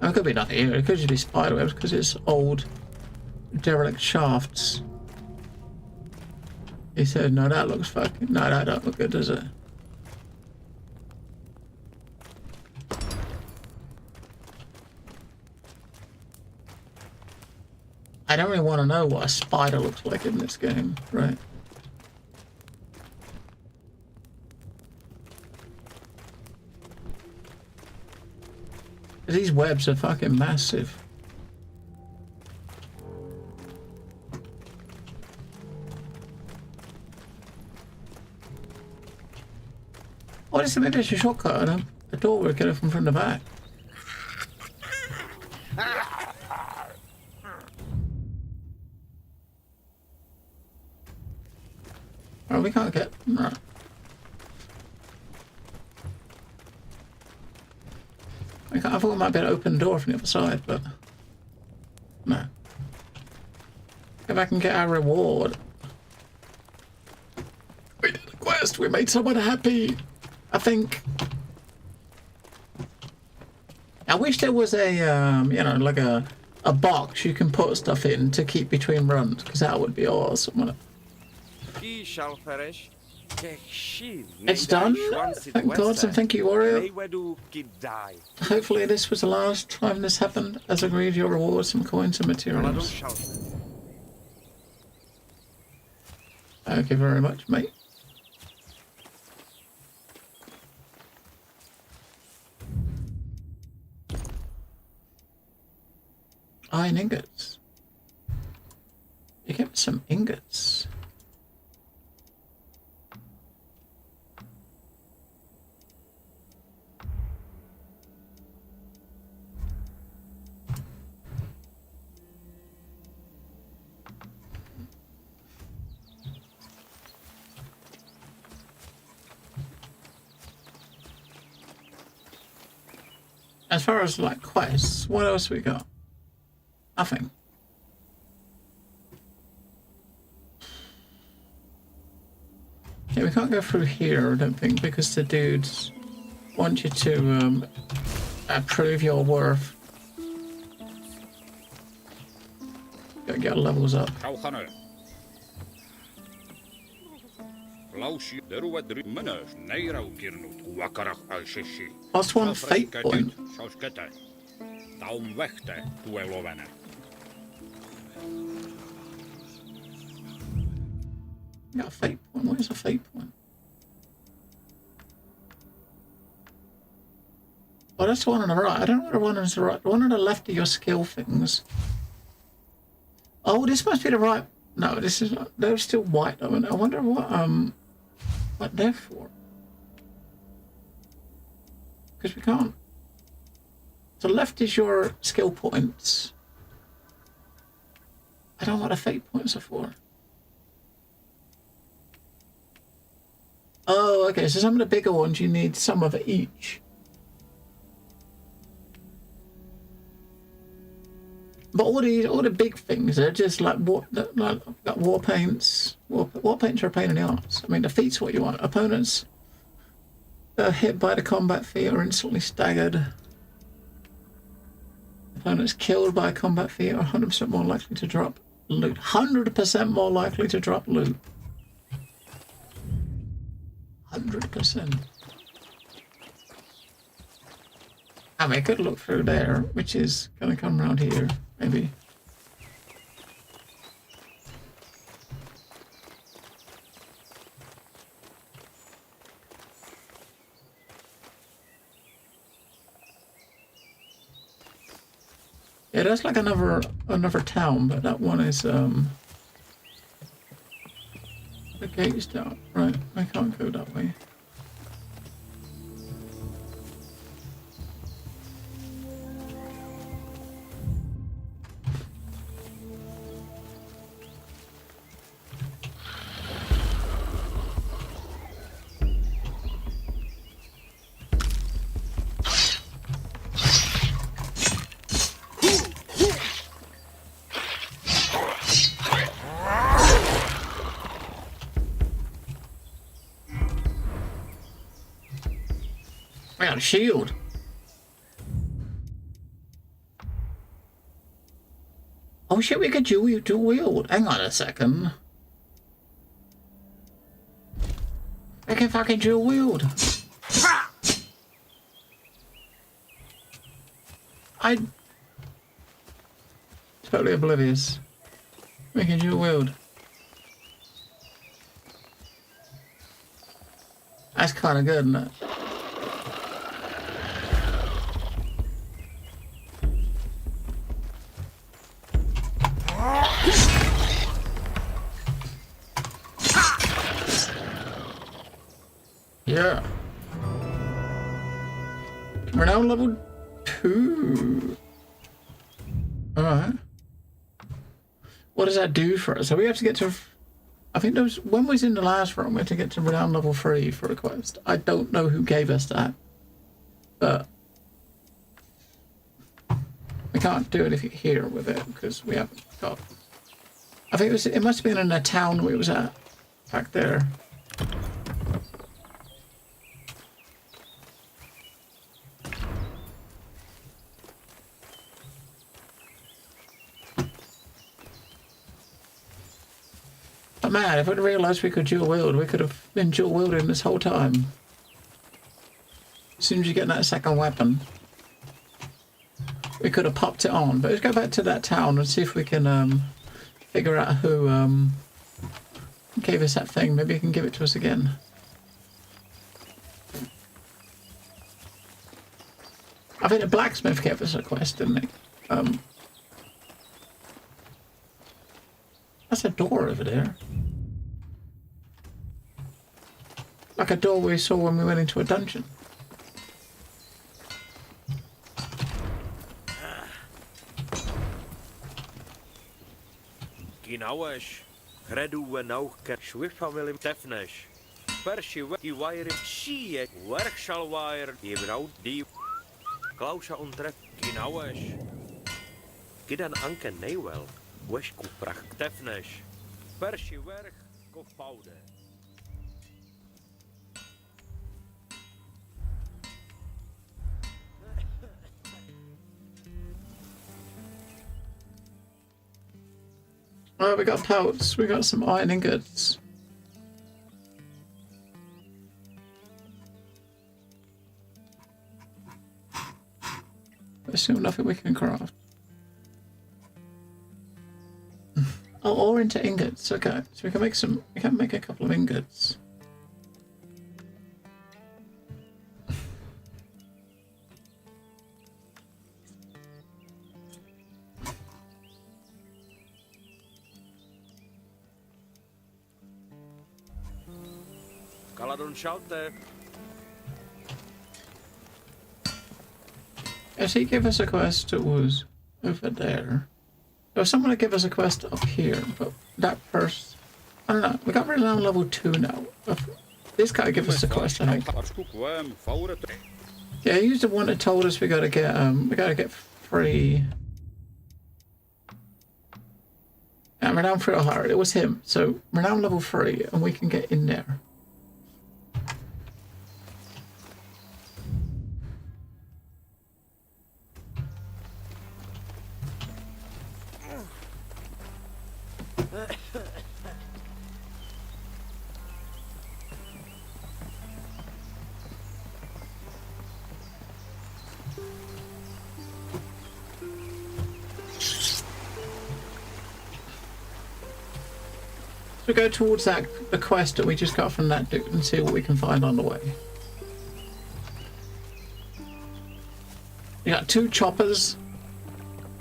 It could be nothing here. It could just be spider webs because it's old derelict shafts. He said, no, that looks fucking... No, that don't look good, does it? I don't really want to know what a spider looks like in this game, right? These webs are fucking massive. What is it? Maybe it's a shortcut and a door will get it from the back. Oh, we can't get... Right. I thought we might be able to open the door from the other side, but... No. Go back and get our reward. We did a quest, we made someone happy, I think. I wish there was a, you know, like a box you can put stuff in to keep between runs, because that would be awesome, wouldn't it? It's done. Thank God, and thank you, Wario. Hopefully this was the last time this happened. As agreed, your reward, some coins and materials. Thank you very much, mate. Iron ingots. You get some ingots. As far as like quests, what else we got? Nothing. Yeah, we can't go through here, I don't think, because the dudes want you to prove your worth. Gotta get our levels up. Last one, fate point. Got a fate point. What is a fate point? Oh, that's the one on the right. I don't know what the one on the right. The one on the left are your skill things. Oh, this must be the right. No, this is not. They're still white. I mean, I wonder what they're for. Because we can't. So left is your skill points. I don't know what the fate points are for. Oh, okay, so some of the bigger ones, you need some of each. But all the big things, they're just like war paints. War paints are a pain in the arse. I mean, defeat's what you want. Opponents hit by the combat feat are instantly staggered. Opponents killed by a combat feat are 100% more likely to drop loot. 100% more likely to drop loot. 100%. I mean, I could look through there, which is gonna come around here, maybe. Yeah, that's like another town, but that one is the gate's down. Right, I can't go that way. I got a shield. Oh shit, we could dual wield. Hang on a second. I can fucking dual wield. I totally oblivious. We can dual wield. That's kind of good, isn't it? Yeah. We're now level 2. Alright. What does that do for us? So we have to get to... I think there was... When we was in the last room, we had to get to renown level 3 for a quest. I don't know who gave us that. But... we can't do anything here with it, because we haven't got... I think it must have been in the town we was at. Back there. man, if we'd realised we could dual wield, we could have been dual wielding this whole time. As soon as you get that second weapon, we could have popped it on. But let's go back to that town and see if we can figure out who gave us that thing. Maybe he can give it to us again. I think the blacksmith gave us a quest, didn't he? That's a door over there. Like a door we saw when we went into a dungeon. Ginaueš, hredu nauke švifamilim tefneš. Perši i wair šie, werk shall wire, je vrouw die Klausha ontref ginaueš. Gidan anke newel, weshku prach tefneš. Perši werk koch paude. Oh, we got pelts. We got some iron ingots. There's still nothing we can craft. Oh, or into ingots. Okay, so we can make some. We can make a couple of ingots. Kaladon shalte. Yes, he gave us a quest that was over there. There was someone to give us a quest up here, but that first... I don't know, we got really on level 2 now. This guy gave us a quest, I think. Yeah, he's the one that told us we gotta get free... Renown 3 or higher, it was him. So, Renown level 3, and we can get in there. We go towards the quest that we just got from that dude and see what we can find on the way. You got 2 choppers,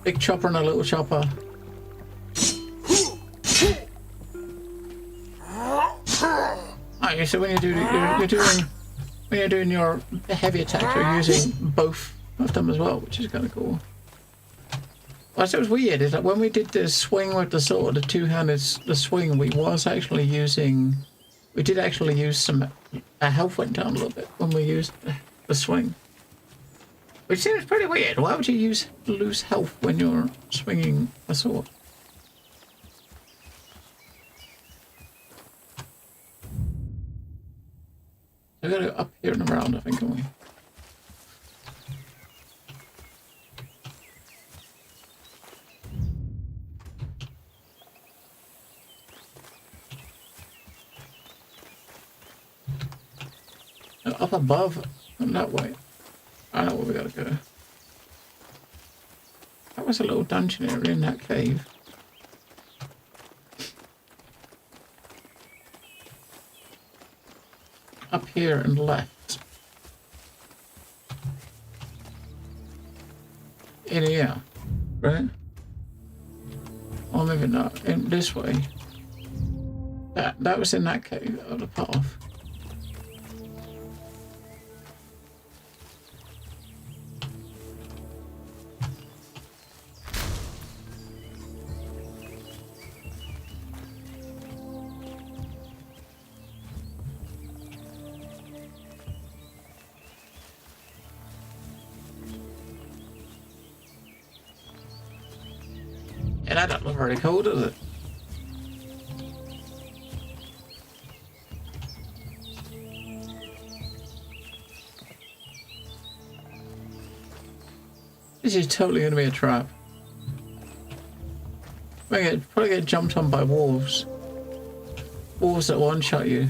big chopper and a little chopper. Oh, so when you're doing your heavy attack, you're using both of them as well, which is kind of cool. What was weird is that when we did the swing with the sword, the two-handed swing, we did actually use some, our health went down a little bit when we used the swing. Which seems pretty weird. Why would you lose health when you're swinging a sword? We gotta go up here and around, I think, don't we? Up above, and that way. I know where we gotta go. That was a little dungeon area in that cave. Up here and left. In here, right? Or maybe not. In this way. That was in that cave, of the path. And that doesn't look very cool, does it? This is totally going to be a trap. We're going to probably get jumped on by wolves. wolves that one-shot you.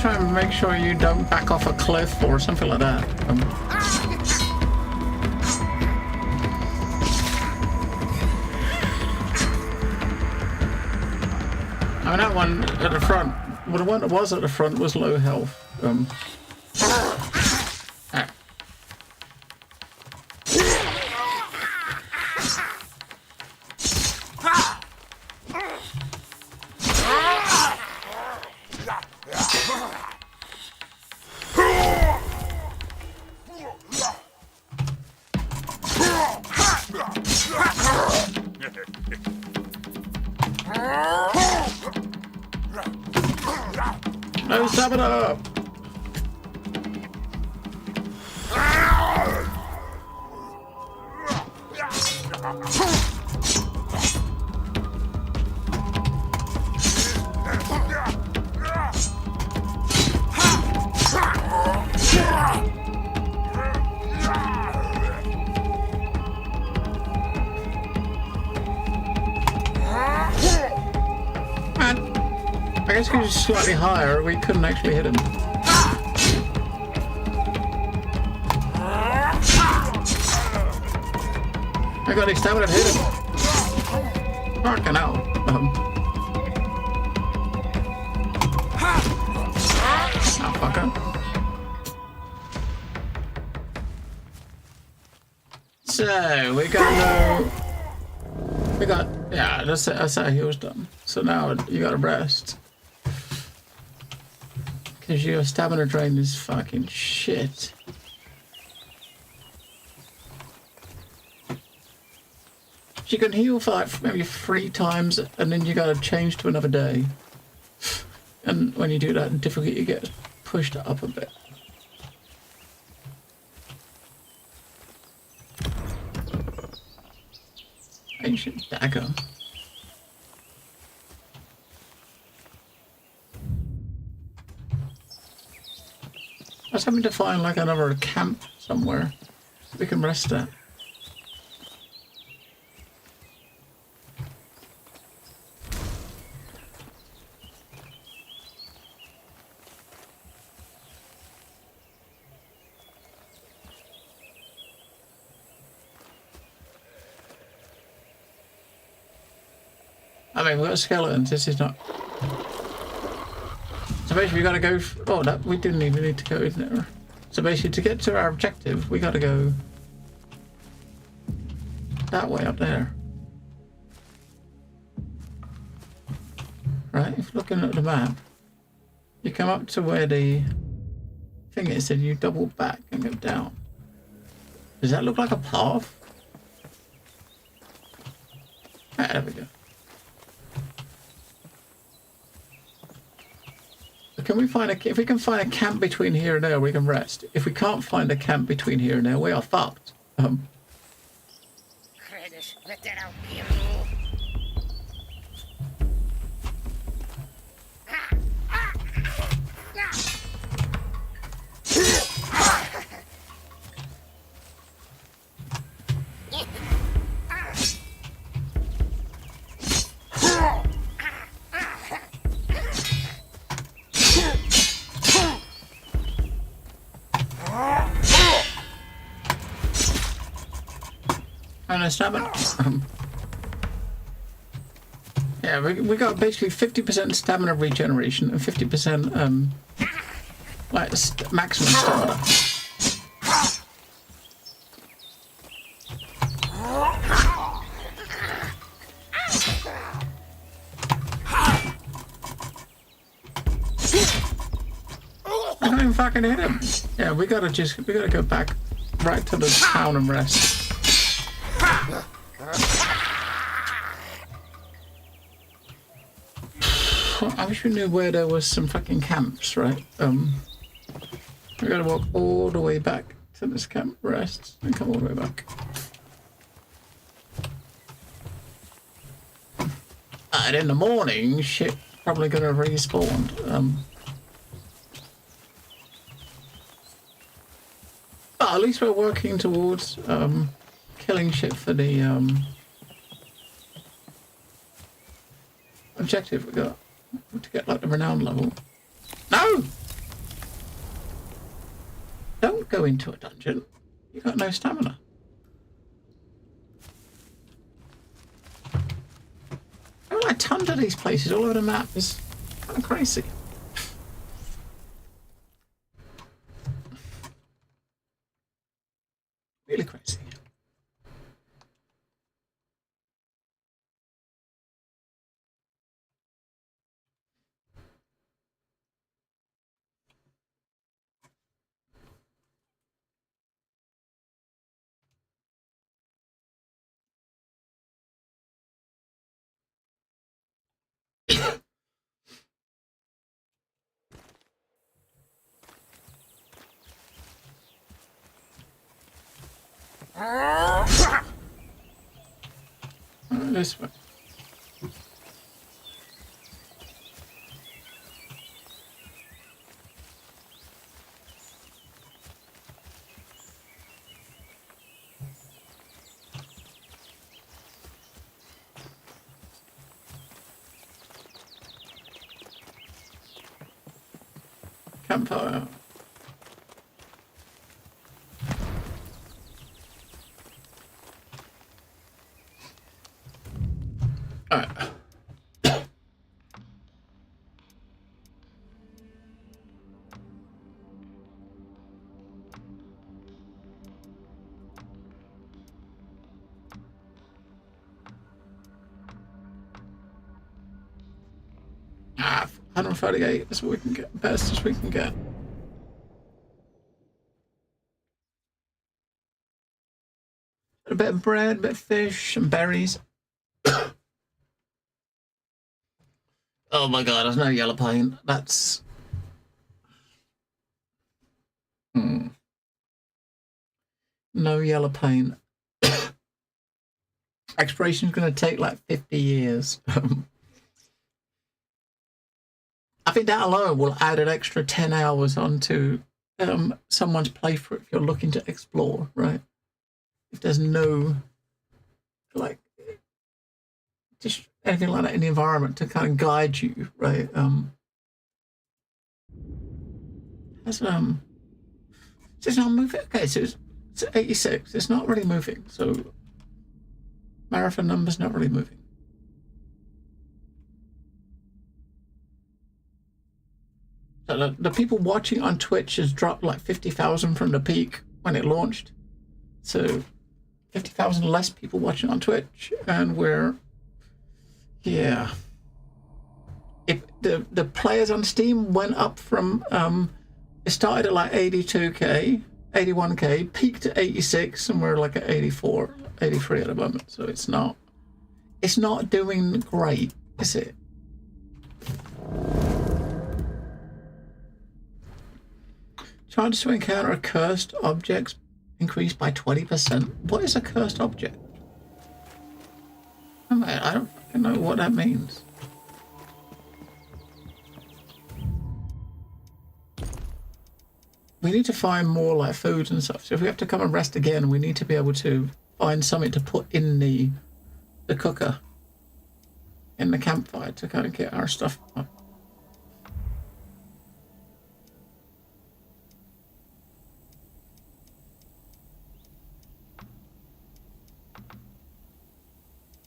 Try and make sure you don't back off a cliff or something like that. I mean, that one at the front, well, the one that was at the front was low health. No, stop it up! I guess because he's slightly higher, we couldn't actually hit him. I got his stamina to hit him. Fucking hell. Oh, fucker. So, we got, yeah, that's how he was done. So now you gotta rest. Because your stamina drain is fucking shit. You can heal for like maybe 3 times and then you gotta change to another day. And when you do that, difficulty gets pushed up a bit. Ancient dagger. I was having to find like another camp somewhere we can rest at. I mean, we've got skeletons, this is not... So basically we gotta go... Oh, that we didn't even need to go in there. So basically to get to our objective, we gotta go... that way up there. Right, if you're looking at the map, you come up to where the thing is and you double back and go down. Does that look like a path? Ah, there we go. Can we find if we can find a camp between here and there, we can rest. If we can't find a camp between here and there, we are fucked. And a stamina. Yeah, we got basically 50% stamina regeneration and 50% like maximum stamina. fucking hit him. Yeah, we gotta go back right to the town and rest. I wish we knew where there was some fucking camps, right? We gotta walk all the way back to this camp, rest, and come all the way back. And in the morning, shit probably gonna respawn. But at least we're working towards killing shit for the objective we got to get like the renown level. No! Don't go into a dungeon. You got no stamina. There are like tons of these places all over the map. It's kind of crazy. Really crazy. This way. Campfire. Alright. Ah, 138, that's what we can get. Best as we can get. A bit of bread, a bit of fish, and berries. Oh my god, there's no yellow paint. That's... No yellow paint. Exploration's going to take like 50 years. I think that alone will add an extra 10 hours onto someone's playthrough if you're looking to explore, right? If there's no, like, just anything like that in the environment to kind of guide you, right? It's not moving. Okay, so it's 86. It's not really moving. So marathon number's not really moving. So the people watching on Twitch has dropped like 50,000 from the peak when it launched. So 50,000 less people watching on Twitch, and we're... Yeah. If the players on Steam went up from it started at like 82k, 81k, peaked at 86, and we're like at 84, 83 at the moment. So it's not doing great, is it? Chance to encounter a cursed object increased by 20%. What is a cursed object? I don't fucking know what that means. We need to find more like food and stuff. So if we have to come and rest again, we need to be able to find something to put in the cooker, in the campfire, to kind of get our stuff up.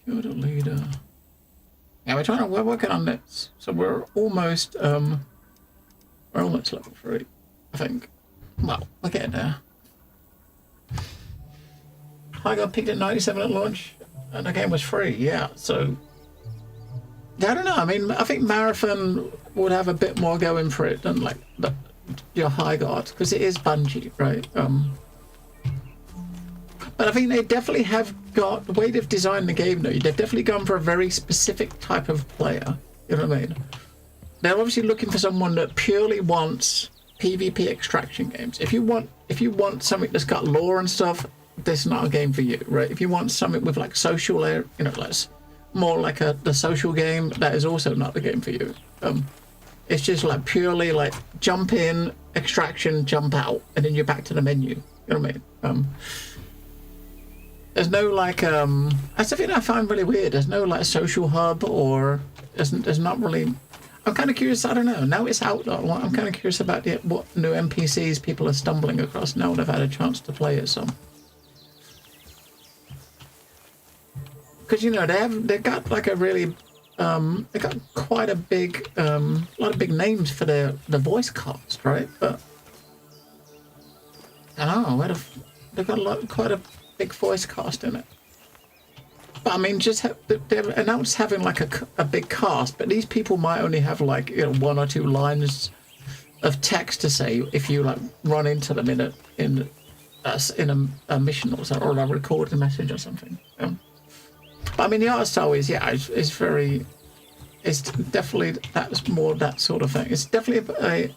You're the leader. Yeah, we're working on this. So we're almost level 3, I think. Well, we're getting there. I got picked at 97 at launch, and the game was free, yeah, so... Yeah, I don't know, I mean, I think Marathon would have a bit more going for it than, like, your high guard, because it is Bungie, right? But I think they definitely have got the way they've designed the game. Though they've definitely gone for a very specific type of player. You know what I mean? They're obviously looking for someone that purely wants PvP extraction games. If you want something that's got lore and stuff, this is not a game for you, right? If you want something with like social, you know, like more like the social game, that is also not the game for you. It's just like purely like jump in, extraction, jump out, and then you're back to the menu. You know what I mean? There's no like that's the thing I find really weird. There's no like social hub, or there's not really. I'm kind of curious. I don't know. Now it's out. I'm kind of curious about what new NPCs people are stumbling across now they've had a chance to play it some. Because you know they've got like a really they got quite a big lot of big names for the voice cast, right? But I don't know. They've got quite a big voice cast in it. But I mean, they've announced having like a big cast, but these people might only have like, you know, 1 or 2 lines of text to say if you like run into them in a mission or something, or a recorded message or something. But I mean, the art style is it's definitely that's more that sort of thing. It's definitely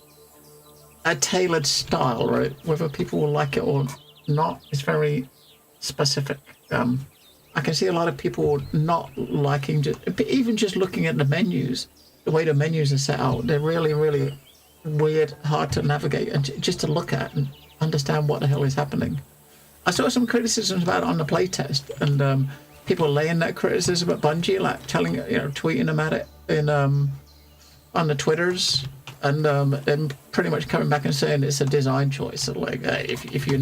a tailored style, right? Whether people will like it or not, it's very specific. I can see a lot of people not liking even just looking at the menus, the way the menus are set out. They're really, really weird, hard to navigate, and just to look at and understand what the hell is happening. I saw some criticisms about it on the playtest, and people laying that criticism at Bungie, like tweeting them at it on the Twitters, and then pretty much coming back and saying it's a design choice. So like, hey, if you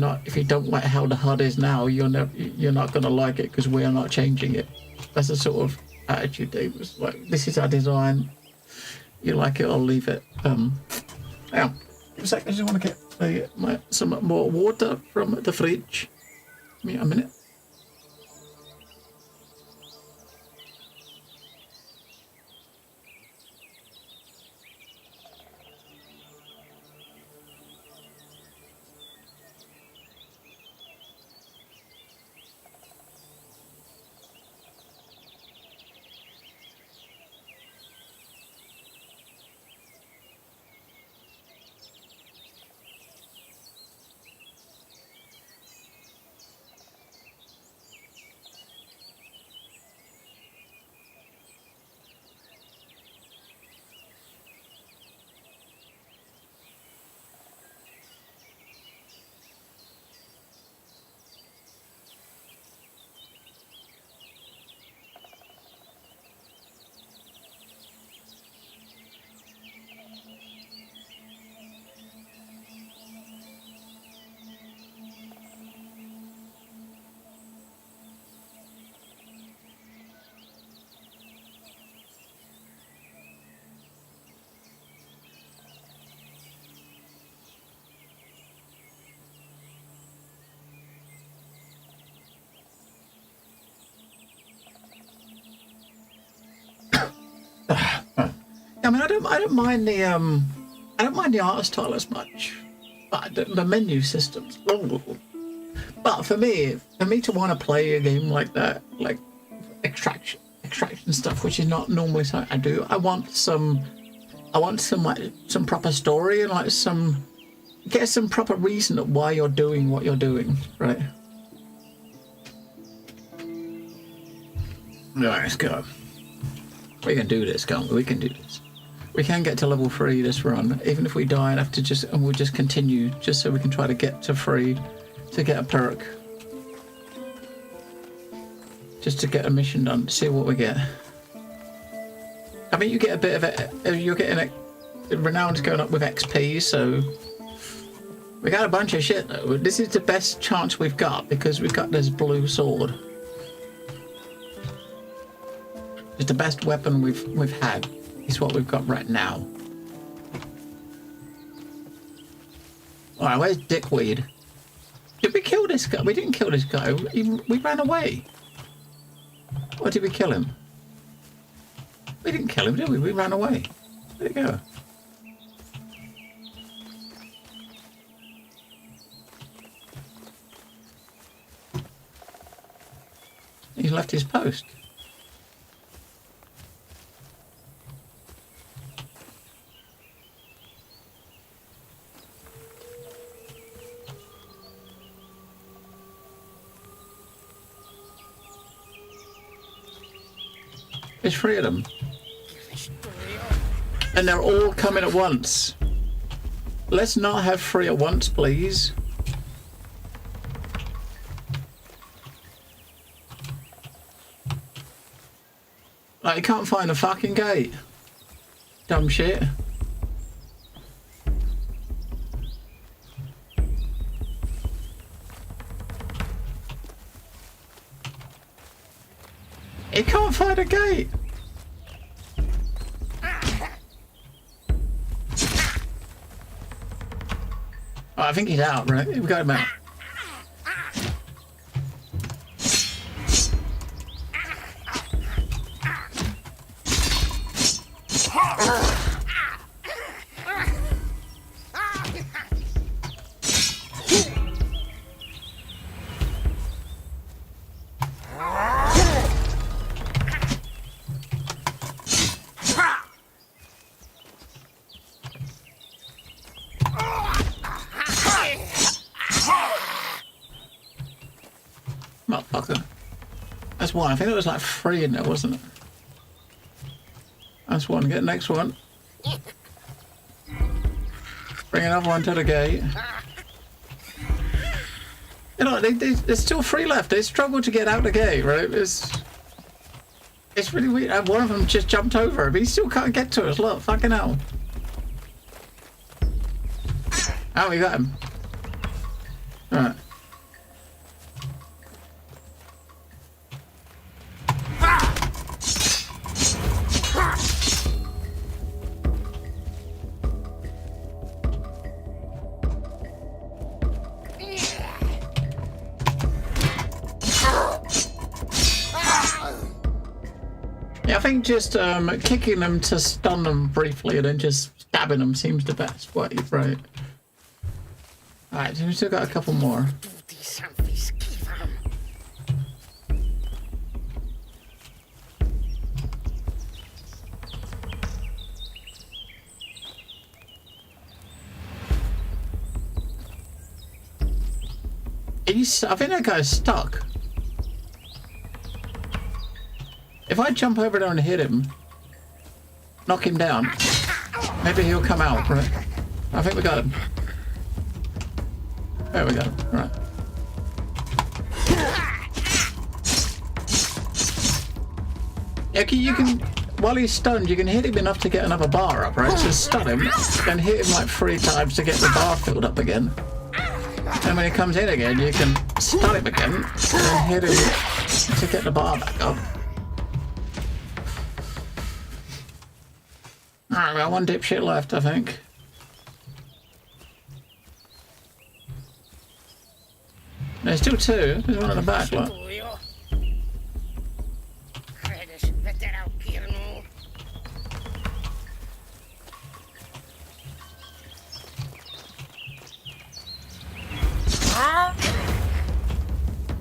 don't like how the HUD is now, you're not gonna like it because we are not changing it. That's the sort of attitude they was like. This is our design. You like it, I'll leave it. Yeah. Give a sec. I just want to get some more water from the fridge. Give me a minute. I mean, I don't mind the art style as much, but the menu systems. But for me to want to play a game like that, like extraction stuff, which is not normally something I do. I want some proper story and like get some proper reason of why you're doing what you're doing, right? Right, let's go. We can do this, can't we? We can do this. We can get to level 3 this run, even if we die and have to we'll just continue, just so we can try to get to 3 to get a perk. Just to get a mission done, see what we get. I mean, you get a bit of it, you're getting renown's going up with XP, so we got a bunch of shit though. This is the best chance we've got because we've got this blue sword. It's the best weapon we've had. It's what we've got right now. Alright, where's Dickweed? Did we kill this guy? We didn't kill this guy. We ran away. Or did we kill him? We didn't kill him, did we? We ran away. There you go. left his post. There's 3 of them. And they're all coming at once. Let's not have 3 at once, please. Like, you can't find a fucking gate. Dumb shit. You can't find a gate. Oh, I think he's out, right? We got him out. Motherfucker. That's one. I think there was like 3 in there, wasn't it? That's one. Get the next one. Bring another one to the gate. You know, there's still 3 left. They struggle to get out the gate, right? It's really weird. One of them just jumped over, but he still can't get to us. Look, fucking hell. Oh, we got him. Alright. Yeah, I think just kicking them to stun them briefly and then just stabbing them seems the best way, right? Alright, so we still got a couple more. I think that guy's stuck. If I jump over there and hit him, knock him down, maybe he'll come out, right? I think we got him. There we go, right. Yeah, you can, while he's stunned, you can hit him enough to get another bar up, right? So stun him, then hit him like 3 times to get the bar filled up again. And when he comes in again, you can stun him again, and then hit him to get the bar back up. Alright, we got 1 dipshit left, I think. There's still 2. There's one in the back, look.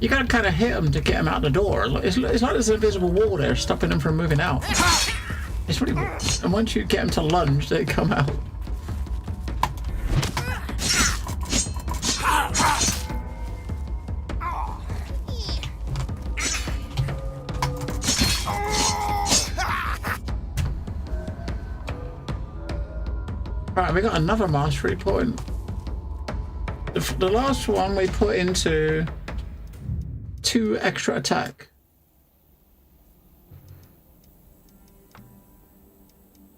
You gotta kind of hit him to get him out the door. It's like there's an invisible wall there stopping him from moving out. It's really weird. And once you get them to lunge, they come out. Right, we got another mastery point. The last one we put into 2 extra attack.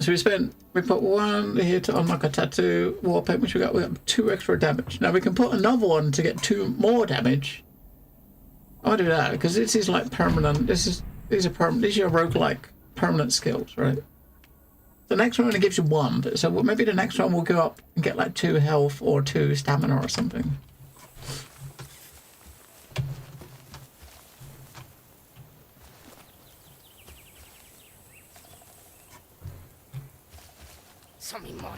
So we put 1 here to unlock a tattoo war paint, which we got 2 extra damage. Now we can put another one to get 2 more damage. I'll do that because this is like permanent. These are permanent. These are your roguelike permanent skills, right? The next one only gives you 1, so maybe the next one will go up and get like 2 health or 2 stamina or something. Some more.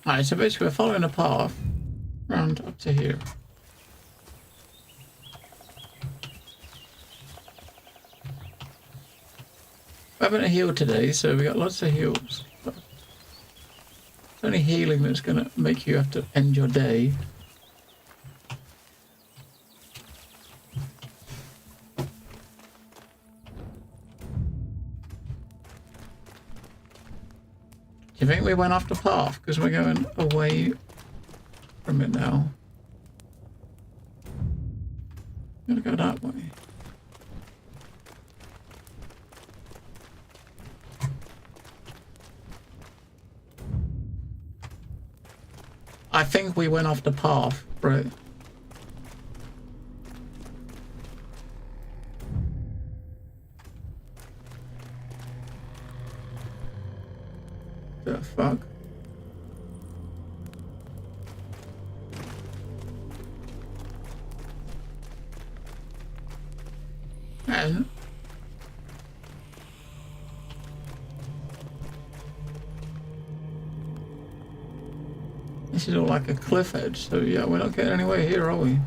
Alright, so basically we're following a path round up to here. We haven't healed today, so we got lots of heals. But it's only healing that's gonna make you have to end your day. Do you think we went off the path? Because we're going away from it now. Gotta go that way. I think we went off the path, right? The fuck? And this is all like a cliff edge, so yeah, we're not getting anywhere here, are we?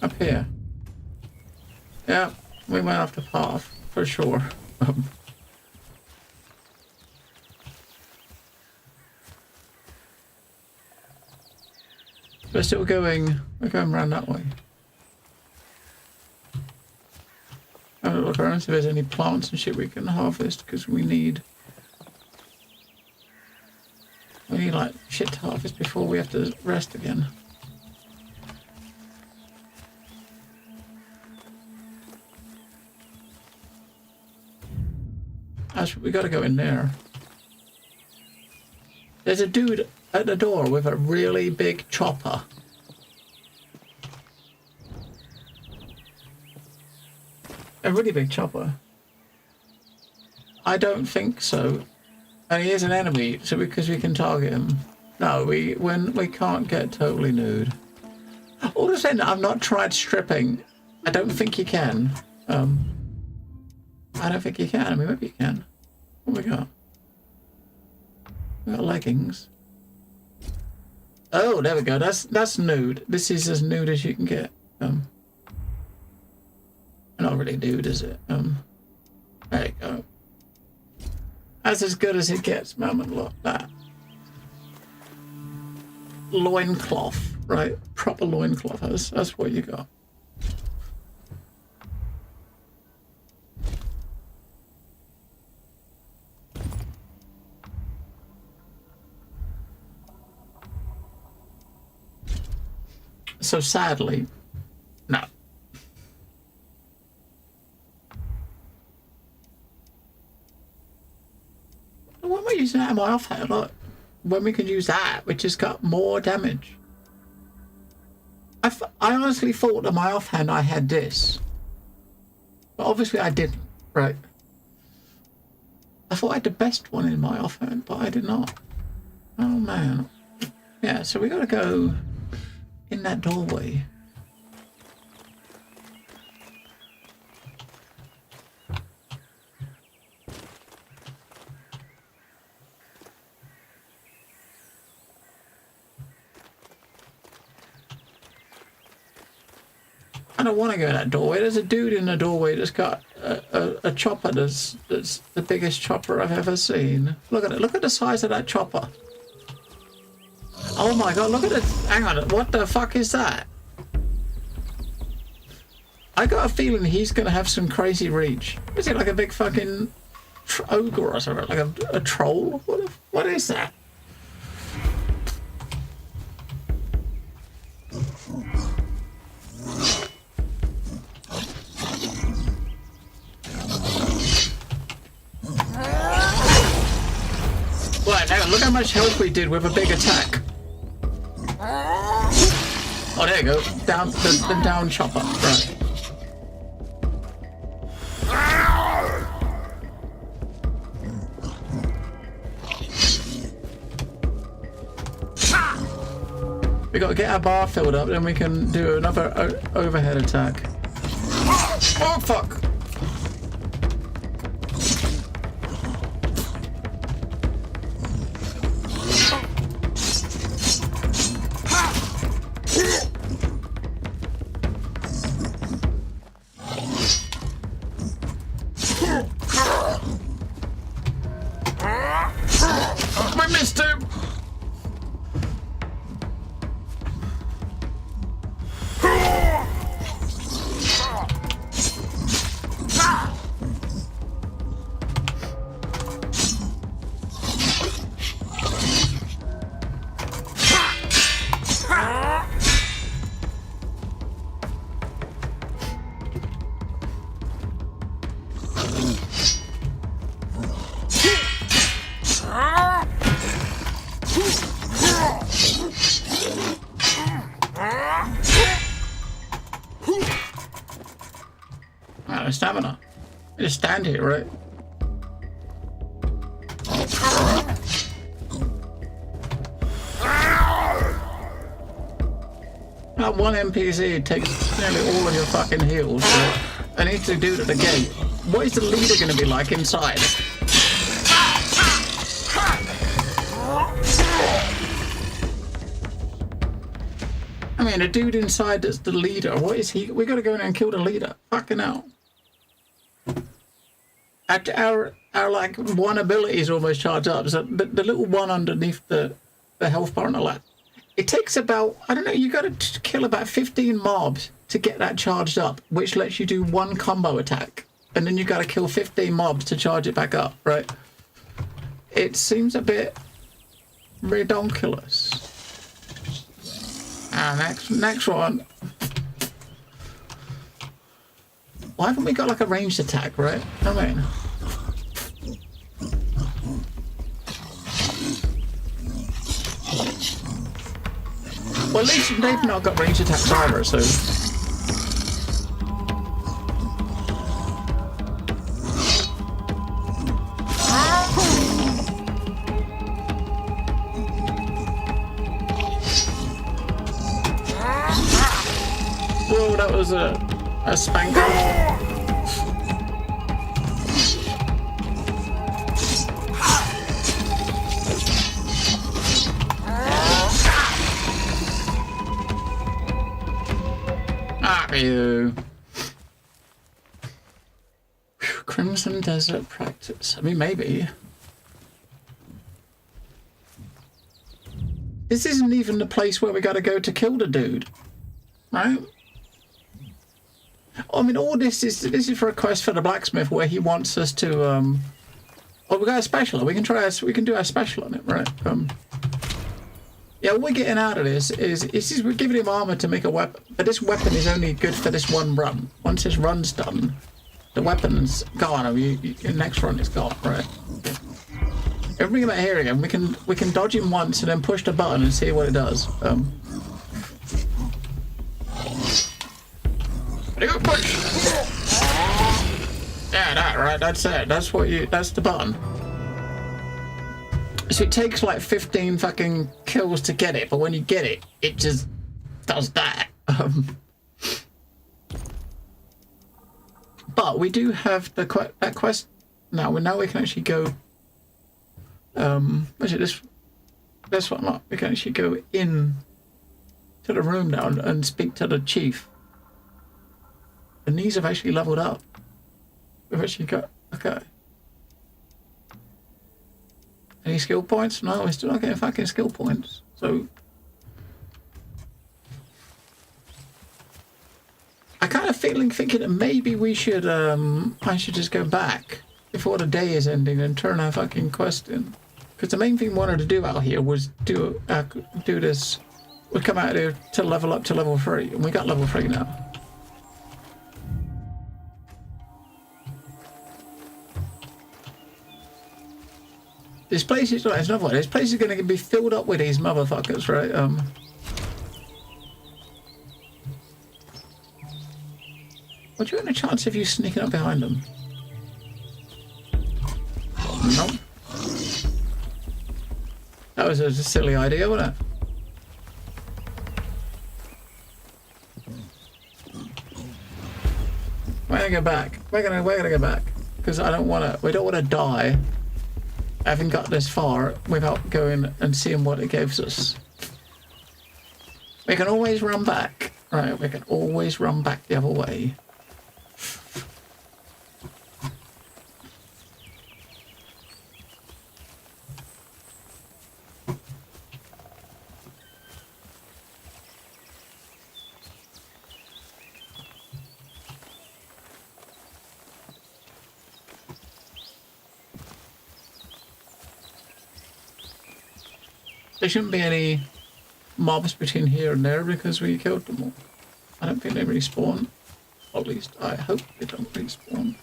Up here. Yeah, we went off the path, for sure. We're still going, we're going around that way. Have a look around, see if there's any plants and shit we can harvest, because we need like shit to harvest before we have to rest again. We gotta go in there. There's a dude at the door with a really big chopper. A really big chopper. I don't think so. And he is an enemy, so because we can target him. No, we can't get totally nude. All of a sudden, I've not tried stripping. I don't think you can. I don't think you can. I mean, maybe you can. What we got? We got leggings. Oh, there we go. That's nude. This is as nude as you can get. Not really nude, is it? There you go. That's as good as it gets, man. Look that. Loincloth, right? Proper loincloth. That's what you got. So sadly, no. Why am I using that in my offhand? Look, when we can use that, which has got more damage. I honestly thought that my offhand I had this. But obviously I didn't, right? I thought I had the best one in my offhand, but I did not. Oh man. Yeah, so we gotta go in that doorway. I don't want to go in that doorway. There's a dude in the doorway that's got a chopper that's the biggest chopper I've ever seen. Look at it. Look at the size of that chopper. Oh my god, look at it. Hang on. What the fuck is that? I got a feeling he's going to have some crazy reach. Is it like a big fucking ogre or something? Like a troll? What is that? Right, now look how much health we did with a big attack. Oh, there you go. Down the down chopper. Right. We gotta get our bar filled up, then we can do another overhead attack. Oh fuck! We missed him! Stamina. I just stand here, right? That one NPC takes nearly all of your fucking heals. So I need to do it at the gate. What is the leader going to be like inside? I mean, a dude inside that's the leader. What is he? We got to go in and kill the leader. Fucking hell. Our like one ability is almost charged up. So the little one underneath the health bar on the left. It takes about, I don't know, you got to kill about 15 mobs to get that charged up, which lets you do one combo attack. And then you got to kill 15 mobs to charge it back up, right? It seems a bit redonkulous. Next one. Why haven't we got like a ranged attack, right? I mean, well, at least they've not got ranged attacks either, so. Whoa, that was a spanker. You. Crimson Desert practice. I mean, maybe. This isn't even the place where we got to go to kill the dude, right? I mean, all this is for a quest for the blacksmith where he wants us to. Oh, we got a special. We can do our special on it, right? Yeah, what we're getting out of this is we're giving him armor to make a weapon, but this weapon is only good for this one run. Once this run's done, the weapon's gone. Your next run is gone, right? If we bring him out here again, we can dodge him once and then push the button and see what it does. Ready, go, push! Yeah, that right. That's it. That's the button. So it takes like 15 fucking kills to get it, but when you get it, it just does that. But we do have that quest now. Now we can actually go. Is it this one? Not. We can actually go in to the room now and speak to the chief. And these have actually leveled up. We've actually got okay. Any skill points? No, we're still not getting fucking skill points. So I kind of thinking that maybe we should I should just go back before the day is ending and turn our fucking quest in. Because the main thing we wanted to do out here was do this. We come out here to level up to level 3, and we got level 3 now. This place is, it's another one. This place is going to be filled up with these motherfuckers, right? What do you want a chance of you sneaking up behind them? Nope. That was a silly idea, wasn't it? We're gonna go back. We're gonna go back because I don't want to. We don't want to die having got this far without going and seeing what it gives us. We can always run back, right? We can always run back the other way. There shouldn't be any mobs between here and there because we killed them all. I don't think they respawn. Or at least I hope they don't respawn.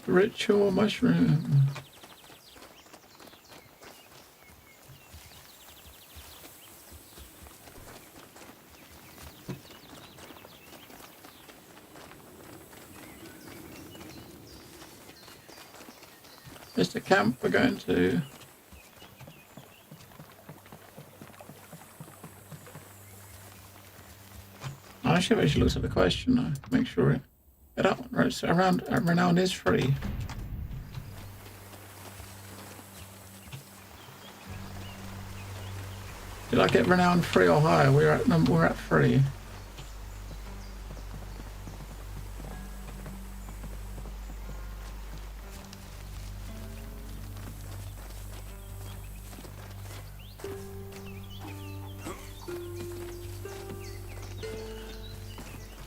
Ritual mushroom. Mr. Camp, we're going to... I should actually look at the question, make sure it... That one, right, so around renown is free. Did I get renown free or higher? We're at free.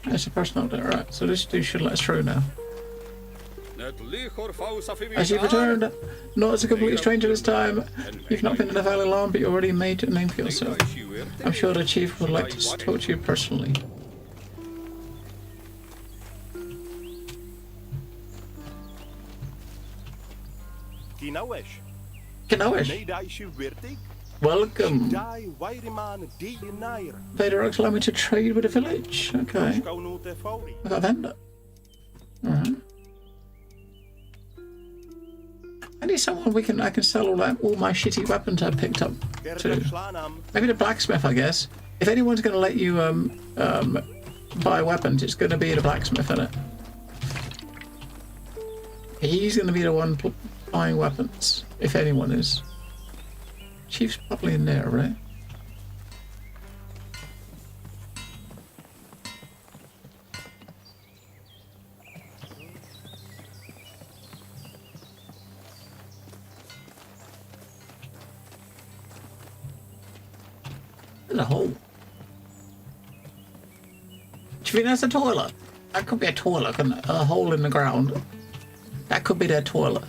That's a personal update, right? So this dude should let us through now. As you've returned, not as a complete stranger this time, you've not been in the valley long, but you already made a name for yourself. I'm sure the chief would like to talk to you personally. Kinowish. Welcome. Vader allow me to trade with a village. Okay. I got a vendor. Alright. I need someone I can sell all my shitty weapons I picked up to. Maybe the blacksmith, I guess. If anyone's gonna let you buy weapons, it's gonna be the blacksmith, isn't it? He's gonna be the one buying weapons, if anyone is. Chief's probably in there, right? There's a hole. Do you think that's a toilet? That could be a toilet, couldn't it? A hole in the ground. That could be their toilet.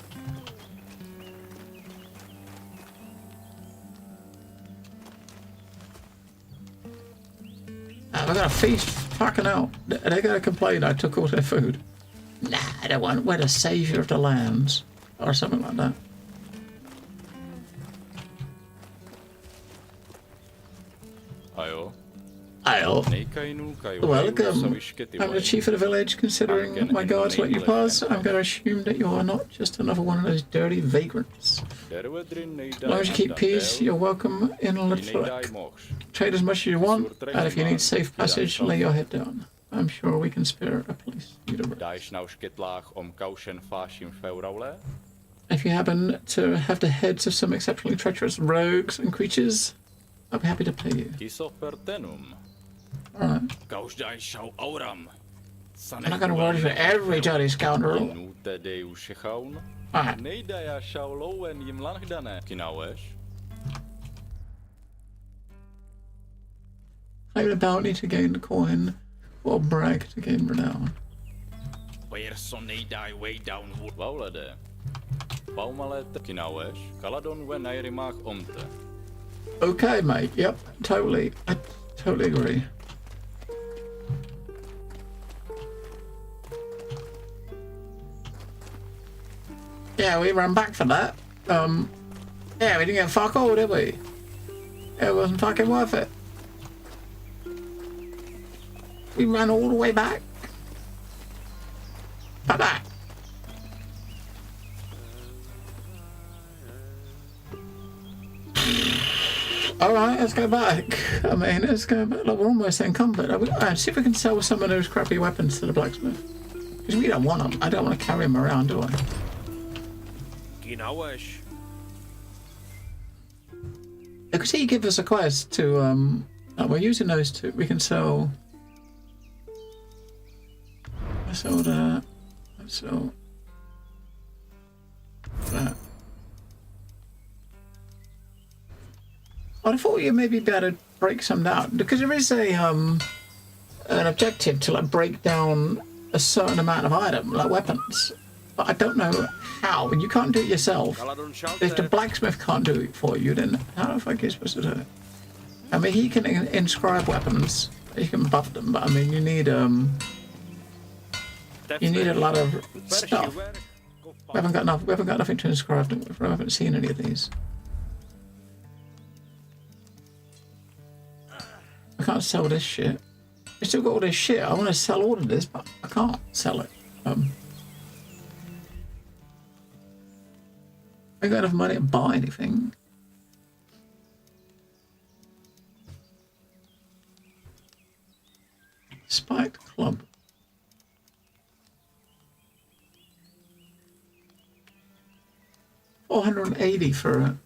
I got a feast. Fucking hell. They're gonna complain I took all their food. Nah, I don't want. We're the savior of the lands. Or something like that. Ajo. Welcome. I'm the chief of the village. Considering my guards let you pass, I'm going to assume that you are not just another one of those dirty vagrants. As long as you keep peace, you're welcome in Littlefleck. Trade as much as you want, and if you need safe passage, lay your head down. I'm sure we can spare a place for you to rest. If you happen to have the heads of some exceptionally treacherous rogues and creatures, I'll be happy to pay you. Alright. I'm not gonna worry for every dirty scoundrel. Alright. Claim the bounty to gain the coin, or brag to gain renown. Vaulede. Paumale kinaues, Kaladon we nairimach omte. Okay, mate. Yep, totally. I totally agree. Yeah, we ran back for that. Yeah, we didn't get fuck all, did we? It wasn't fucking worth it. We ran all the way back. For that. Alright, let's go back. I mean, let's go back. Look, we're almost encumbered. See if we can sell some of those crappy weapons to the blacksmith. Because we don't want them. I don't want to carry them around, do I? Because he give us a quest to, we're using those two. We can sell... I sold that. I sold that. I thought you maybe be able to break some down because there is a an objective to like break down a certain amount of item, like weapons. But I don't know how. And you can't do it yourself. If the blacksmith can't do it for you, then how the fuck are you supposed to do it? I mean, he can inscribe weapons. He can buff them, but I mean, you need a lot of stuff. We haven't got enough. We haven't got nothing to inscribe them with. I haven't seen any of these. I can't sell this shit. I still got all this shit. I want to sell all of this, but I can't sell it. I ain't got enough money to buy anything. Spiked club. $480 for a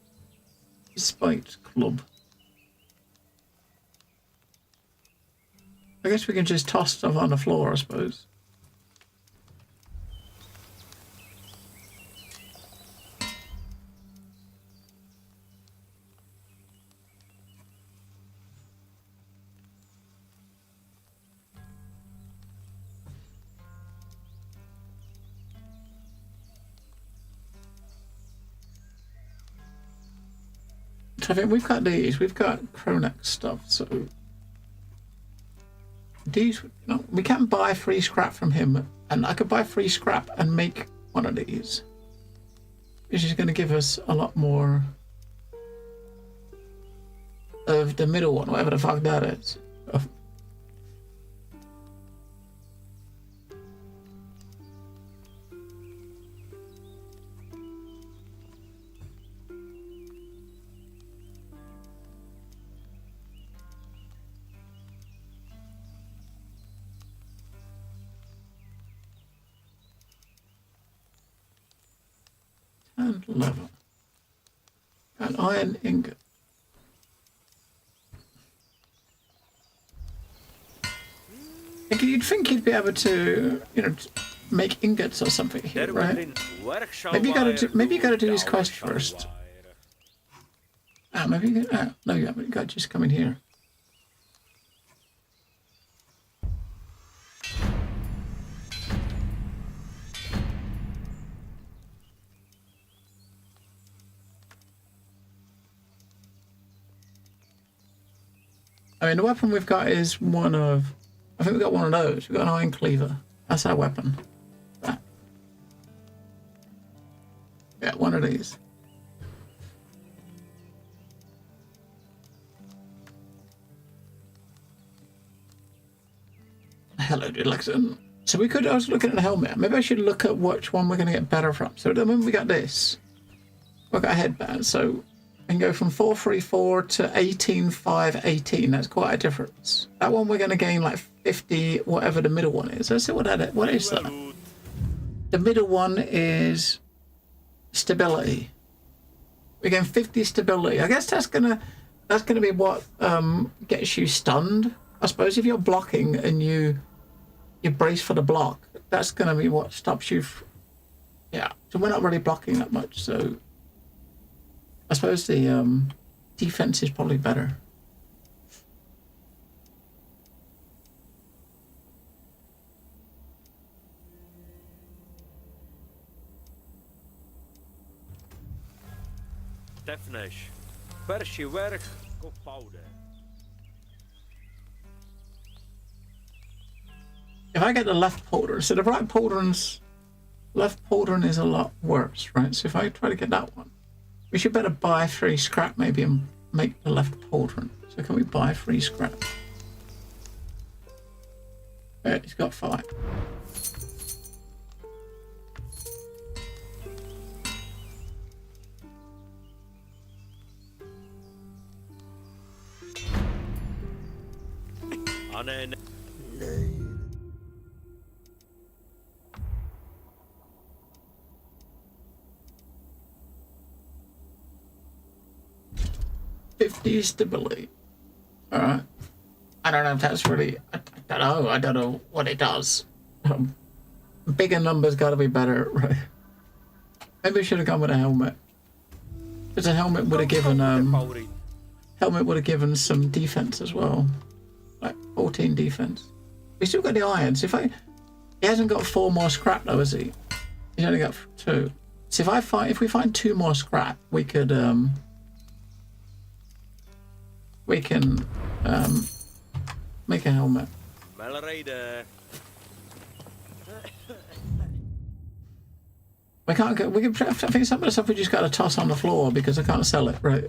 spiked club. I guess we can just toss stuff on the floor, I suppose. So I think we've got these, we've got Kromlech stuff, so these, we can buy free scrap from him, and I could buy free scrap and make one of these, which is going to give us a lot more of the middle one, whatever the fuck that is. And leather. An iron ingot. You'd think you'd be able to, make ingots or something here, right? Maybe you gotta do this quest first. Maybe you can, no, you haven't. You gotta just come in here. I mean, the weapon we've got is one of... I think we've got one of those. We've got an iron cleaver. That's our weapon. That. Yeah, one of these. Hello, Deluxon. So we could... I was looking at the helmet. Maybe I should look at which one we're going to get better from. So at the moment we got this. We've got a headband, so... and go from 434 to 18,518. That's quite a difference. That one we're going to gain like 50, whatever the middle one is. Let's see what that is. What is that? The middle one is stability. We gain 50 stability. I guess that's gonna be what gets you stunned. I suppose if you're blocking and you brace for the block, that's gonna be what stops you. Yeah. So we're not really blocking that much. So. I suppose the defense is probably better. Stefneš. Perší vrch kopaude. If I get the left pauldron, so the right pauldron's left pauldron is a lot worse, right? So if I try to get that one, we should better buy 3 scrap maybe and make the left pauldron. So can we buy 3 scrap? Yeah, he's got 5. A ne, ne. Stability. All right. I don't know if that's really. I don't know what it does. Bigger numbers got to be better, right? Maybe I should have gone with a helmet. Because a helmet would have given some defense as well, like 14 defense. We still got the irons. He hasn't got 4 more scrap though, has he? He's only got 2. So if we find 2 more scrap, we could we can make a helmet. We can't go. I think some of the stuff we just got to toss on the floor because I can't sell it, right?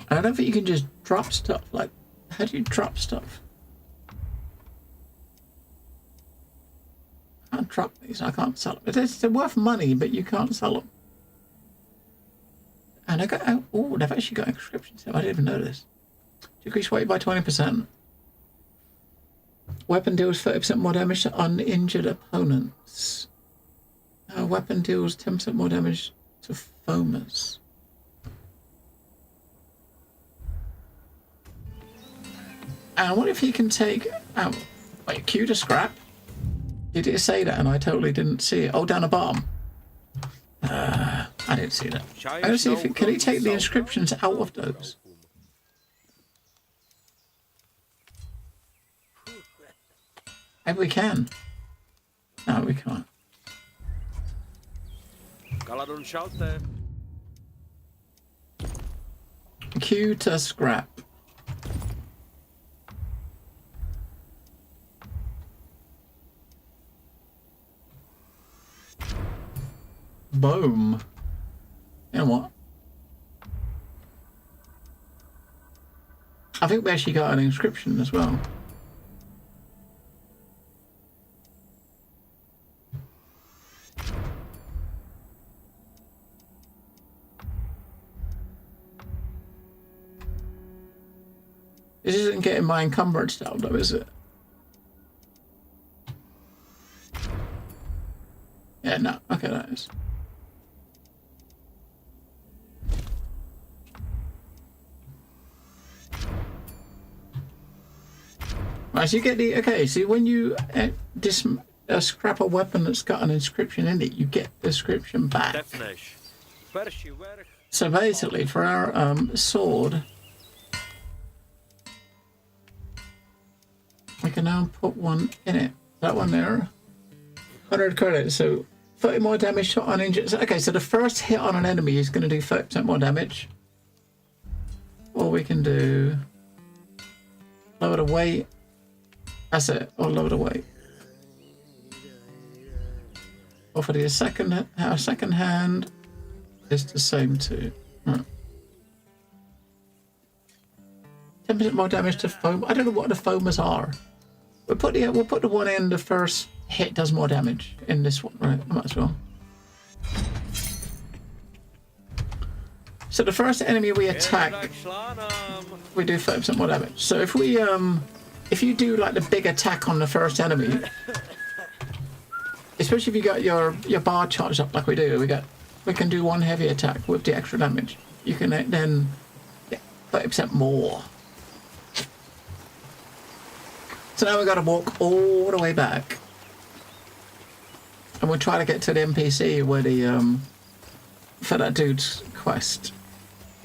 I don't think you can just drop stuff. Like, how do you drop stuff? I can't drop these. I can't sell them. They're worth money, but you can't sell them. And I got. Oh, they've actually got inscriptions. I didn't even notice. Decrease weight by 20%. Weapon deals 30% more damage to uninjured opponents. Weapon deals 10% more damage to foamers. And I wonder if he can take. Wait, Q to scrap? Did it say that and I totally didn't see it? Oh, down the bottom. I didn't see that. I'm going to see if can he take the inscriptions out of those? Maybe we can. No, we can't. Q to scrap. Boom. You know what? I think we actually got an inscription as well. This isn't getting my encumbrance down though, is it? Yeah, no. Okay, that is. Right, so you get the... Okay, see, when you scrap a weapon that's got an inscription in it, you get the inscription back. So basically, for our sword... We can now put one in it. That one there. 100 credits, so 30 more damage to uninjured. Okay, so the first hit on an enemy is going to do 30% more damage. Or we can do... Lower the weight. That's it. Or lower the weight. Or for the second hand is the same too. Right. 10% more damage to foam. I don't know what the foamers are. We'll put the one in. The first hit does more damage in this one, right? I might as well. So the first enemy we attack, we do 30% more damage. So if we if you do like the big attack on the first enemy, especially if you got your bar charged up like we do, we can do one heavy attack with the extra damage. You can then get 30% more. So now we've got to walk all the way back. And we'll try to get to the NPC where the, for that dude's quest.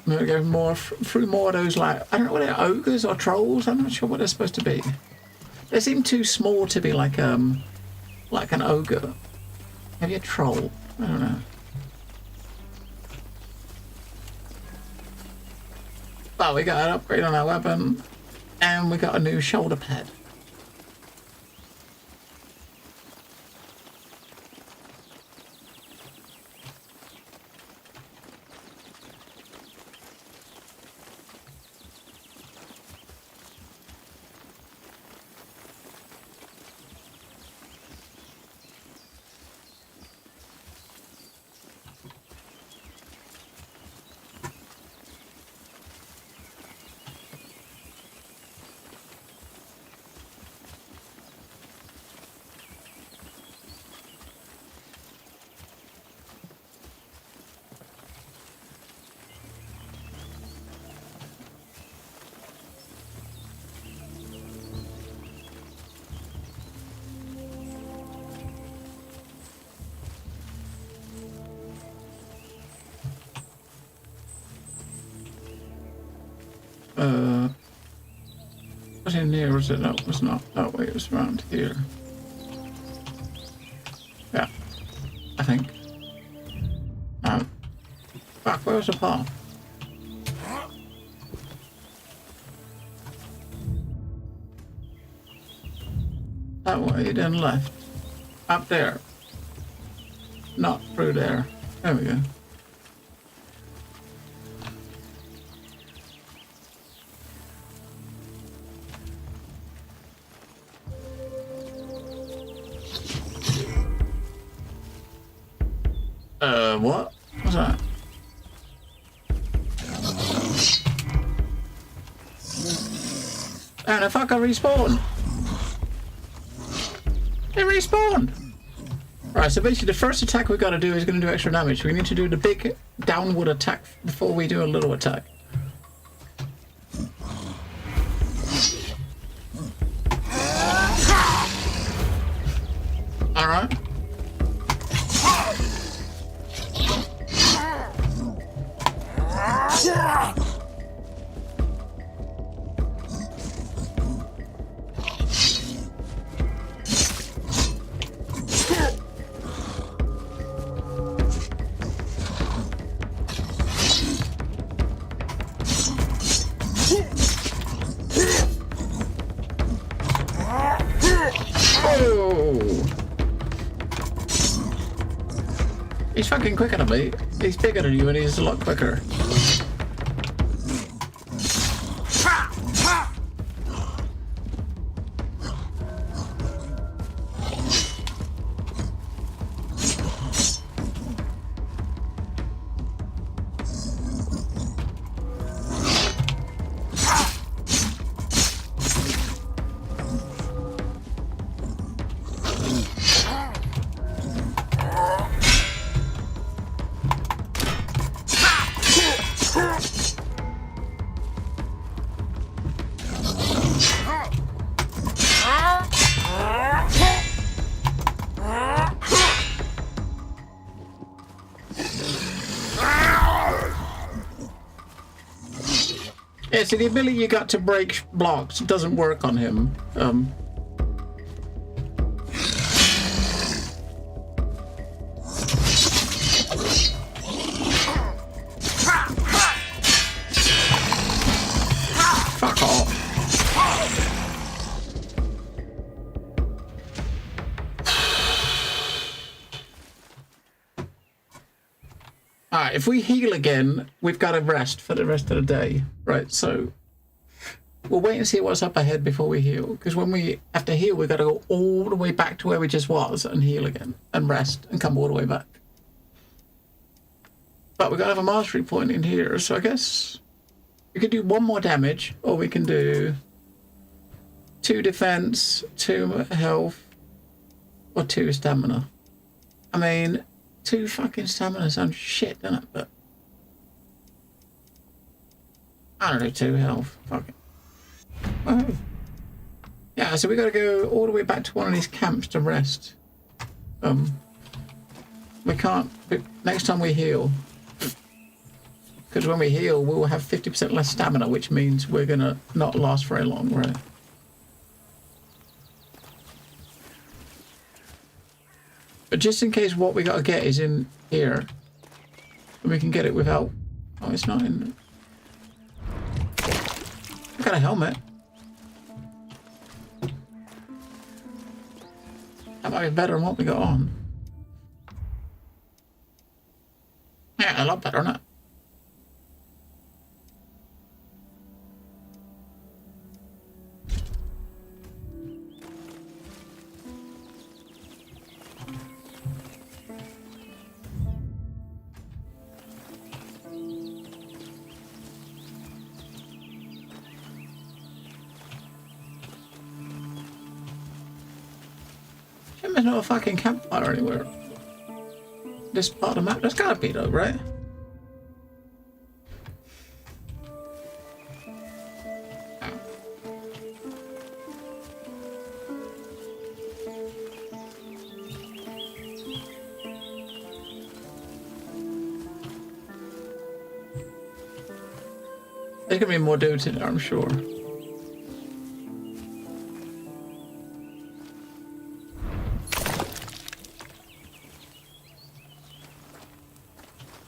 And we'll go more, through more of those, like, I don't know what they're, ogres or trolls? I'm not sure what they're supposed to be. They seem too small to be like an ogre. Maybe a troll. I don't know. Well, we got an upgrade on our weapon, and we got a new shoulder pad. Was in here, was it? No, it was not that way, it was around here. Yeah, I think. Fuck, where was the path? That way, then left. Up there. Not through there. There we go. What? What's that? And the fucker respawned. It respawned. Right, so basically the first attack we gotta do is gonna do extra damage. We need to do the big downward attack before we do a little attack. Alright. He's fucking quicker than me. He's bigger than you and he's a lot quicker. Yeah, so the ability you got to break blocks doesn't work on him. Fuck off. Alright, if we heal again, we've got to rest for the rest of the day. Right, so we'll wait and see what's up ahead before we heal. Because when we have to heal, we've got to go all the way back to where we just was and heal again. And rest and come all the way back. But we've got to have a mastery point in here, so I guess we could do 1 more damage, or we can do 2 defense, 2 health, or 2 stamina. I mean, 2 fucking stamina sounds shit, doesn't it? But I don't know, 2 health. Fuck it. Oh. Yeah, so we gotta go all the way back to one of these camps to rest. We can't. Next time we heal, because when we heal, we'll have 50% less stamina, which means we're gonna not last very long, right? But just in case what we gotta get is in here, and we can get it without. Oh, it's not in. got a helmet. That might be better than what we got on. Yeah, a lot better, isn't it? There's not a fucking campfire anywhere. This part of the map, there's gotta be though, right? There's gonna be more dudes in there, I'm sure.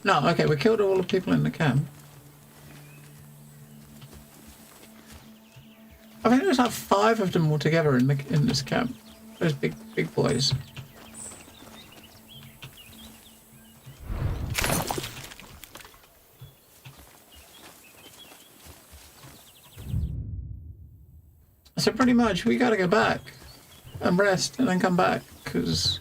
No, okay, we killed all the people in the camp. I think there's like 5 of them all together in this camp. Those big boys. So pretty much we gotta go back and rest and then come back, because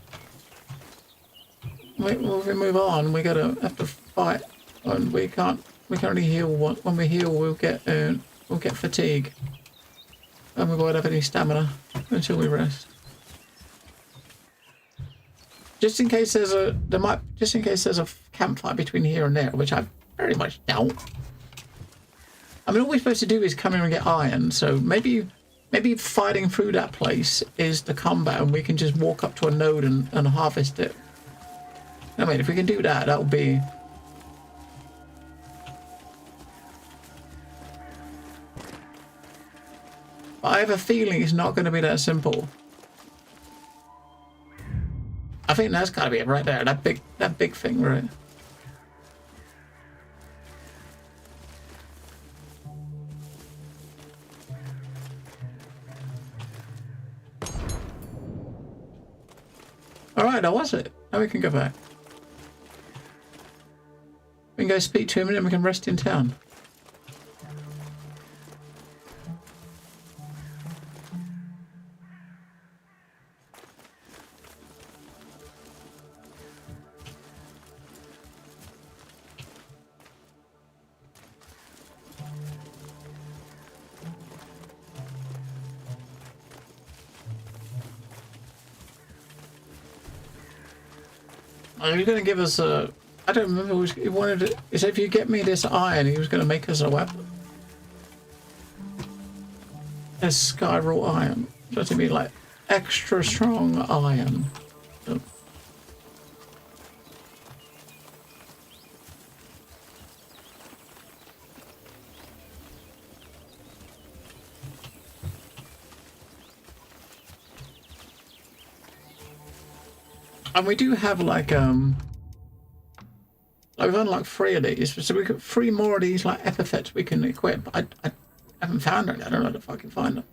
if we move on, we have to fight, and we can only heal when we heal. We'll get fatigue, and we won't have any stamina until we rest. Just in case there's a campfire between here and there, which I very much doubt. I mean, all we're supposed to do is come here and get iron. So maybe fighting through that place is the combat, and we can just walk up to a node and harvest it. I mean, if we can do that, that would be... But I have a feeling it's not going to be that simple. I think that's got to be it right there. That big thing, right? All right, that was it. Now we can go back. We can go speak to him and then we can rest in town. He's going to give us a... I don't remember. He wanted to... He said if you get me this iron, he was going to make us a weapon. A skywrought iron. So to be like extra strong iron. So. And we do have like we've unlocked 3 of these, so we got 3 more of these like epithets we can equip. I haven't found them. I don't know how to fucking find them.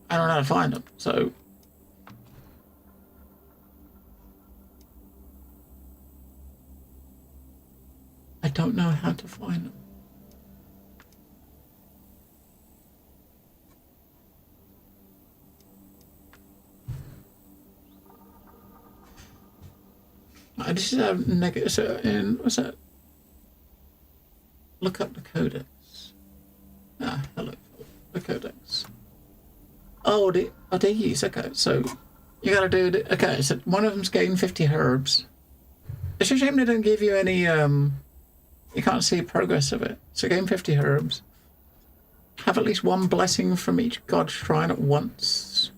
I don't know how to find them, so I don't know how to find them. I just have negative. So, in what's that? Look up the codex. Ah, hello. The codex. Oh, these. Okay, so you gotta do it. Okay, so one of them's gain 50 herbs. It's a shame they don't give you any. You can't see progress of it. So gain 50 herbs. Have at least 1 blessing from each god shrine at once.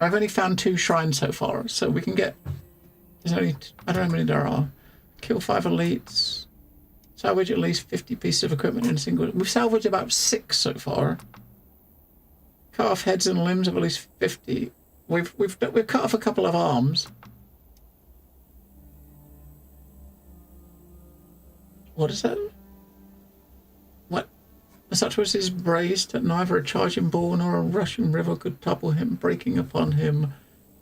I've only found 2 shrines so far, so we can get... There's only... I don't know how many there are. Kill 5 elites. Salvage at least 50 pieces of equipment in a single... We've salvaged about 6 so far. Cut off heads and limbs of at least 50. We've cut off a couple of arms. What is that? Such was his brace that neither a charging bull nor a rushing river could topple him, breaking upon him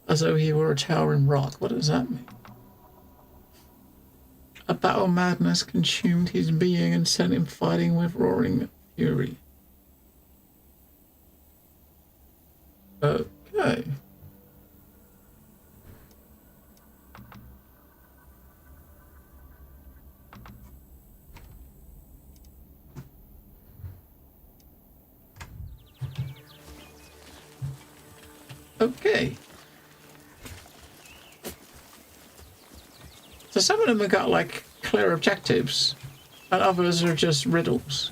as though he were a towering rock. What does that mean? A battle madness consumed his being and sent him fighting with roaring fury. Okay. Okay. So some of them have got like clear objectives and others are just riddles.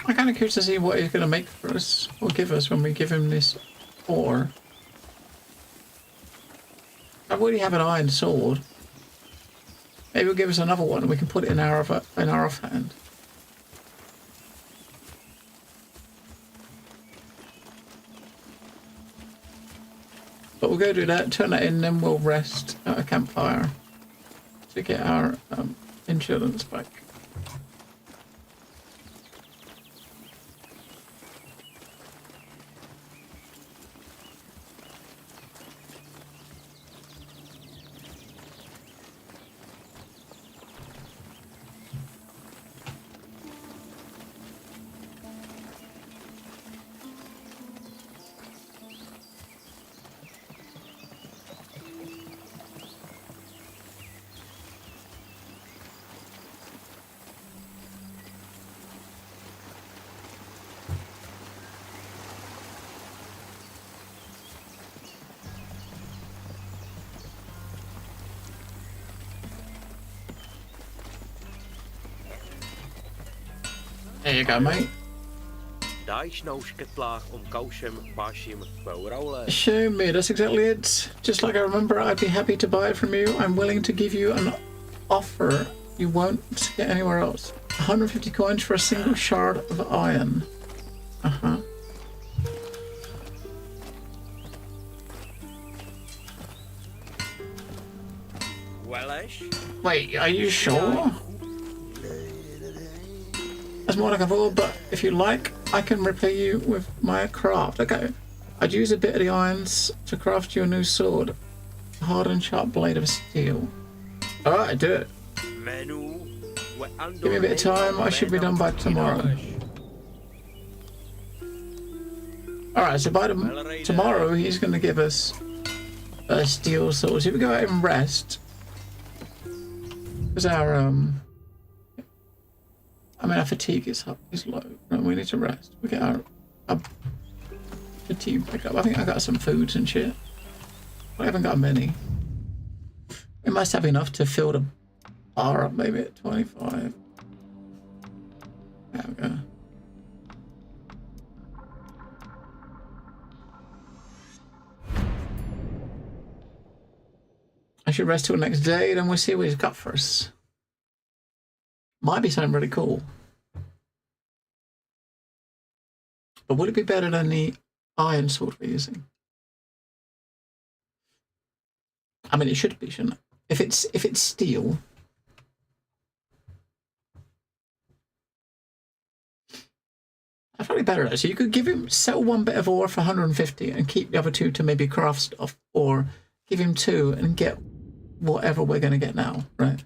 I'm kind of curious to see what he's going to make for us or give us when we give him this ore. I already have an iron sword. Maybe he'll give us another one and we can put it in our offhand. But we'll go do that, turn that in, then we'll rest at a campfire to get our insurance back. There you go, mate. Show me, that's exactly it. Just like I remember, I'd be happy to buy it from you. I'm willing to give you an offer you won't get anywhere else. 150 coins for a single shard of iron. Uh-huh. Wait, are you sure? That's more like a thought, but if you like, I can repay you with my craft. Okay. I'd use a bit of the irons to craft you a new sword. A hard and sharp blade of steel. Alright, do it. Give me a bit of time, I should be done by tomorrow. Alright, so by tomorrow he's going to give us a steel sword. So if we go out and rest, because our our fatigue is low. No, we need to rest. We get our fatigue back up. I think I got some foods and shit. I haven't got many. We must have enough to fill the bar up maybe at 25. There we go. I should rest till next day, then we'll see what he's got for us. Might be something really cool. But would it be better than the iron sword we're using? I mean, it should be, shouldn't it? If it's steel. That's probably better. So you could give him, sell one bit of ore for 150 and keep the other two to maybe craft stuff, or give him two and get whatever we're going to get now, right?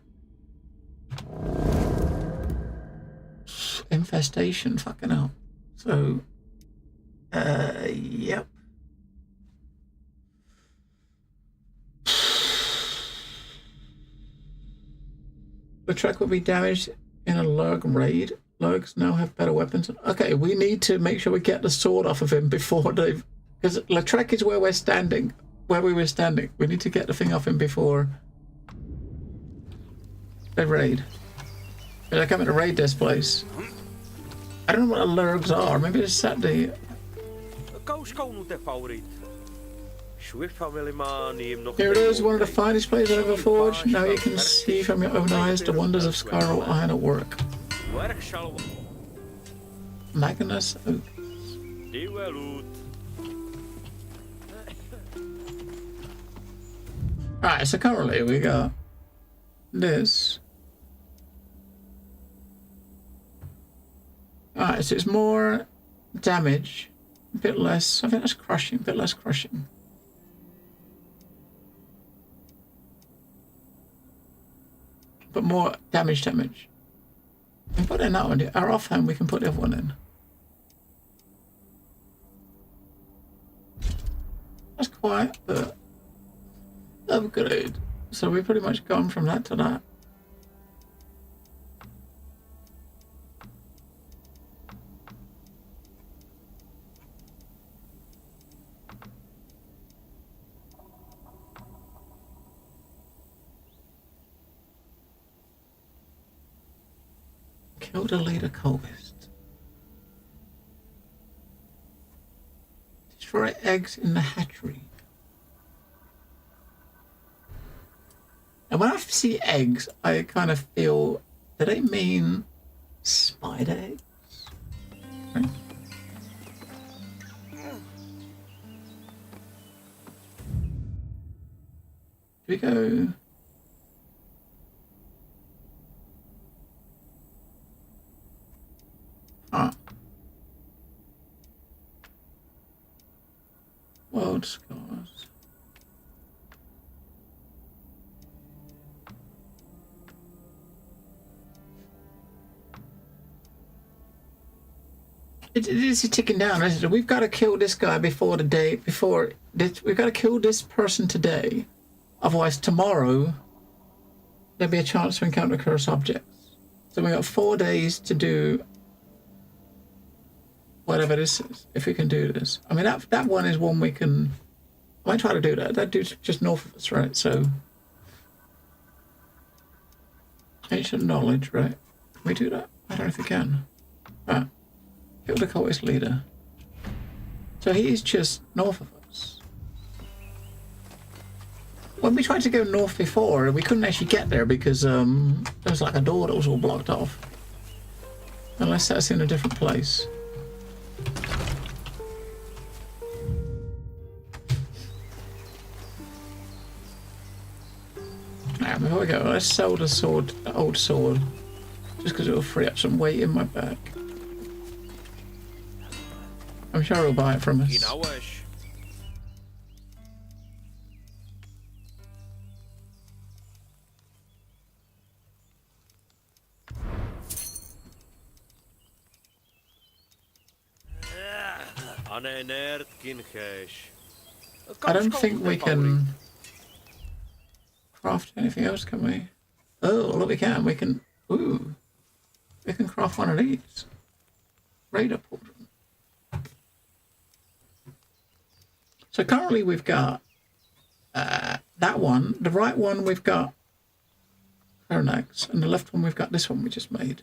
Infestation, fucking hell. So, yep. The truck will be damaged in a Lurg raid. Lurgs now have better weapons. Okay, we need to make sure we get the sword off of him before they've... Because Lautrec is where we're standing. Where we were standing. We need to get the thing off him before they raid. They're coming to raid this place. I don't know what the Lurgs are. Maybe it's Saturday. Schwiffamelimaan jim nog Here it is, one of the finest plays I've ever forged. Now you can see from your own eyes the wonders of spiral iron at work. Werk zal Magnus Oak. die wel. Alright, so currently we got this. Alright, so it's more damage, a bit less, I think that's crushing, a bit less crushing. But more damage. And put in that one, our offhand we can put the other one in. That's quite the upgrade. So we've pretty much gone from that to that. Kill the leader cultist. Destroy eggs in the hatchery. And when I see eggs, I kind of feel, do they mean spider eggs? Right. Do we go? Ah. World scars. It is ticking down, isn't it? We've got to kill this guy before the day, before this, we've got to kill this person today. Otherwise tomorrow there'll be a chance to encounter cursed objects. So we got 4 days to do whatever this is, if we can do this. I mean, that one is one we can, I might try to do that. That dude's just north of us, right? So ancient knowledge, right? Can we do that? I don't know if we can. Right. Kill the cultist leader. So he's just north of us. When we tried to go north before, we couldn't actually get there because there was like a door that was all blocked off. Unless that's in a different place. Now, before we go, let's sell the sword, the old sword, just because it will free up some weight in my back. I'm sure he'll buy it from us. Ginaueš. Ane nerd kinchesh. I don't think we can craft anything else, can we? Oh, look, we can. We can. Ooh, we can craft one of these. Radar portal. So currently we've got that one. The right one we've got Kromlech, and the left one we've got this one we just made.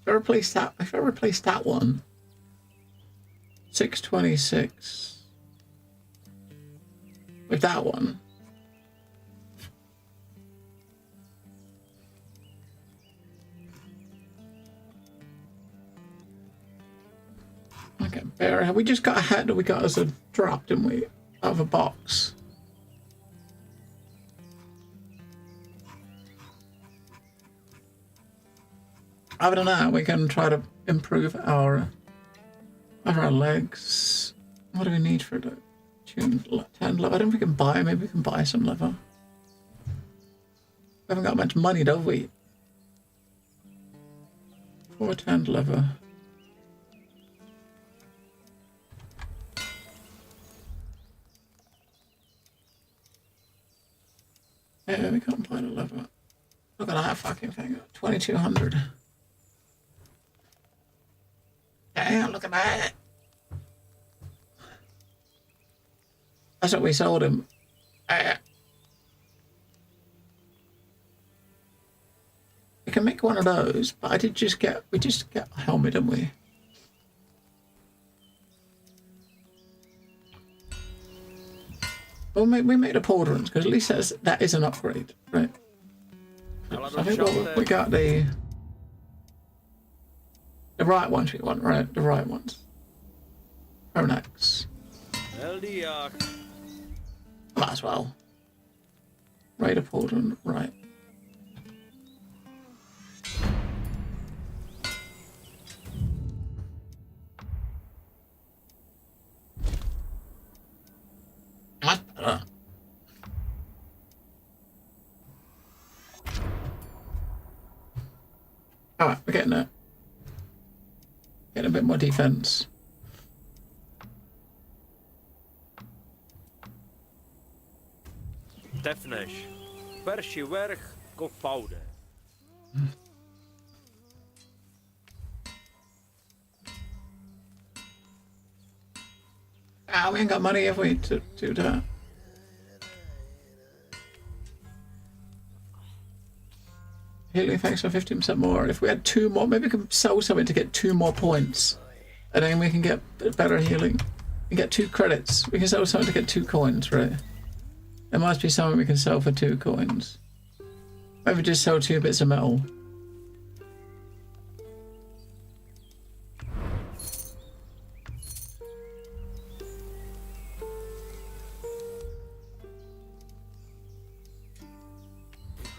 If I replace that one, 626 with that one. Okay, bear. We just got a hat that we got as a drop, didn't we? Out of a box. Other than that, we can try to improve our legs. What do we need for the tuned 10 leather? I don't think we can buy. Maybe we can buy some leather. We haven't got much money, do we? 4 tanned leather. Yeah, we can't buy the leather. Look at that fucking thing. 2,200. Damn, look at that. That's what we sold him. We can make one of those, but we just get a helmet, didn't we? Well, we made a pauldrons because at least that is an upgrade, right? So I think we got the right ones we want, right? The right ones. Kromlech. Might as well. Raider pauldron, right. Much better. Alright, we're getting there. Getting a bit more defense. Tefneš. Perši vrch kopaude. Ah, we ain't got money, have we, to do that? Healing effects for 15% more. If we had 2 more, maybe we can sell something to get 2 more points. And then we can get better healing. We get 2 credits. We can sell something to get 2 coins, right? There must be something we can sell for 2 coins. Maybe just sell 2 bits of metal.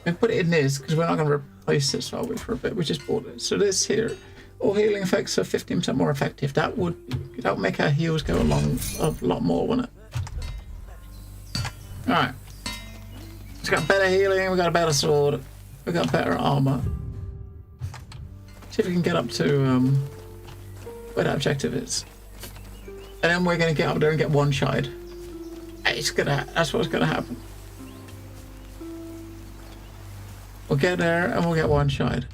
We put it in this because we're not going to replace this, are we, for a bit? We just bought it. So this here, all healing effects are 15% more effective. That would make our heals go along a lot more, wouldn't it? All right. It's got better healing. We got a better sword. We got better armor. See if we can get up to where that objective is, and then we're going to get up there and get one-shotted. That's what's gonna happen. We'll get there and we'll get one-shotted.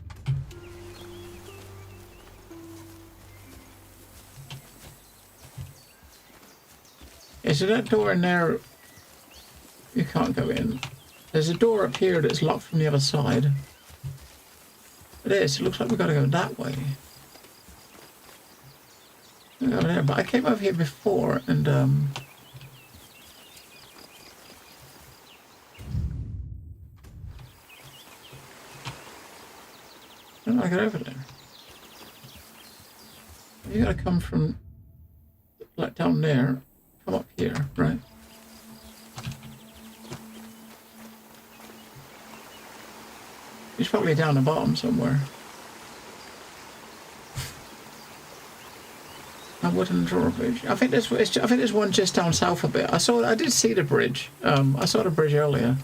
Yeah, so that door in there, you can't go in. There's a door up here that's locked from the other side. It is. It looks like we've got to go that way. Over there, but I came over here before and how do I get over there? You gotta come from like down there, come up here, right? He's probably down the bottom somewhere. I wouldn't draw a bridge. I think there's one just down south a bit. I did see the bridge. I saw the bridge earlier.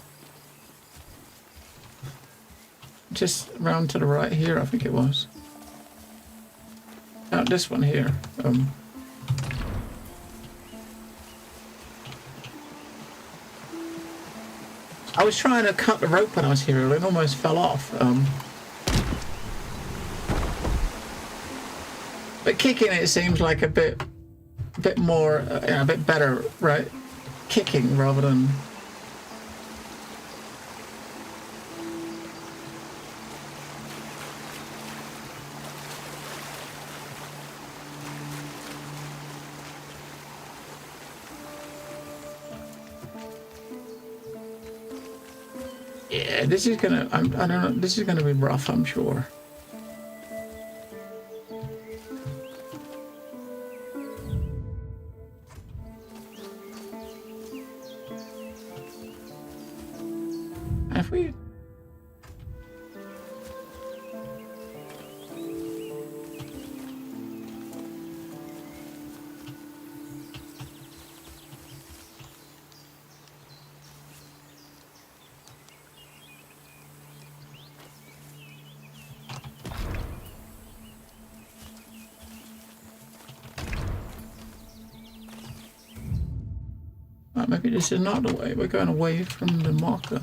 Just round to the right here, I think it was. This one here. I was trying to cut the rope when I was here earlier and almost fell off. But kicking it seems like a bit more, a bit better, right? Kicking rather than. Yeah, this is gonna. I don't know. This is gonna be rough, I'm sure. Have we? Right, maybe this is not the way. We're going away from the marker.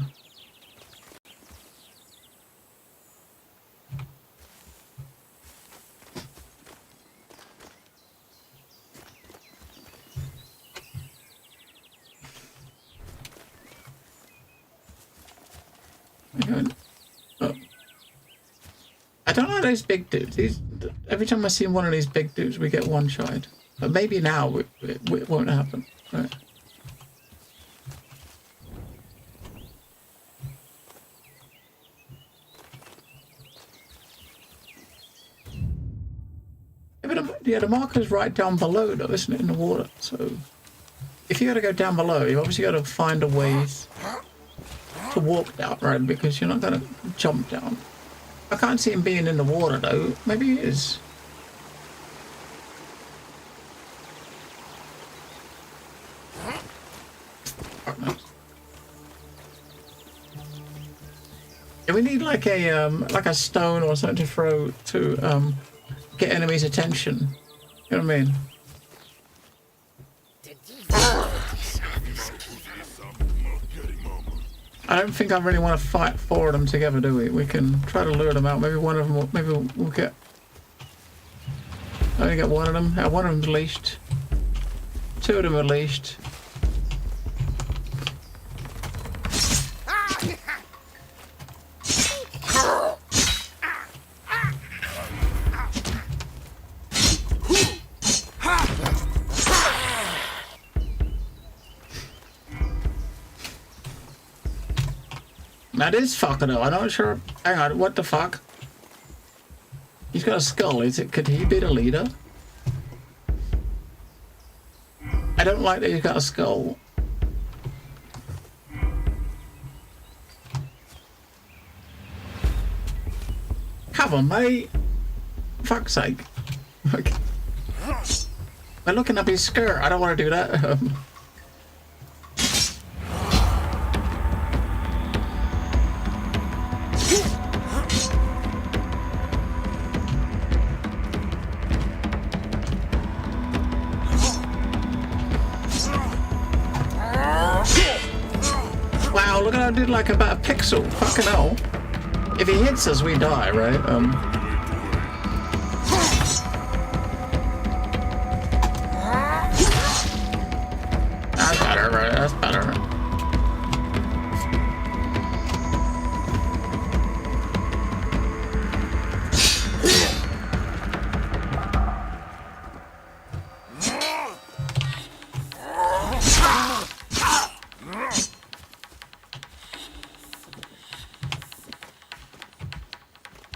I don't know these big dudes. Every time I see one of these big dudes, we get one shot. But maybe now it won't happen. Right. but the marker's right down below, though, isn't it, in the water? So if you got to go down below, you obviously got to find a way to walk down, right? Because you're not going to jump down. I can't see him being in the water, though. Maybe he is. Oh, no. Yeah, we need like a stone or something to throw to get enemies' attention. You know what I mean? I don't think I really want to fight four of them together, do we? We can try to lure them out. Maybe one of them will, maybe we'll get... I only get one of them. One of them's leashed. Two of them are leashed. That is fucking though. I'm not sure. Hang on, what the fuck? He's got a skull. Could he be the leader? I don't like that he's got a skull. Come on, mate. Fuck's sake. Okay. We're looking up his skirt. I don't want to do that. Wow, look at how I did like about a pixel. Fucking hell. If he hits us, we die, right? That's better, right? That's better.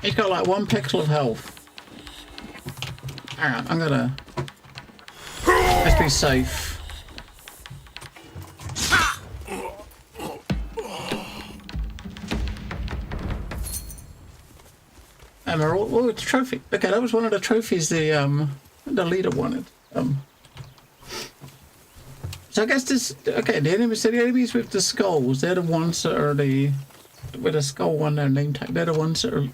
He's got like 1 pixel of health. Alright, I'm gonna... Let's be safe. Oh, it's a trophy. Okay, that was one of the trophies the leader wanted. So I guess this... Okay, the enemies with the skulls, they're the ones that are the... With a skull on their name tag, they're the ones that are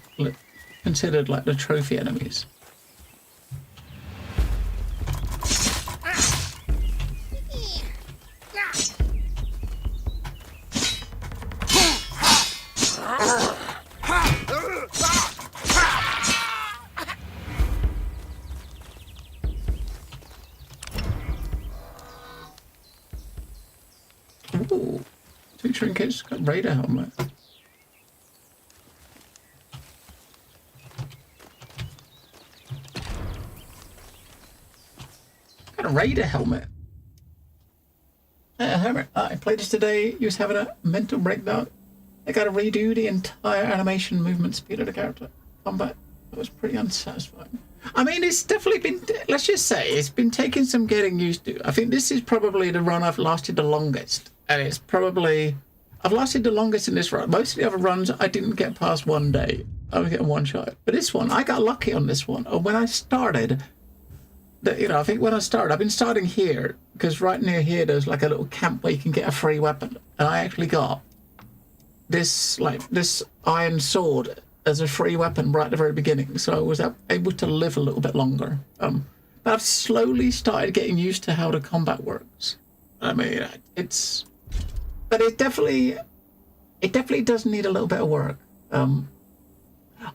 considered like the trophy enemies. Ooh, 2 trinkets, got Raider helmet. A Raider helmet. Hermit, I played this today. He was having a mental breakdown. I got to redo the entire animation movement speed of the character. Combat. It was pretty unsatisfying. I mean, it's definitely been, let's just say, it's been taking some getting used to. I think this is probably the run I've lasted the longest. And it's probably, I've lasted the longest in this run. Most of the other runs, I didn't get past 1 day. I was getting 1 shot. But this one, I got lucky on this one. And when I started... I think when I started, I've been starting here because right near here there's like a little camp where you can get a free weapon, and I actually got this iron sword as a free weapon right at the very beginning, so I was able to live a little bit longer. But I've slowly started getting used to how the combat works. I mean, but it definitely does need a little bit of work. I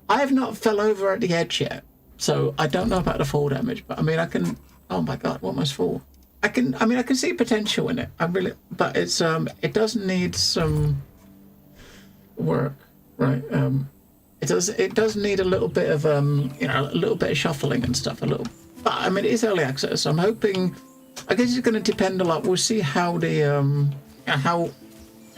have not fell over at the edge yet. So I don't know about the fall damage, but I mean I can. Oh my god, what must fall? I can see potential in it. But it's it does need some work, right? It does need a little bit of a little bit of shuffling and stuff. But I mean it is early access. I'm hoping. I guess it's going to depend a lot. We'll see how the how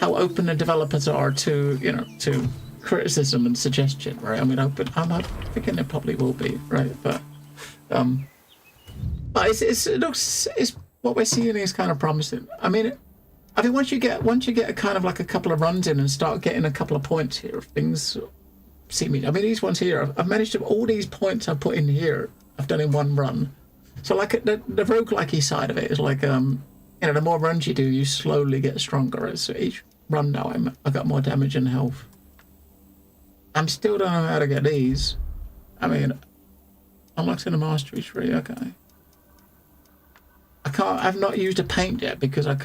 open the developers are to to criticism and suggestion, right? I mean, I'm thinking it probably will be, right? But But it looks what we're seeing is kind of promising. I mean, I think once you get a kind of like a couple of runs in and start getting a couple of points here, things seem. I mean, these ones here, I've managed to all these points I've put in here, I've done in one run. So like the roguelike side of it is like you know, the more runs you do, you slowly get stronger. So each run now, I got more damage and health. I'm still don't know how to get these. I mean, unlocked in the mastery tree. Okay. I've not used a paint yet because I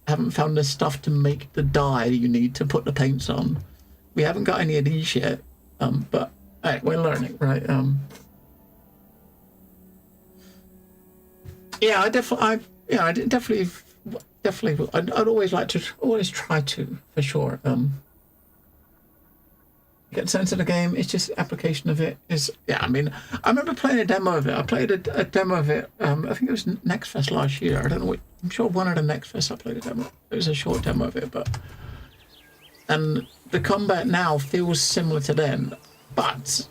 haven't found the stuff to make the dye you need to put the paints on. We haven't got any of these yet. But hey, we're learning, right? Yeah, I'd definitely. I'd always try to, for sure. Get a sense of the game. It's just application of it is. Yeah, I mean, I remember playing a demo of it. I played a demo of it. I think it was Next Fest last year. I don't know. I'm sure one of the Next Fest I played a demo. It was a short demo of it, and the combat now feels similar to then, but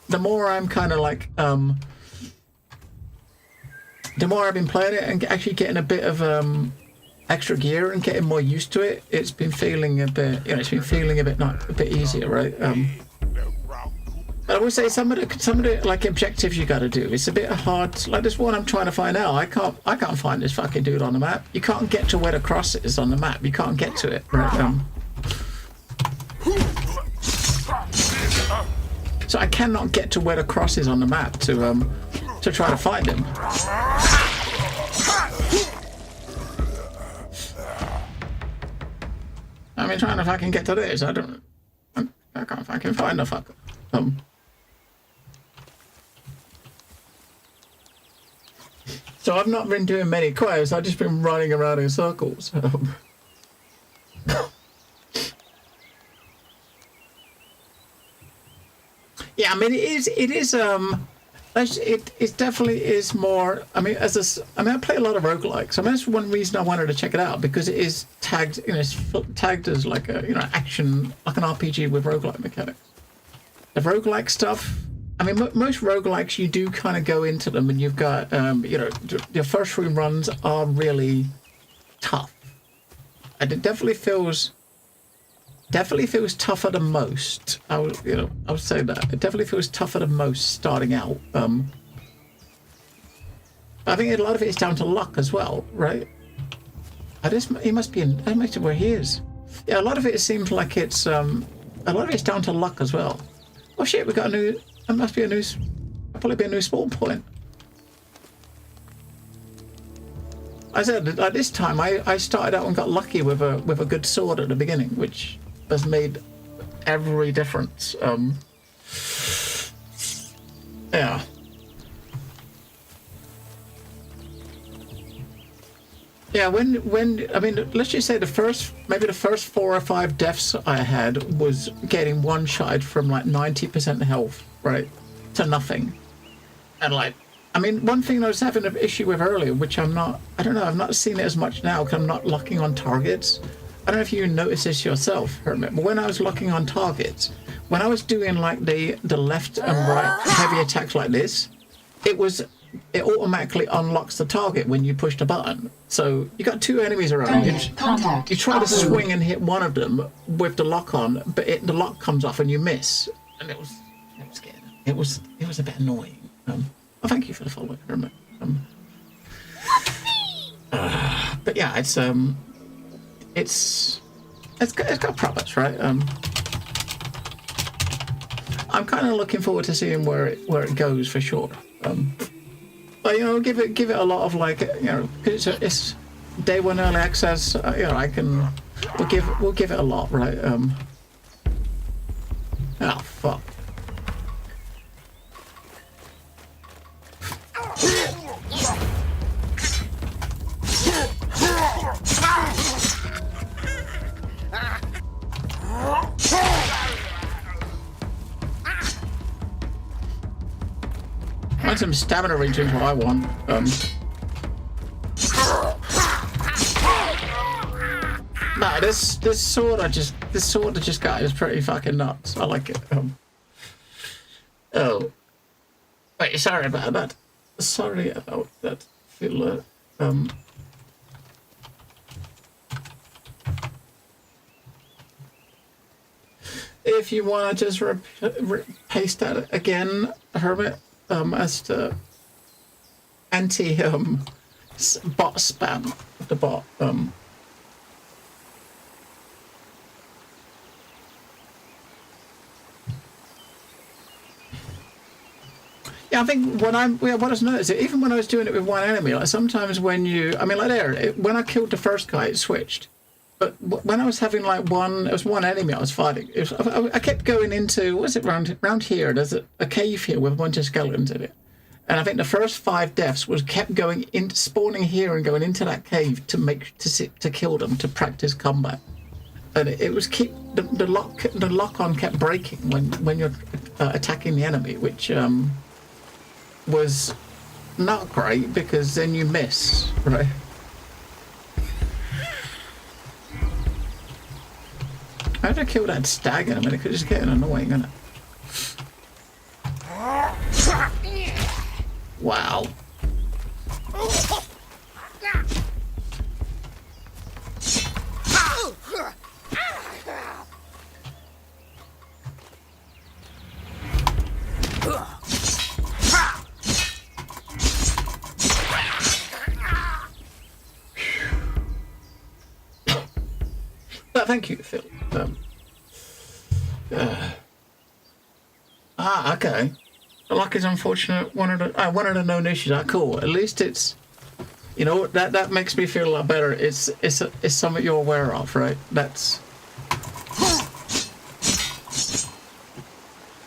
the more I'm kind of like the more I've been playing it and actually getting a bit of extra gear and getting more used to it, it's been feeling a bit, you know, a bit easier, right? But I would say some of the like objectives you got to do, it's a bit hard. Like this one I'm trying to find out. I can't find this fucking dude on the map. You can't get to where the cross is on the map. You can't get to it, right? So I cannot get to where the cross is on the map to try to find him. I mean, trying to fucking get to this, I can't fucking find the fucker. So I've not been doing many quests. I've just been running around in circles. Yeah, I mean, it definitely is more. I mean, I play a lot of roguelikes. I mean, that's one reason I wanted to check it out, because it is tagged, you know, it's tagged as like a, you know, action, like an RPG with roguelike mechanics. The roguelike stuff. I mean, most roguelikes, you do kind of go into them, and you've got, you know, your first 3 runs are really tough, and it definitely feels tougher than most. I would say that it definitely feels tougher than most starting out. I think a lot of it is down to luck as well, right? He must be where he is. Yeah, a lot of it seems like it's a lot of it's down to luck as well. Oh shit, we got a new. There must be a new. Probably be a new spawn point. I said at this time I started out and got lucky with a good sword at the beginning, which has made every difference. Yeah. Yeah, when I mean, let's just say the first 4 or 5 deaths I had was getting one-shot from like 90% health, right, to nothing. And like, I mean, one thing I was having an issue with earlier, which I've not seen it as much now because I'm not locking on targets. I don't know if you noticed this yourself, Hermit, but when I was locking on targets, when I was doing like the left and right heavy attacks like this, it automatically unlocks the target when you push the button. So you got 2 enemies around you. You try to swing and hit one of them with the lock on, but the lock comes off and you miss. And it was scary. It was a bit annoying. Well, thank you for the follow, Hermit. But yeah, it's got promise, right? I'm kind of looking forward to seeing where it goes for sure. But you know, give it a lot of like, you know, cause it's day 1 early access. You know, we'll give it a lot, right? Oh fuck. I want some stamina regions, what I want. Nah, this sword I just got is pretty fucking nuts. I like it. Oh, wait, sorry about that. sorry about that, filler. If you want to just paste that again, Hermit, as to anti bot spam, the bot. Yeah, I think what I was noticing, even when I was doing it with one enemy, like sometimes when you, I mean, like there, when I killed the first guy, it switched. But when I was having like it was one enemy I was fighting. I kept going into, what is it, round here? There's a cave here with a bunch of skeletons in it. And I think the first 5 deaths was kept going in, spawning here and going into that cave to kill them, to practice combat. And it was the lock on kept breaking when you're attacking the enemy, which was not great because then you miss, right? How did I kill that stag in a minute? Because it's getting annoying, isn't it? Wow. Thank you, Phil. Okay. The luck is unfortunate. One of the known issues. Cool. At least it's, you know, that makes me feel a lot better. It's something you're aware of, right? That's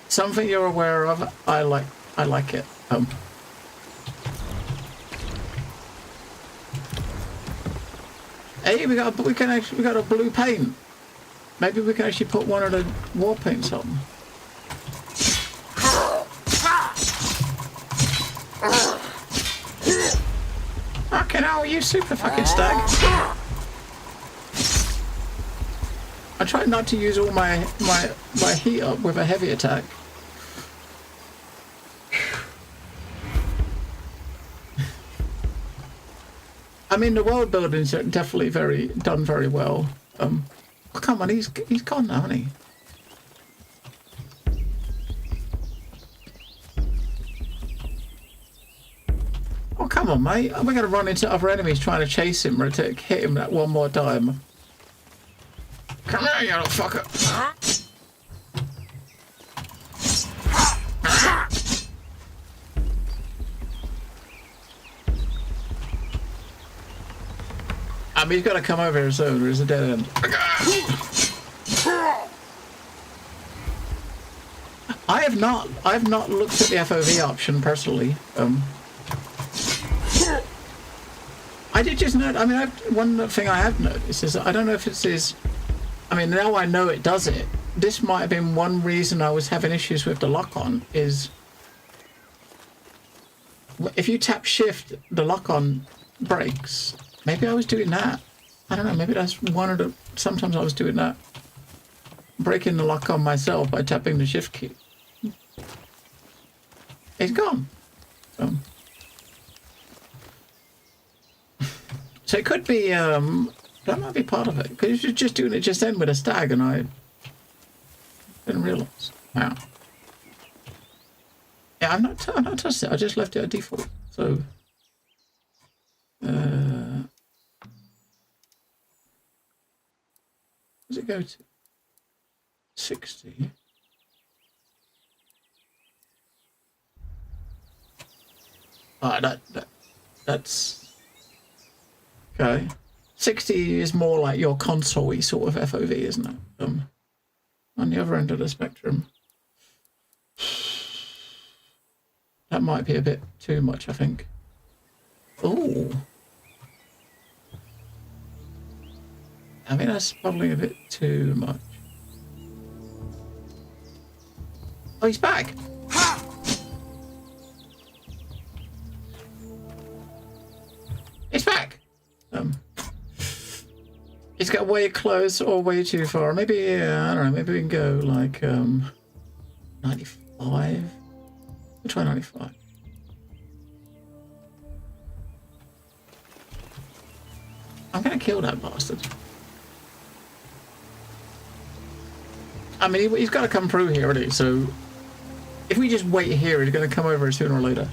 something you're aware of. I like it. Hey, we got a blue paint. Maybe we can actually put one of the war paints on. Fucking hell, you super fucking stag. I tried not to use all my heat up with a heavy attack. I mean, the world building's definitely done very well. Oh, come on, he's gone now, hasn't he? Oh, come on, mate. We're going to run into other enemies trying to chase him or to hit him that one more time. Come here, you little fucker. I mean, he's got to come over here soon. There's a dead end. I have not looked at the FOV option personally. I did just note. I mean, one thing I have noticed is I don't know if it's his. I mean, now I know it does it. This might have been one reason I was having issues with the lock-on. Is if you tap shift, the lock-on breaks. Maybe I was doing that. I don't know. Maybe that's one of the. Sometimes I was doing that. Breaking the lock on myself by tapping the shift key. It's gone. So it could be. That might be part of it. Because you're just doing it just then with a stag, and I didn't realise. Wow. Yeah, I've not touched it. I just left it at default. So. Does it go to 60? Ah, that's okay. 60 is more like your console-y sort of FOV, isn't it? On the other end of the spectrum. That might be a bit too much, I think. Ooh. I mean, that's probably a bit too much. Oh, he's back. He's back. He's got way close or way too far. Maybe, I don't know, maybe we can go like 95. We'll try 95. I'm gonna kill that bastard. I mean, he's got to come through here, isn't he? So if we just wait here, he's gonna come over sooner or later.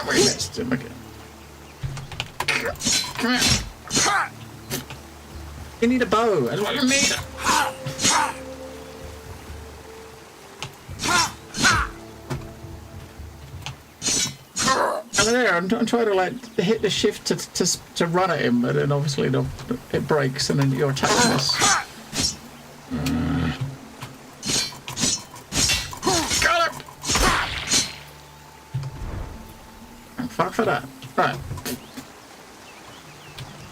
We missed him again. Come here. You need a bow. That's what you need. And there, I'm trying to like hit the shift to run at him, but then obviously it breaks, and then your attack miss. Got him! Fuck for that. Right.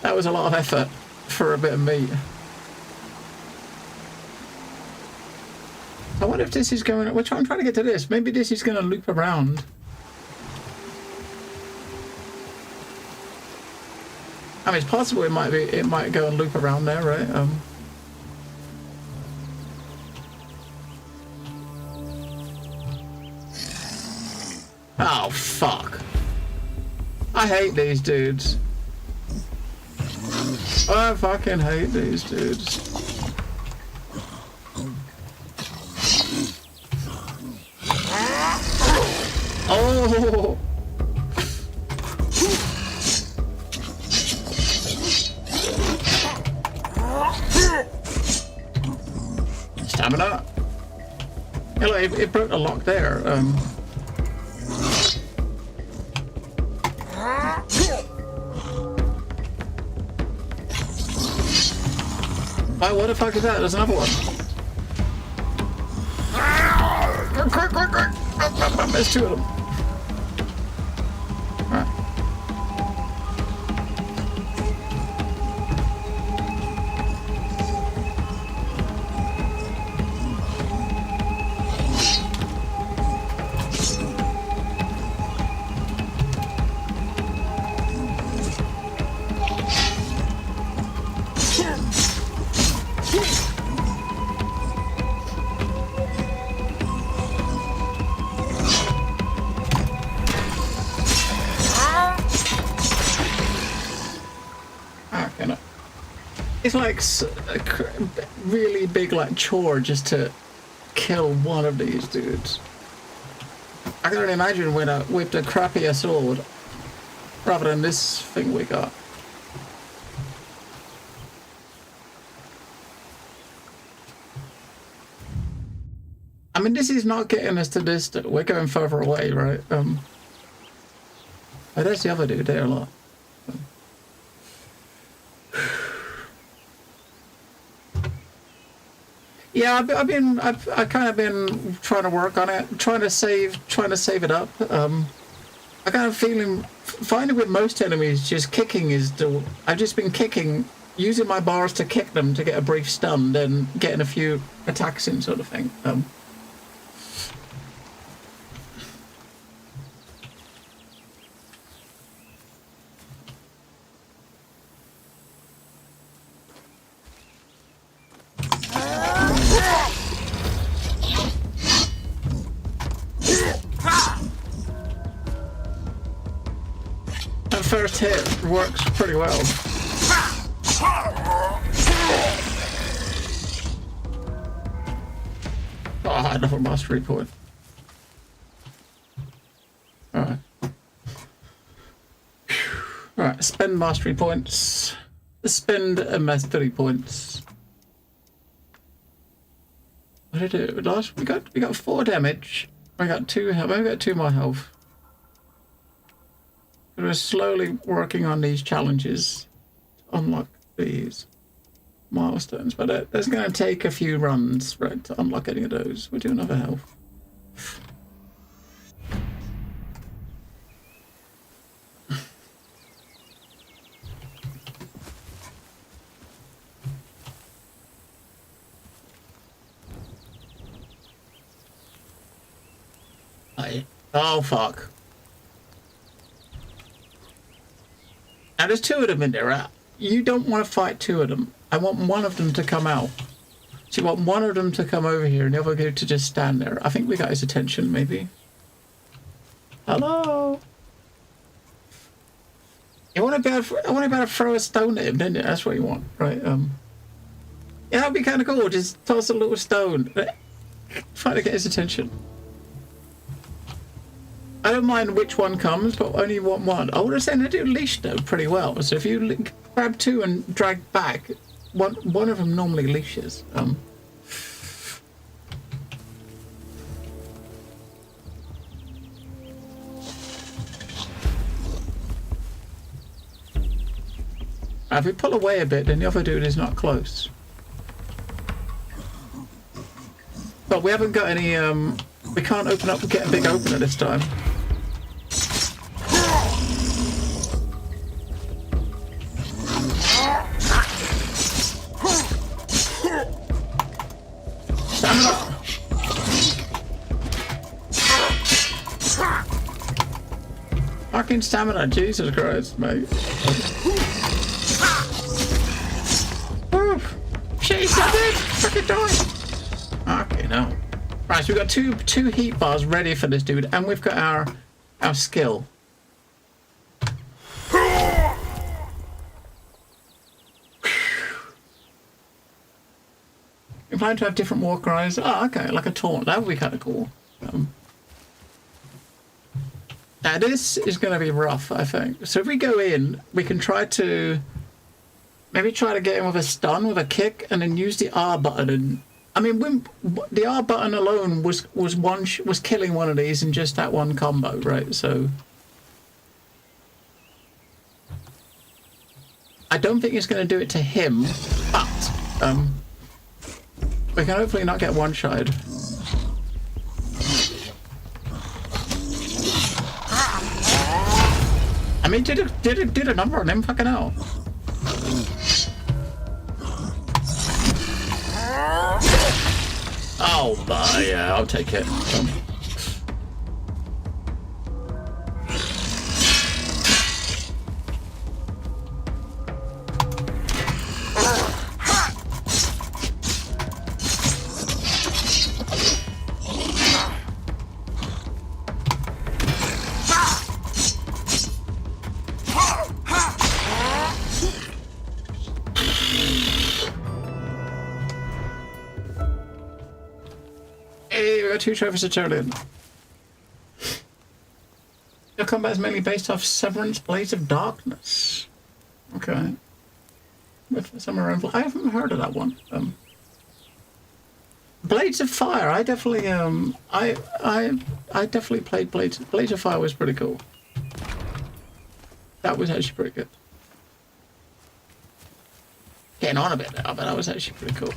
That was a lot of effort for a bit of meat. I wonder if this is going. I'm trying to get to this. Maybe this is going to loop around. I mean, it's possible it might go and loop around there, right? Oh, fuck. I hate these dudes. I fucking hate these dudes. Oh! Stamina. Yeah, look, it broke the lock there. Oh, what the fuck is that? There's another one. Quick. There's two of them. Alright. It's like a really big like chore just to kill one of these dudes. I can only imagine with a crappier sword rather than this thing we got. I mean, this is not getting us to this. We're going further away, right? Oh, there's the other dude there a lot. Yeah, I've kind of been trying to work on it, trying to save it up. I kind of finding with most enemies, just kicking I've just been kicking, using my bars to kick them to get a brief stun, then getting a few attacks in, sort of thing. First hit works pretty well. Oh, another mastery point. Alright. Alright, spend mastery points. Spend a mastery points. What did I do? Last we got 4 damage. We got 2 health. Maybe we got 2 more health. We're slowly working on these challenges to unlock these milestones, but it's going to take a few runs, right, to unlock any of those. We'll do another health. Oh, fuck. Now, there's 2 of them in there, right? You don't want to fight 2 of them. I want one of them to come out. So you want one of them to come over here and the other to just stand there. I think we got his attention, maybe. Hello? You want to be able to throw a stone at him, didn't you? That's what you want, right? Yeah, that'd be kind of cool. Just toss a little stone, try to get his attention. I don't mind which one comes, but only want one. I would have said they do leash though pretty well. So if you grab two and drag back, one of them normally leashes. If we pull away a bit, then the other dude is not close. But we haven't got any, we can't open up and get a big opener this time. Stamina! Fucking stamina, Jesus Christ, mate. She's dead! Fucking die! Okay, no. Right, so we've got two heat bars ready for this dude, and we've got our skill. We're planning to have different war cries. Oh, okay, like a taunt. That would be kind of cool. Now this is going to be rough, I think. So if we go in, we can try to maybe try to get him with a stun, with a kick, and then use the R button. And I mean, the R button alone was killing one of these in just that one combo, right? So I don't think it's going to do it to him, but we can hopefully not get one-shotted. I mean, did a number on him, fucking hell. Oh, yeah, I'll take it. Hey, we got 2 trophies to turn in. Your combat is mainly based off Severance Blades of Darkness. Okay. With some around, I haven't heard of that one. Blades of Fire. I definitely I definitely played Blades of Fire was pretty cool. That was actually pretty good. Getting on a bit now, but that was actually pretty cool.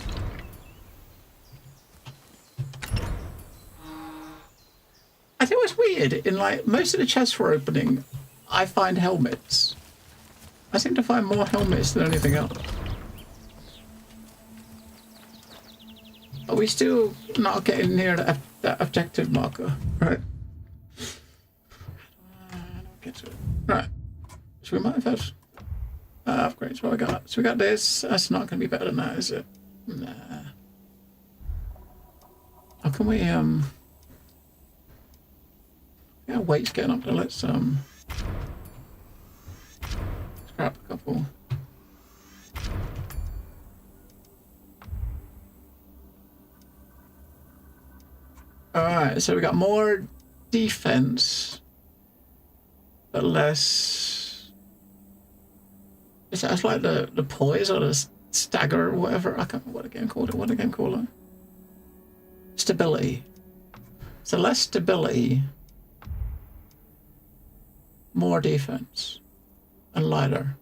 I think what's weird, in like most of the chests we're opening, I find helmets. I seem to find more helmets than anything else. Are we still not getting near that objective marker? Right. Get to it. Right. So we might have upgrades. What we got? So we got this. That's not going to be better than that, is it? Nah. How can we yeah, weight's getting up there. Let's scrap a couple. Alright, so we got more defense, but less. It's like the poise or the stagger or whatever. I can't remember what the game called it. What did the game call it? Stability. So less stability, more defense, and lighter.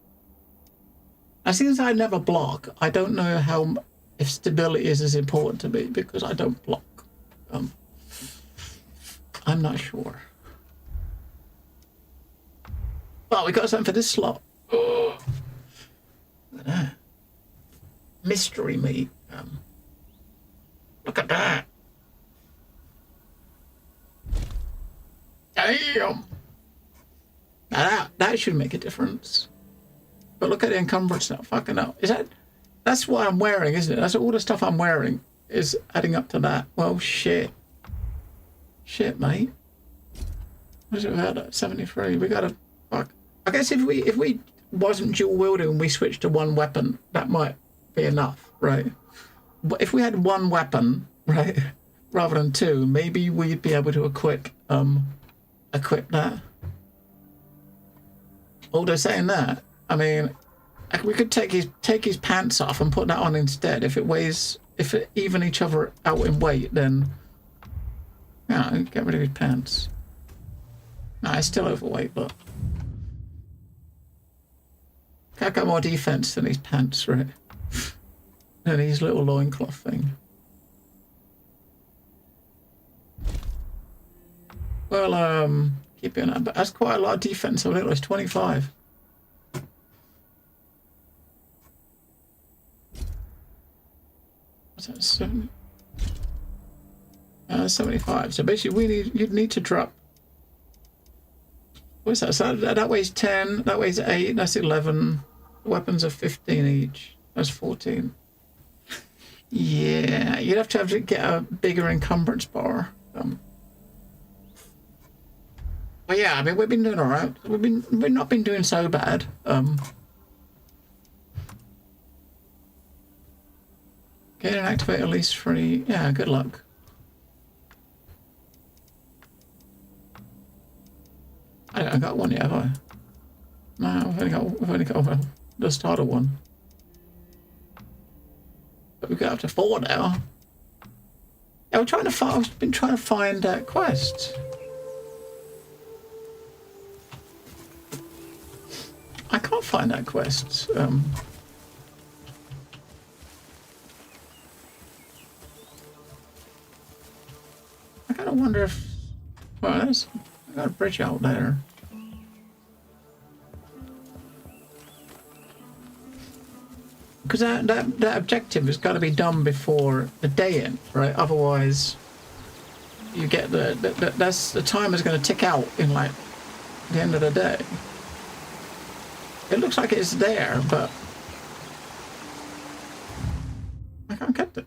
As since I never block, I don't know if stability is as important to me because I don't block. I'm not sure. Well, we got something for this slot. Look at that. Mystery meat. Look at that. Damn. Now that should make a difference. But look at the encumbrance now. Fucking hell. That's what I'm wearing, isn't it? That's all the stuff I'm wearing is adding up to that. Well, shit. Shit, mate. What is it about? 73. We gotta fuck. I guess if we wasn't dual wielding and we switched to one weapon, that might be enough, right? But if we had one weapon, right, rather than two, maybe we'd be able to equip that. Although saying that, I mean, we could take his pants off and put that on instead. If it even each other out in weight, then yeah, get rid of his pants. No, he's still overweight, but I've got more defense than his pants, right? And his little loincloth thing. Well, keep it on, but that's quite a lot of defense. I think it was 25. What's that? 75. So basically, you'd need to drop. What's that? So that weighs 10. That weighs 8. That's 11. Weapons are 15 each. That's 14. Yeah, you'd have to get a bigger encumbrance bar. Well, yeah, I mean, we've been doing all right. We've not been doing so bad. Get and activate at least 3. Yeah, good luck. I haven't got one yet, have I? No, we've only got well, the starter one. But we've got up to 4 now. Yeah, I've been trying to find quests. I can't find that quest. I kind of wonder if. Well, I got a bridge out there. Because that objective has got to be done before the day ends, right? Otherwise, you get the timer's going to tick out in like the end of the day. It looks like it's there, but I can't get there.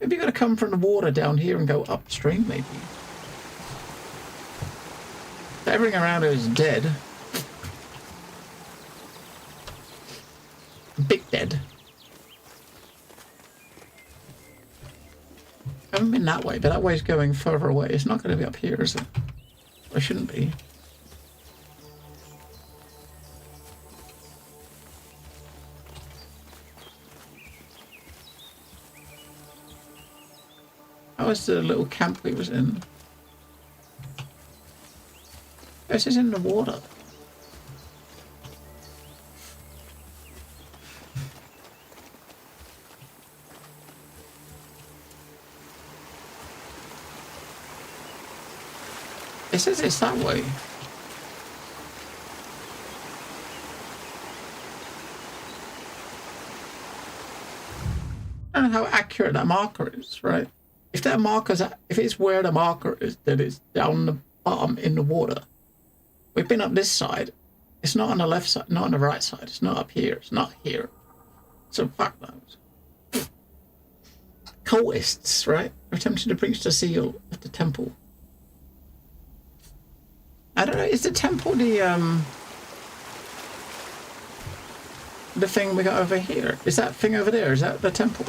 Maybe you got to come from the water down here and go upstream, maybe. Everything around here is dead. Big dead. I haven't been that way, but that way's going further away. It's not going to be up here, is it? Or it shouldn't be. How was the little camp we was in? This is in the water. It says it's that way. I don't know how accurate that marker is, right? If that marker's, if it's where the marker is, then it's down the bottom in the water. We've been up this side. It's not on the left side, not on the right side. It's not up here. It's not here. So fuck those. Cultists, right? Attempting to breach the seal of the temple. I don't know. Is the temple the thing we got over here? Is that thing over there? Is that the temple?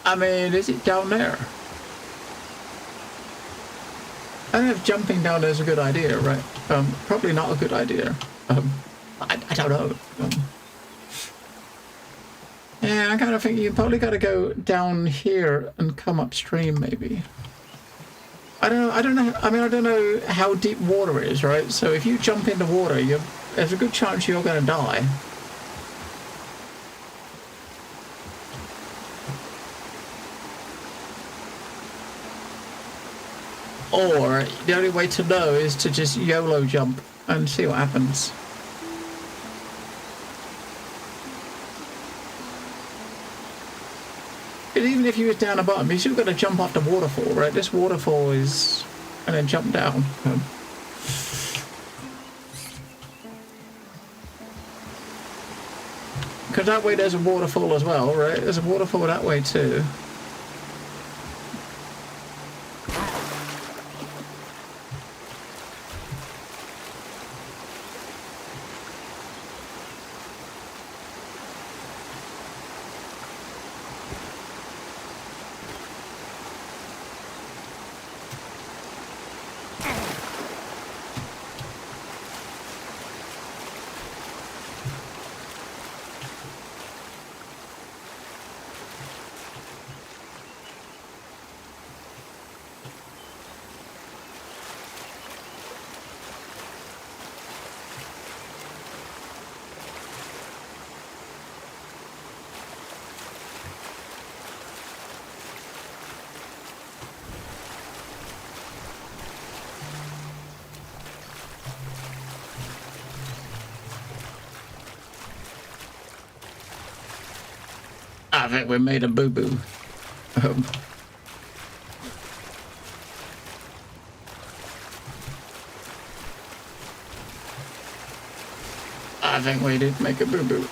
I mean, is it down there? I don't know if jumping down there is a good idea, right? Probably not a good idea. I don't know. Yeah, I kind of think you probably got to go down here and come upstream, maybe. I don't know. I mean, I don't know how deep water is, right? So if you jump into water, there's a good chance you're going to die. Or the only way to know is to just YOLO jump and see what happens. Because even if you was down the bottom, you still got to jump off the waterfall, right? This waterfall is... and then jump down. Because that way there's a waterfall as well, right? There's a waterfall that way too. I think we made a boo-boo. I think we did make a boo-boo.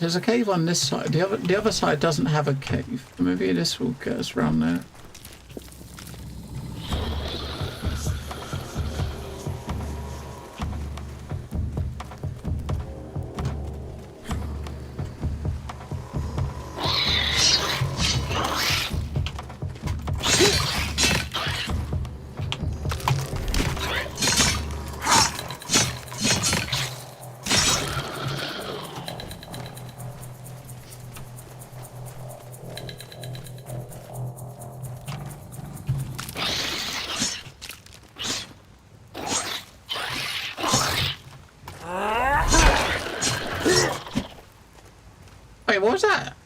There's a cave on this side. The other side doesn't have a cave. Maybe this will get us around there. Wait, what was that?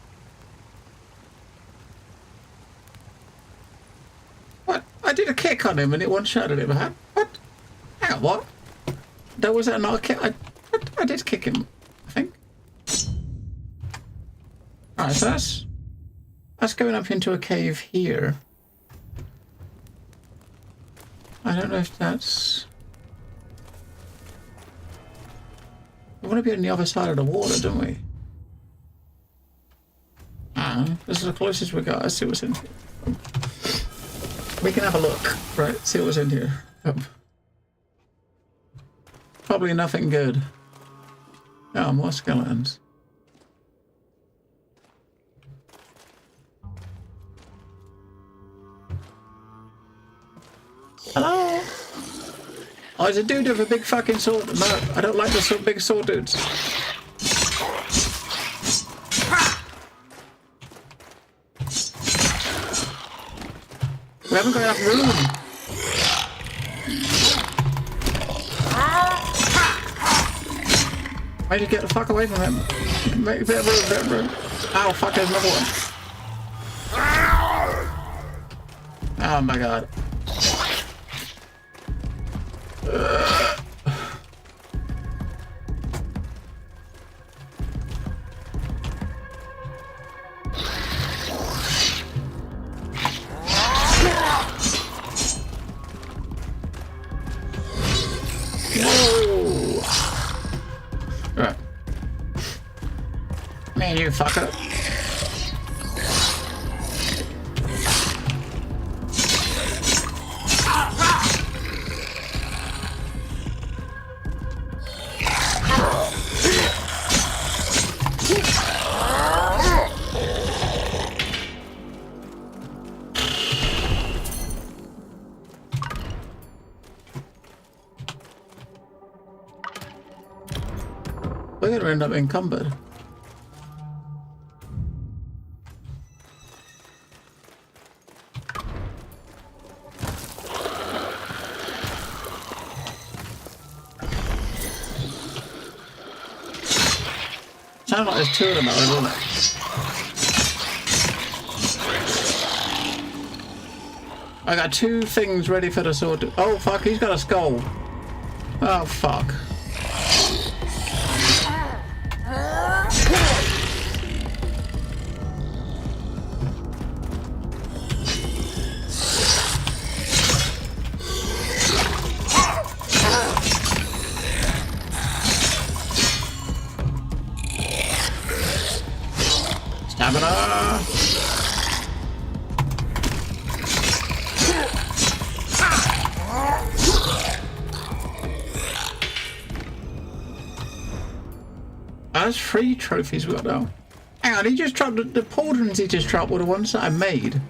What? I did a kick on him and it one-shotted him. What? Hang on, what? That was another kick? I did kick him, I think. Alright, so that's going up into a cave here. I don't know if that's... We want to be on the other side of the water, don't we? This is the closest we got. Let's see what's in here. We can have a look, right? See what's in here. Probably nothing good. Oh, more skeletons. Hello? Oh, there's a dude with a big fucking sword. No, I don't like the big sword dudes. We haven't got enough room. Why'd you get the fuck away from him? Make a bit of room, Ow, fuck, there's another one. Oh my god. Right. Man, you fucker. We're gonna end up encumbered. Sounds like there's two of them out there, doesn't it? I got two things ready for the sword. Oh fuck, he's got a skull. Oh fuck. Stamina. That's 3 trophies we got now. Hang on, he just dropped the pauldrons he just dropped were the ones that I made.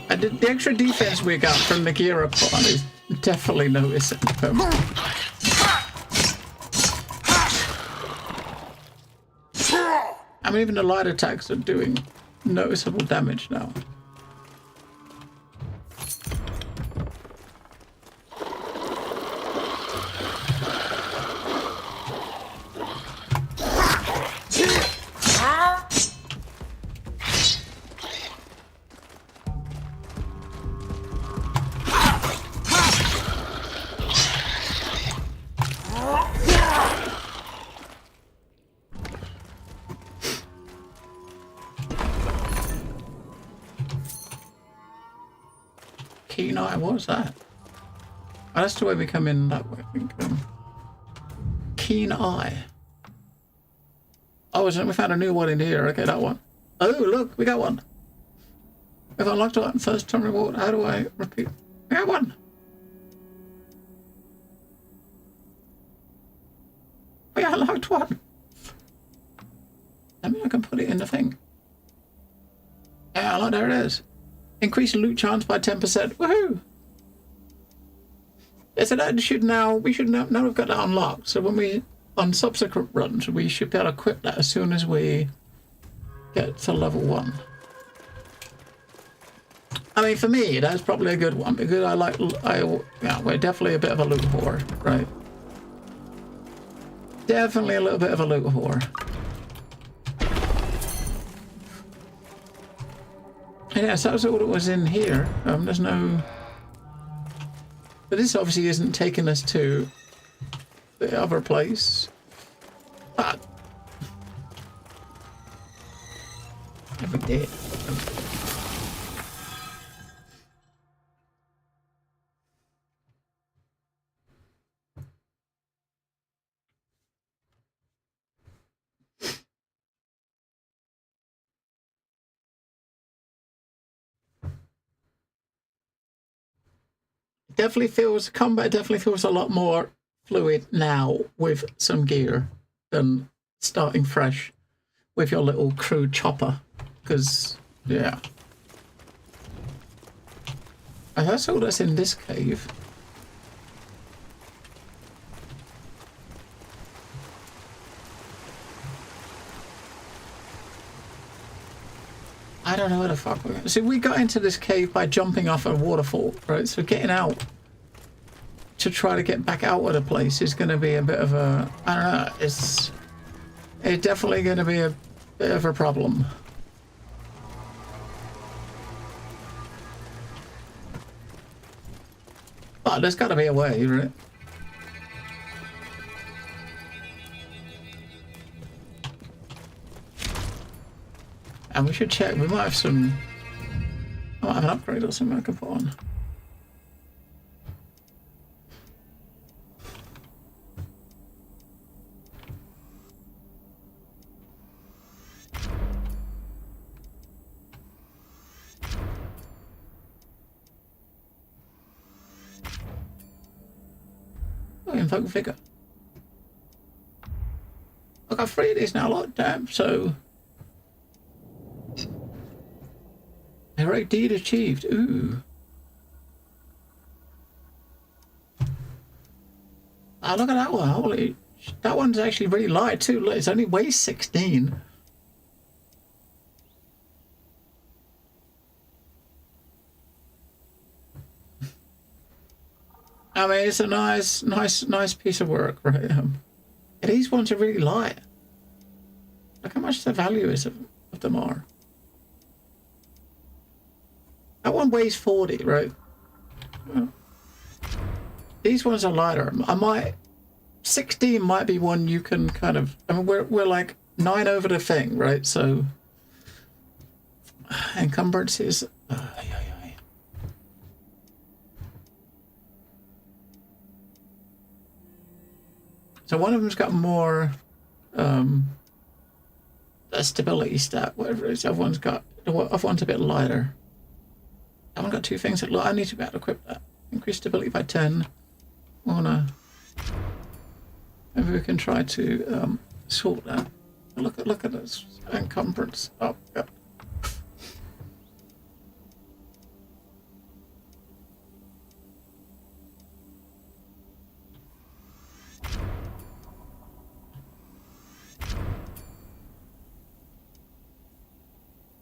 And the extra defense we got from the gear up on is definitely noticeable. I mean, even the light attacks are doing noticeable damage now. Keen eye, what was that? Oh, that's the way we come in that way, I think. Keen eye. Oh, we found a new one in here. Okay, that one. Oh, look, we got one. If I unlocked one first time reward, how do I repeat? We got one. We unlocked one. I mean, I can put it in the thing. Yeah, look, there it is. Increase loot chance by 10%. Woohoo! Yeah, so that should now we've got that unlocked. So when we on subsequent runs, we should be able to equip that as soon as we get to level 1. I mean, for me, that's probably a good one because we're definitely a bit of a loot whore, right? Definitely a little bit of a loot whore. Yeah, so that's all that was in here. There's no... But this obviously isn't taking us to the other place. But... Every day. Definitely feels, combat definitely feels a lot more fluid now with some gear than starting fresh with your little crude chopper. Because, yeah. And that's all that's in this cave. I don't know where the fuck we're going. See, we got into this cave by jumping off a waterfall, right? So getting out to try to get back out of the place is going to be a bit of a... I don't know. It's definitely going to be a bit of a problem. But there's got to be a way, right? And we should check. We might have some... I might have an upgrade or something I can put on. Oh, invoke figure. I got 3 of these now, like, damn, so... Heroic deed achieved. Ooh. Ah, look at that one. Holy... That one's actually really light too. Look, it's only weighs 16. I mean, it's a nice piece of work, right? These ones are really light. Look how much the value is of them are. That one weighs 40, right? Well, these ones are lighter. 16 might be one you can kind of... I mean, we're like 9 over the thing, right? So... Encumbrances... So one of them's got more a stability stat, whatever it is. The other one's a bit lighter. I haven't got two things that look. I need to be able to equip that. Increase stability by 10. Maybe we can try to sort that. Look at this encumbrance. Oh, yeah.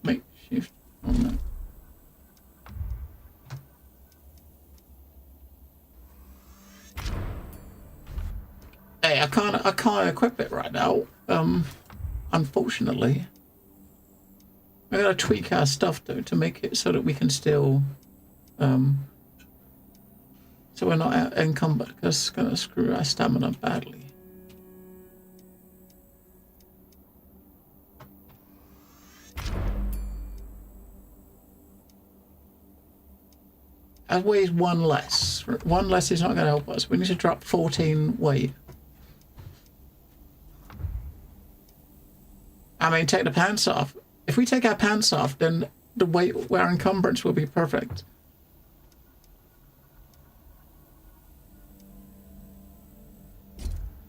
Makeshift on that. Hey, I can't equip it right now. Unfortunately. We gotta tweak our stuff though to make it so that we can still so we're not encumbered, because it's gonna screw our stamina badly. That weighs one less. One less is not going to help us. We need to drop 14 weight. I mean, take the pants off. If we take our pants off, then the weight, our encumbrance will be perfect.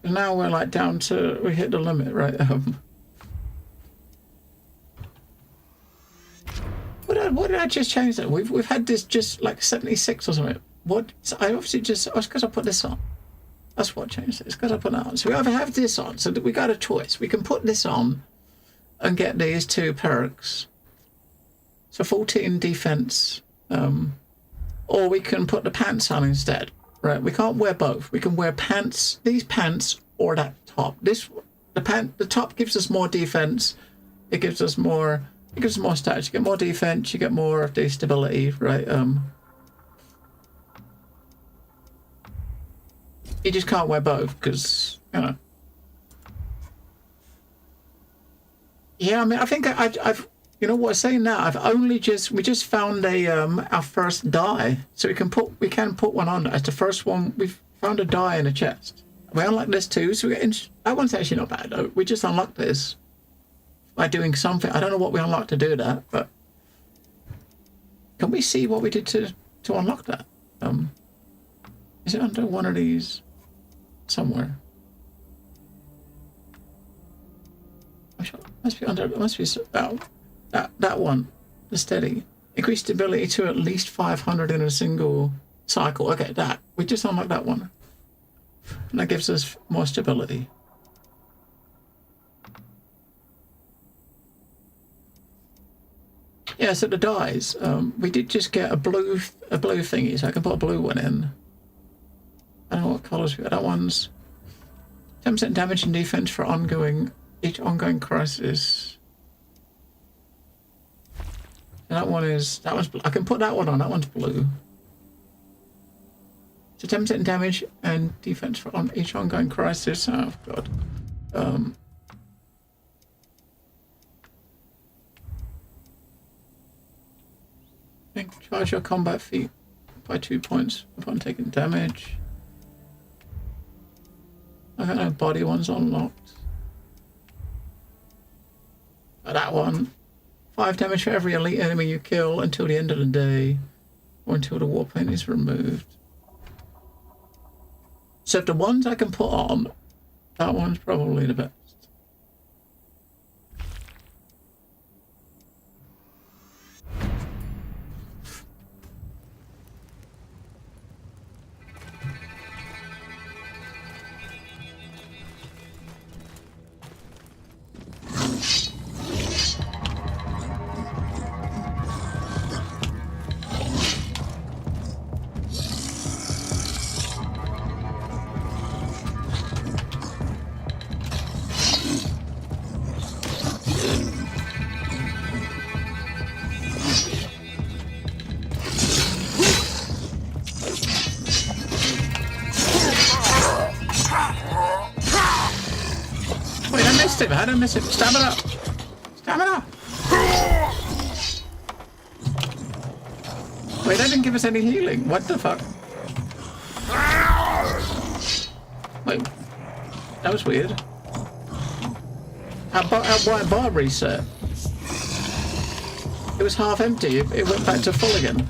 And now we're like down to, we hit the limit, right? What did I just change that? We've had this just like 76 or something. What? So I obviously just, it's because I put this on. That's what changed it. It's because I put that on. So we either have this on, so that we got a choice. We can put this on and get these two perks. So 14 defense, or we can put the pants on instead, right? We can't wear both. We can wear pants, these pants, or that top. The top gives us more defense. It gives us more stats. You get more defense. You get more of the stability, right? You just can't wear both because, you know. Yeah, I mean, I think I've you know what I'm saying now. We just found our first die, so we can put one on as the first one. We've found a die in a chest. We unlocked this too, so that one's actually not bad though. We just unlocked this by doing something. I don't know what we unlocked to do that, but can we see what we did to unlock that? Is it under one of these somewhere? Must be under. Must be that one. The steady. Increase stability to at least 500 in a single cycle. Okay, that we just unlocked that one, and that gives us more stability. Yeah, so the dies. We did just get a blue thingy, so I can put a blue one in. I don't know what colours we got. That one's 10% damage and defense for each ongoing crisis. And that one's I can put that one on. That one's blue. So 10% damage and defense for each ongoing crisis. Oh god. Charge your combat feat by 2 points upon taking damage. I got no body ones unlocked. That one. 5 damage for every elite enemy you kill until the end of the day, or until the warpaint is removed. So if the ones I can put on, that one's probably the best. I don't miss it. Stamina! Stamina! Wait, that didn't give us any healing. What the fuck? Wait. That was weird. Our white bar reset. It was half empty. It went back to full again.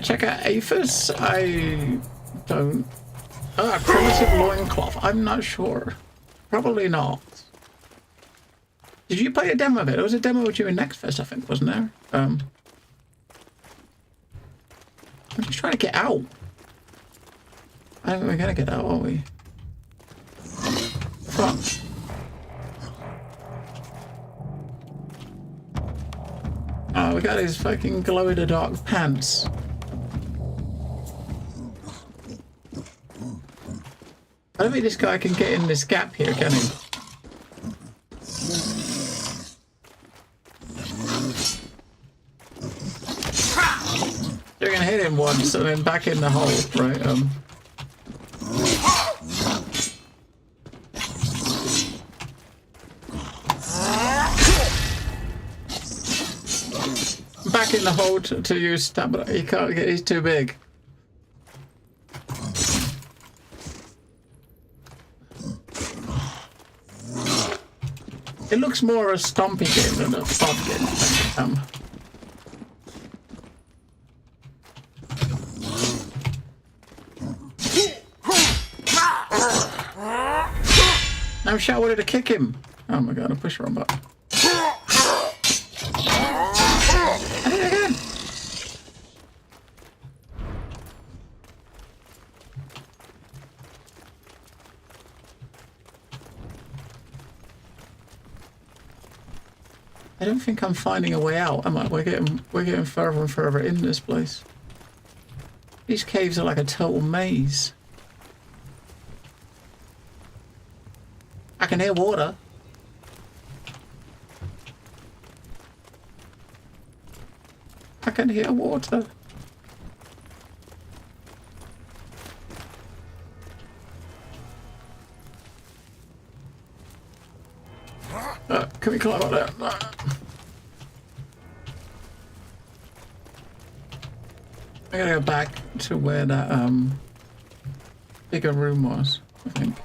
Check out Aphis. I don't. Primitive loincloth. I'm not sure. Probably not. Did you play a demo of it? There was a demo with you in Next Fest, I think, wasn't there? I'm just trying to get out. I don't think we're gonna get out, are we? Fuck. Oh, we got his fucking glow-in-the-dark pants. I don't think this guy can get in this gap here, can he? You're gonna hit him once and then back in the hole, right? Back in the hole to use stamina. He can't get. He's too big. It looks more a stompy game than a fun game. Now Shao wanted to kick him. Oh my god, I pushed the wrong button. I did it again. I don't think I'm finding a way out, am I? We're getting further and further in this place. These caves are like a total maze. I can hear water. I can hear water. Can we climb up there? I gotta go back to where that bigger room was, I think.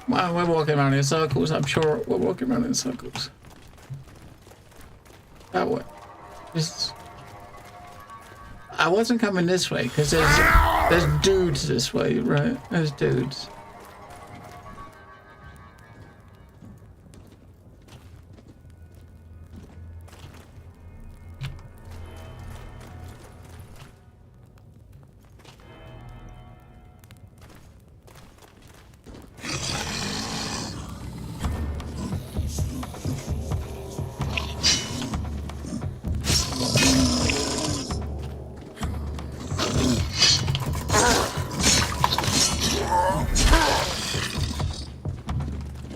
Well, we're walking around in circles. I'm sure we're walking around in circles. That way. I wasn't coming this way because there's dudes this way, right? There's dudes.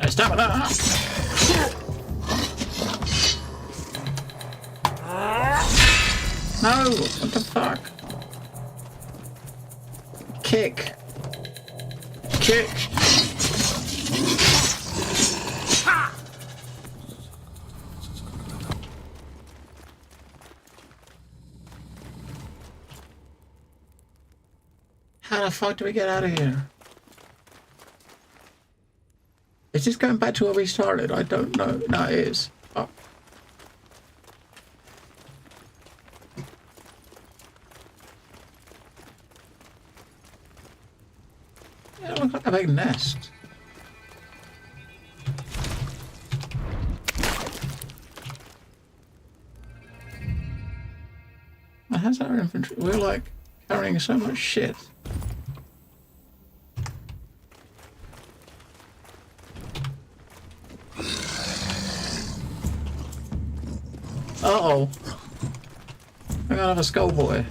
Stamina! No! What the fuck? Kick! Kick! How the fuck do we get out of here? Is this going back to where we started? I don't know. No, it is. Oh. Yeah, it looks like a big nest. How's our infantry? We're like carrying so much shit. Uh-oh. I gotta have a skull boy.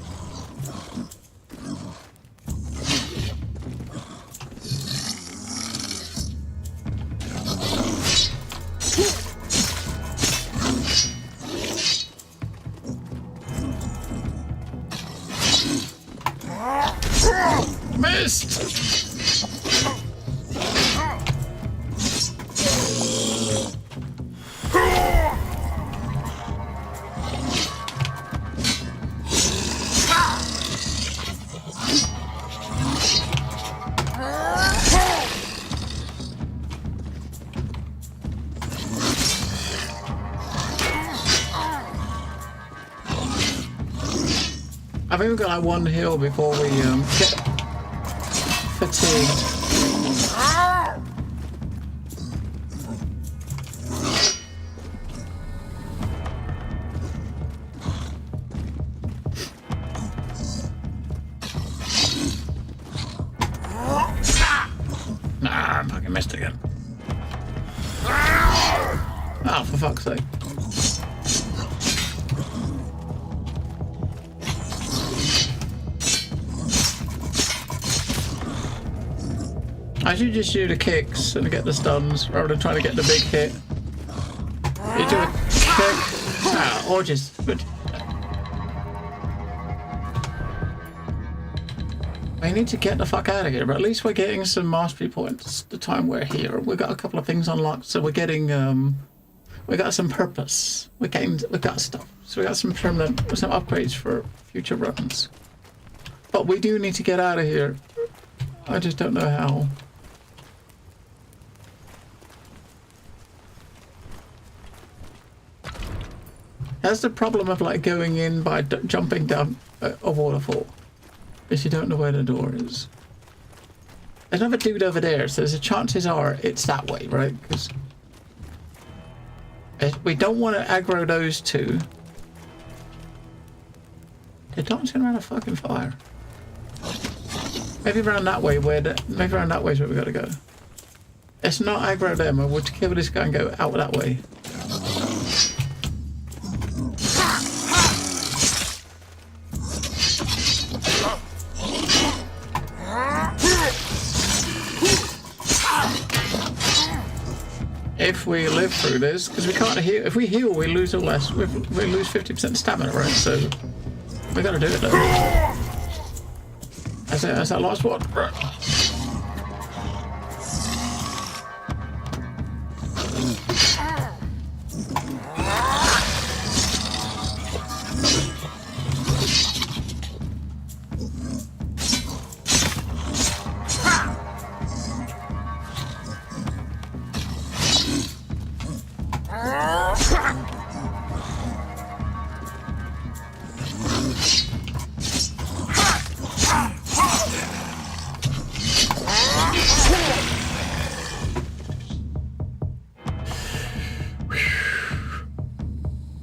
I think we've got like one hill before we get fatigued. Nah, I fucking missed again. Oh, for fuck's sake. I should just do the kicks and get the stuns rather than trying to get the big hit. You do a kick, or just... I need to get the fuck out of here, but at least we're getting some mastery points the time we're here. We've got a couple of things unlocked, so we're getting, we got some purpose. We got stuff. So we got some permanent, some upgrades for future runs. But we do need to get out of here. I just don't know how. That's the problem of like going in by jumping down a waterfall. Because you don't know where the door is. There's another dude over there, so the chances are it's that way, right? Because we don't want to aggro those two. They're dancing around a fucking fire. Maybe around that way, maybe around that way is where we gotta go. Let's not aggro them, I would kill this guy and go out that way. If we live through this, because we can't heal. If we heal, we lose all less. We lose 50% stamina, right? So we gotta do it though. That's that last one.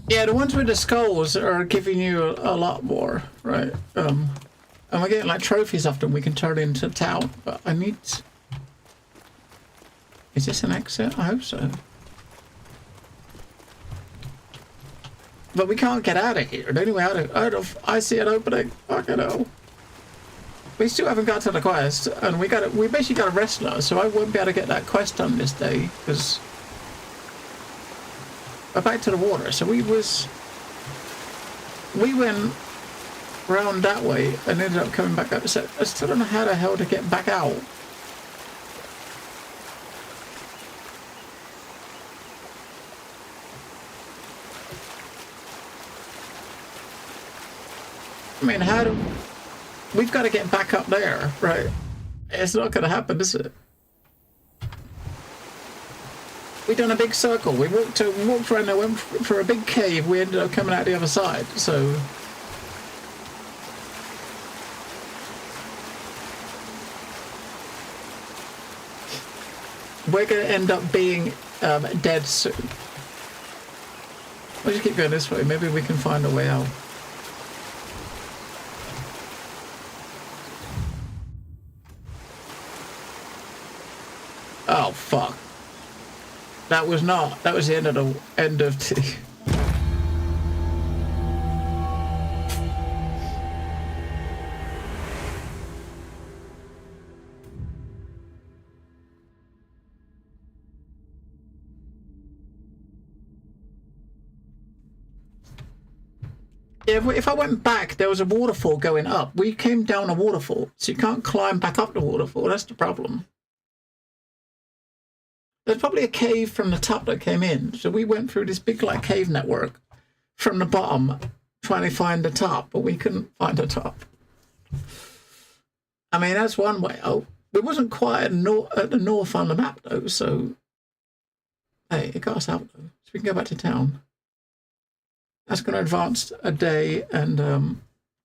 Yeah, the ones with the skulls are giving you a lot more, right? And we're getting like trophies often we can turn into town, but I need... Is this an exit? I hope so. But we can't get out of here. The only way out of I see an opening. Fucking hell. We still haven't got to the quest, and we basically got a rest now, so I won't be able to get that quest done this day, because we're back to the water. So we went round that way and ended up coming back up. So I still don't know how the hell to get back out. I mean, we've got to get back up there, right? It's not going to happen, is it? We done a big circle. We walked around there, went for a big cave. We ended up coming out the other side. So we're going to end up being dead soon. We'll just keep going this way. Maybe we can find a way out. Oh fuck. That was the end of the Yeah, if I went back, there was a waterfall going up. We came down a waterfall, so you can't climb back up the waterfall. That's the problem. There's probably a cave from the top that came in. So we went through this big like cave network from the bottom trying to find the top, but we couldn't find the top. I mean, that's one way. Oh, it wasn't quite at the north on the map though, so hey, it got us out though. So we can go back to town. That's going to advance a day, and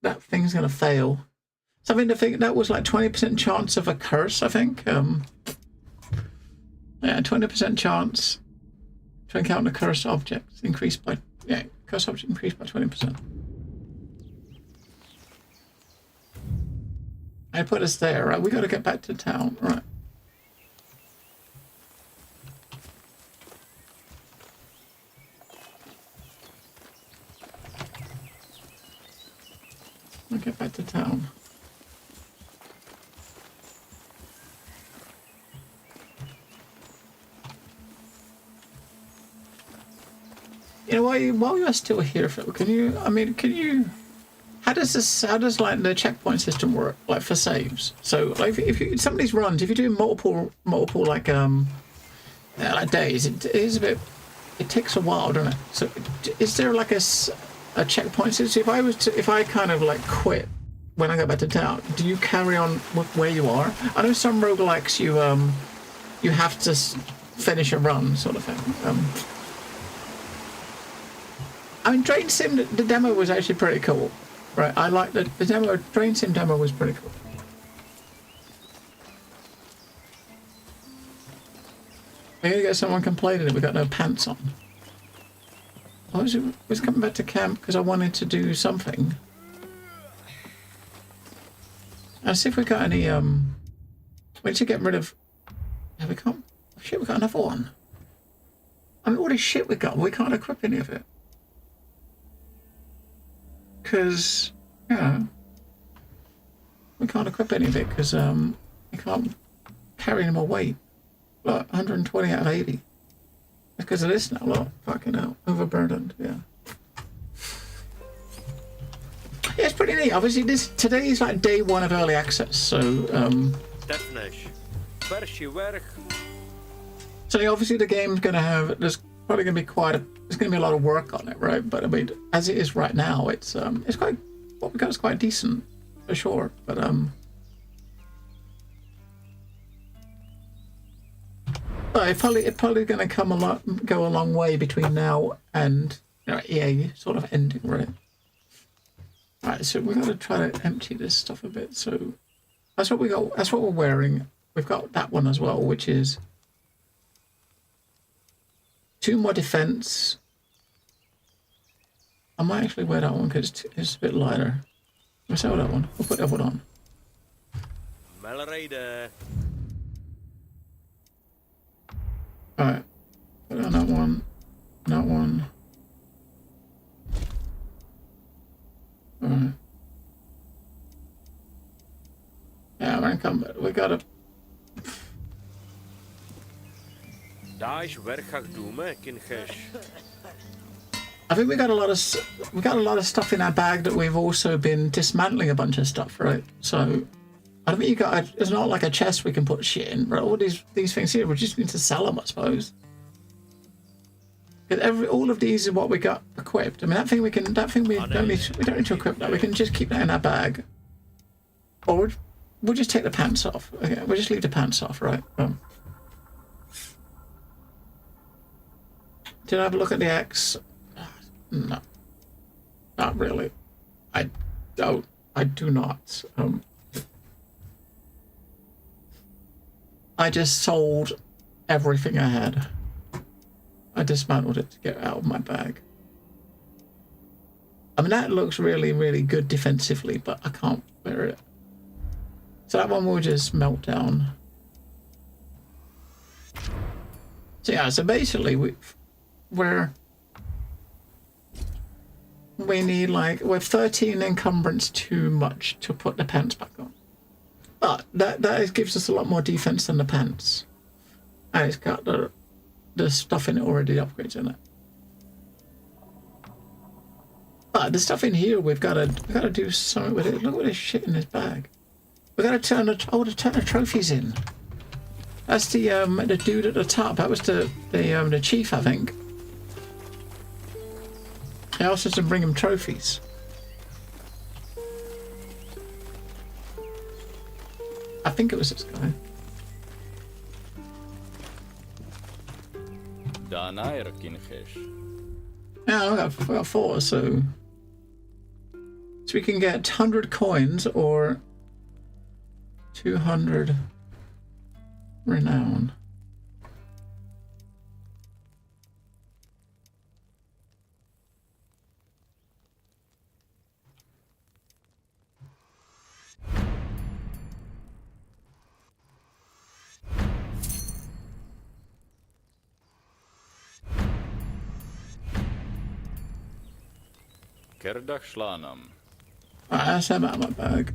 that thing's gonna fail. Something to think that was like 20% chance of a curse, I think. Yeah, 20% chance to encounter cursed objects increased by cursed object increased by 20%. I put us there, right? We got to get back to town, right? We'll get back to town. You know, while you're still here, Phil, can you, how does like the checkpoint system work, like for saves? So like if you, some of these runs, if you're doing multiple like days, it is a bit, it takes a while, doesn't it? So is there like a checkpoint system? If I kind of like quit when I go back to town, do you carry on with where you are? I know some roguelikes you have to finish a run sort of thing. I mean, Drain Sim, the demo was actually pretty cool, right? I like the demo. Drain Sim demo was pretty cool. We're gonna get someone complaining that we got no pants on. I was coming back to camp because I wanted to do something. Let's see if we got any. We need to get rid of. Yeah, we can't. Oh, shit, we got another one. I mean, all this shit we got, we can't equip any of it. Because, you know, we can't equip any of it because we can't carry any more weight. Look, 120 out of 80. Because of this now, look, fucking hell, overburdened, yeah. Yeah, it's pretty neat. Obviously, today is like day one of early access, so so obviously the game's gonna have, there's probably gonna be there's gonna be a lot of work on it, right? But I mean, as it is right now, it's quite, what we got is quite decent for sure. But it's probably gonna go a long way between now and, you know, EA sort of ending, right? Right, so we're gonna try to empty this stuff a bit. So that's what we got. That's what we're wearing. We've got that one as well, which is 2 more defense. I might actually wear that one because it's a bit lighter. Let's sell that one. We'll put that one on. Alright. Put on that one. That one. Alright. Yeah, we're gonna come. We gotta. I think we got a lot of stuff in our bag that we've also been dismantling a bunch of stuff, right? So I don't think it's not like a chest we can put shit in, right? All these things here, we just need to sell them, I suppose. All of these are what we got equipped. I mean, we don't need to equip that. We can just keep that in our bag, or we'll just take the pants off. Okay, we'll just leave the pants off, right? Did I have a look at the axe? No, not really. I do not. I just sold everything I had. I dismantled it to get it out of my bag. I mean, that looks really, really good defensively, but I can't wear it. So that one will just melt down. So yeah, so basically we're 13 encumbrance too much to put the pants back on. But that gives us a lot more defense than the pants. And it's got the stuff in it already, upgrades in it. But the stuff in here, we gotta do something with it. Look at this shit in this bag. We gotta turn the trophies in. That's the dude at the top. That was the chief, I think. He asked us to bring him trophies. I think it was this guy. Yeah, we got 4, so So we can get 100 coins or 200 renown. Kerdach šlánam. That's out of my bag.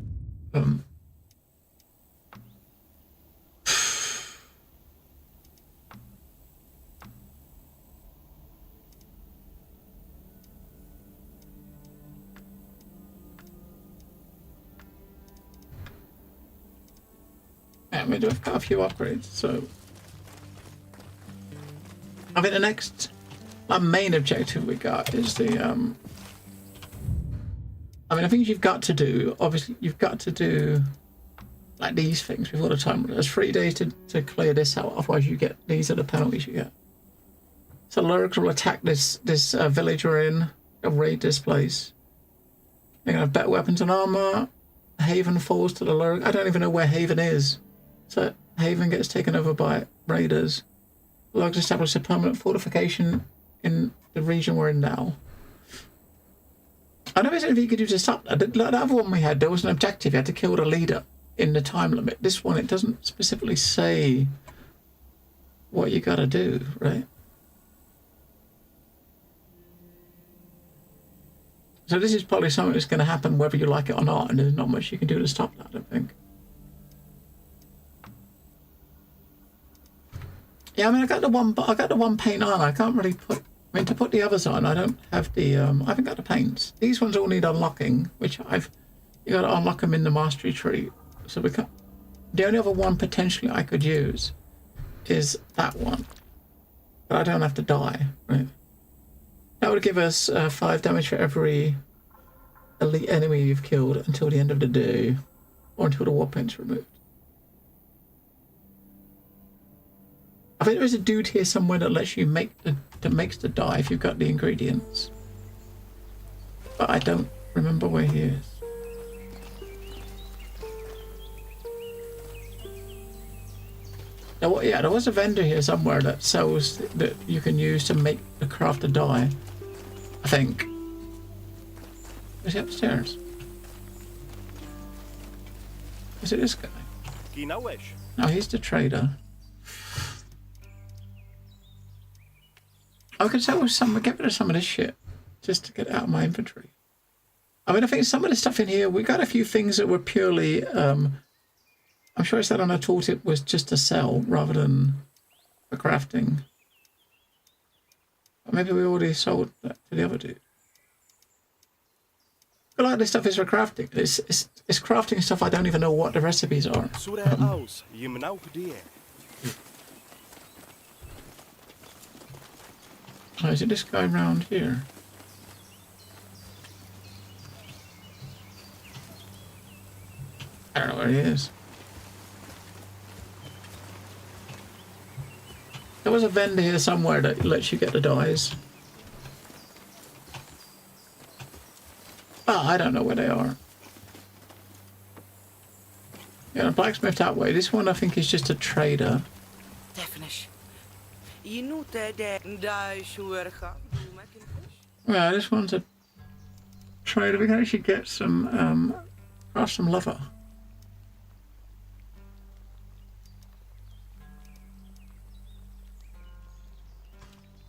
Yeah, we do have got a few upgrades, so I think the next our main objective we got is the I mean, I think you've got to do, obviously, you've got to do like these things before the time. There's 3 days to clear this out, otherwise you get, these are the penalties you get. So Lurgs will attack this village we're in, they'll raid this place. They're gonna have better weapons and armor. Haven falls to the Lurg. I don't even know where Haven is. So Haven gets taken over by raiders. Lurgs establish a permanent fortification in the region we're in now. I don't know if you could do to stop that. The other one we had, there was an objective. You had to kill the leader in the time limit. This one, it doesn't specifically say what you gotta do, right? So this is probably something that's going to happen whether you like it or not, and there's not much you can do to stop that, I don't think. Yeah, I mean, I got the one paint on. I can't really put. I mean, to put the others on, I don't have the. I haven't got the paints. These ones all need unlocking, which you got to unlock them in the mastery tree. So we can't. The only other one potentially I could use is that one, but I don't have to die, right? That would give us 5 damage for every elite enemy you've killed until the end of the day, or until the war paint's removed. I think there is a dude here somewhere that lets you makes the dye if you've got the ingredients, but I don't remember where he is. Yeah, there was a vendor here somewhere that sells that you can use to make the craft a dye. I think. Is he upstairs? Is it this guy? No, he's the trader. I could sell get rid of some of this shit just to get it out of my inventory. I mean, I think some of the stuff in here, we got a few things that were purely, I'm sure I said on a tooltip was just to sell rather than for crafting. Or maybe we already sold that to the other dude. But like this stuff is for crafting. It's crafting stuff I don't even know what the recipes are. Oh, is it this guy around here? I don't know where he is. There was a vendor here somewhere that lets you get the dyes. Oh, I don't know where they are. Yeah, the blacksmith that way. This one I think is just a trader. Yeah, this one's a trader. We can actually get some, craft some leather.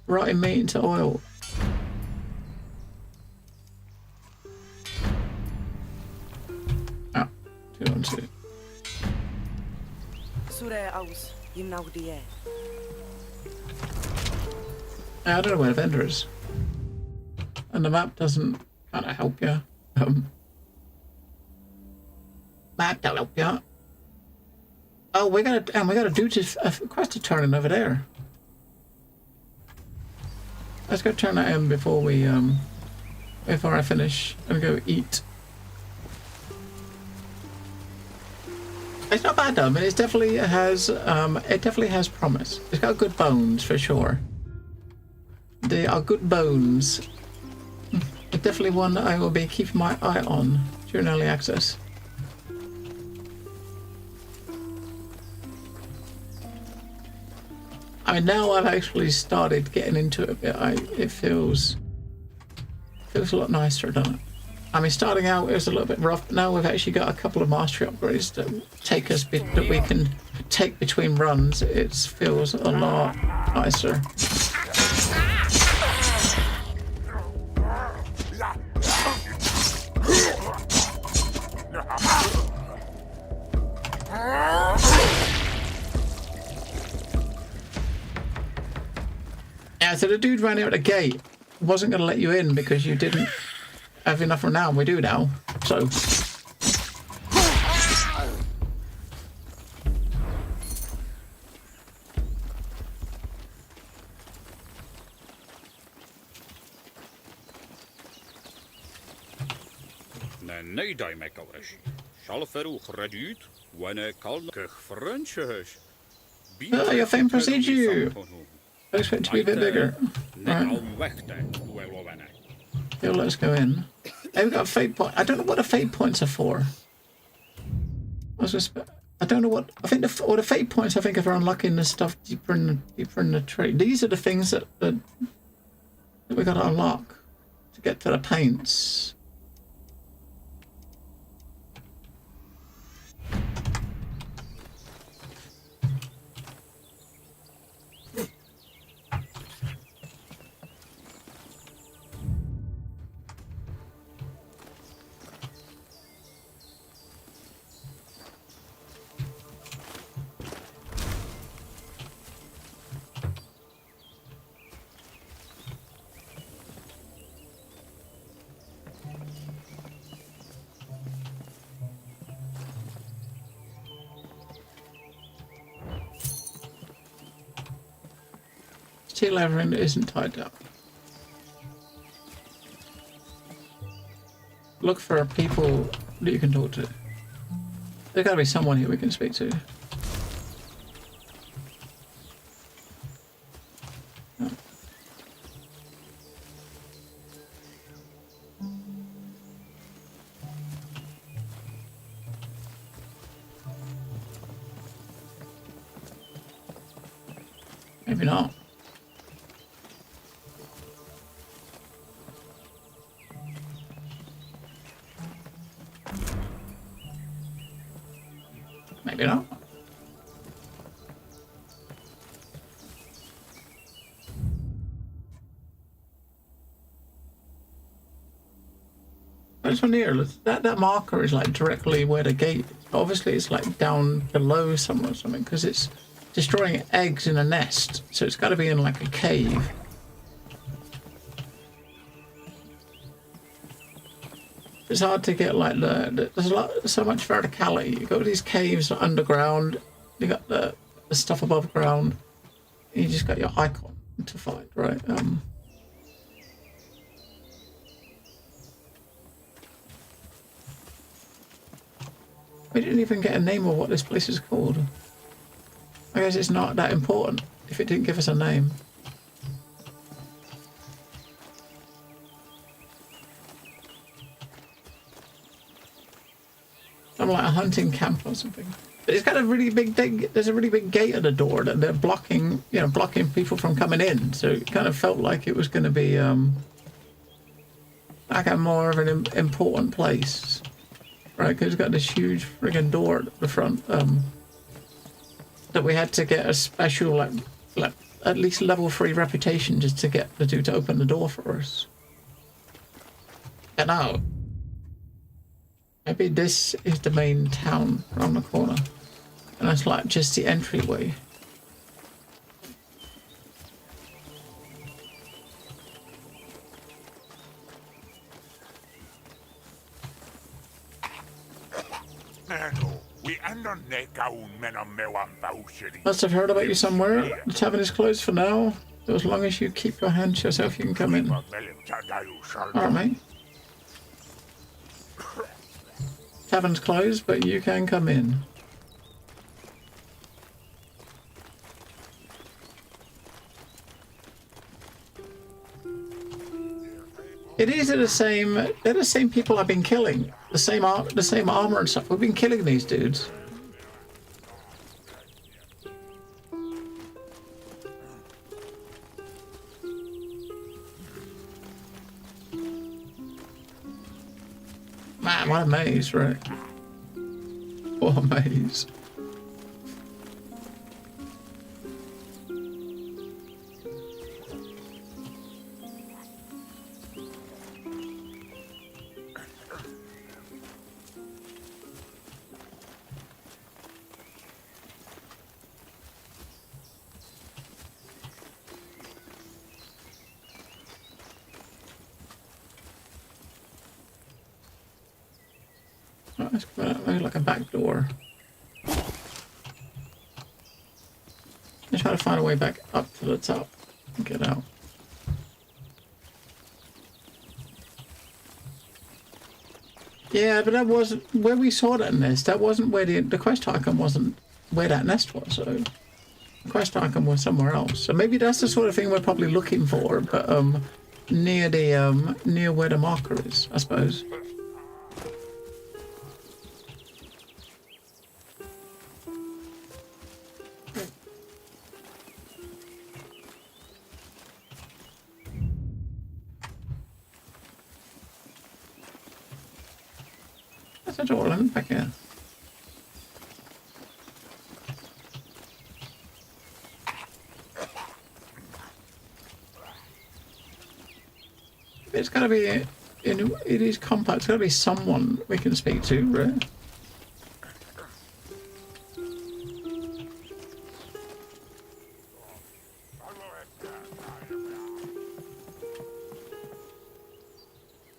Rotting meat into oil. Oh, 212. I don't know where the vendor is. And the map doesn't kind of help you. Map don't help you. Oh, we got a dude a quest to turn in over there. Let's go turn that in before we before I finish and go eat. It's not bad though. I mean, it definitely has promise. It's got good bones for sure. They are good bones. definitely one that I will be keeping my eye on during early access. I mean, now I've actually started getting into it a bit. It feels a lot nicer, doesn't it? I mean, starting out it was a little bit rough, but now we've actually got a couple of mastery upgrades that take us that we can take between runs. It feels a lot nicer. Yeah, so the dude ran out the gate. Wasn't going to let you in because you didn't have enough renown. We do now, so. Nee, daj me kaleši. Šalferu chredit, wene kalke Frenches. Oh, your fame precedes you. I expect it to be a bit bigger. Right. Yeah, let's go in. Hey, we've got a fate point. I don't know what the fate points are for. I don't know what. I think the fate points I think are for unlocking the stuff deeper in the tree. These are the things that we got to unlock to get to the paints. Steel Everin isn't tied down. Look for people that you can talk to. There's gotta be someone here we can speak to. No. Maybe not. Maybe not. This one here, that marker is like directly where the gate is. Obviously it's like down below somewhere or something because it's destroying eggs in a nest. So it's got to be in like a cave. It's hard to get like there's so much verticality. You go to these caves underground, you got the stuff above ground, you just got your icon to find, right? We didn't even get a name of what this place is called. I guess it's not that important if it didn't give us a name. I'm like a hunting camp or something. But it's got a really big there's a really big gate at the door that they're blocking, blocking people from coming in. So it kind of felt like it was going to be like a more of an important place, right? Because it's got this huge friggin' door at the front that we had to get a special like at least level 3 reputation just to get the dude to open the door for us. And now. Maybe this is the main town around the corner. And it's like just the entryway. Must have heard about you somewhere. The tavern is closed for now. So as long as you keep your hand to yourself, you can come in. Alright, mate. Tavern's closed, but you can come in. These are the same. They're the same people I've been killing. The same armor and stuff. We've been killing these dudes. Man, what a maze, right? What a maze. Oh, it's coming out like a back door. I'm trying to find a way back up to the top and get out. Yeah, but that wasn't where we saw that nest. That wasn't where the quest icon wasn't where that nest was. So the quest icon was somewhere else. So maybe that's the sort of thing we're probably looking for, but near the near where the marker is, I suppose. That's all in back here. It's gotta be in these compacts. It's gotta be someone we can speak to, right?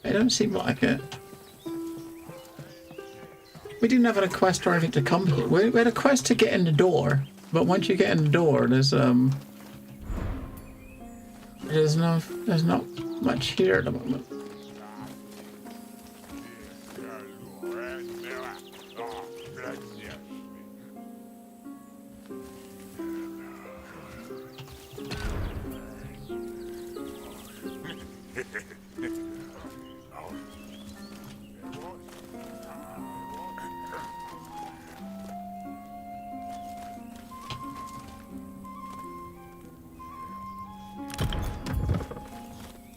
It don't seem like it. We didn't have a quest or anything to come here. We had a quest to get in the door, but once you get in the door, there's not much here at the moment.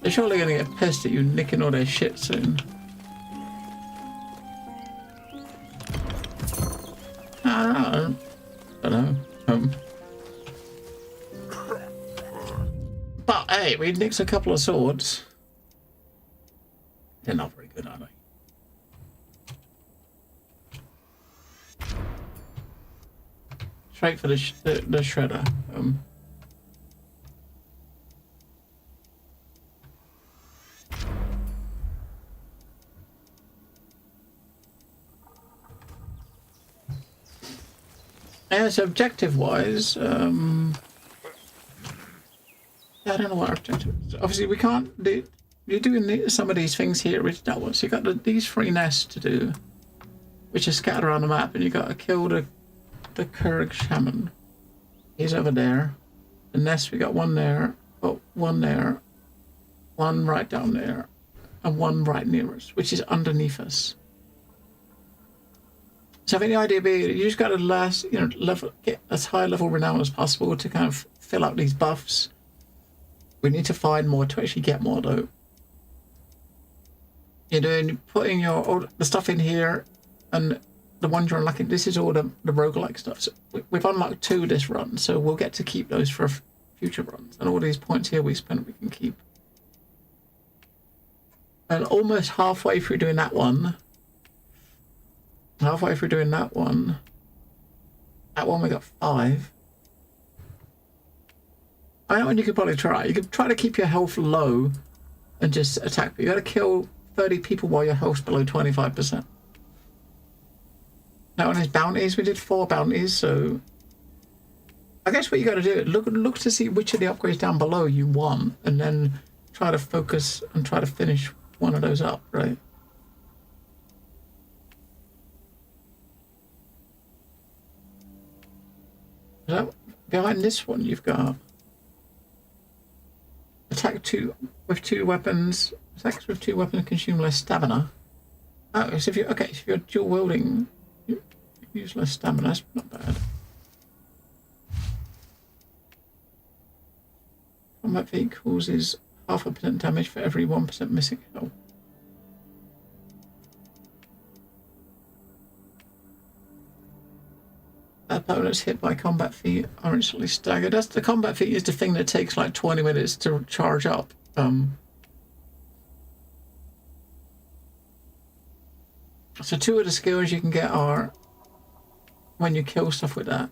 They're surely gonna get pissed at you nicking all their shit soon. I don't know. But hey, we nicked a couple of swords. They're not very good, are they? Straight for the shredder. As objective-wise, I don't know what our objective is. Obviously, we can't do. You're doing some of these things here, which that was. You got these 3 nests to do, which are scattered around the map, and you got to kill the Kurg shaman. He's over there. The nest, we got one there, oh, one there, one right down there, and one right near us, which is underneath us. So I think the idea being you just got to get as high level renown as possible to kind of fill out these buffs. We need to find more to actually get more though. You're putting all the stuff in here, and the ones you're unlocking. This is all the roguelike stuff. So we've unlocked 2 this run, so we'll get to keep those for future runs. And all these points here we spent, we can keep. And almost halfway through doing that one. Halfway through doing that one we got 5. I know, and you could probably try. You could try to keep your health low and just attack. But you got to kill 30 people while your health's below 25%. Now on his bounties, we did 4 bounties, so I guess what you got to do is look to see which of the upgrades down below you want, and then try to focus and try to finish one of those up, right? Behind this one, you've got attack with two weapons. Attacks with two weapons consume less stamina. Oh, so if you're dual wielding, you use less stamina. That's not bad. Combat feat causes 0.5% damage for every 1% missing health. Opponents hit by combat feat are instantly staggered. That's the combat feat is the thing that takes like 20 minutes to charge up. So two of the skills you can get are when you kill stuff with that.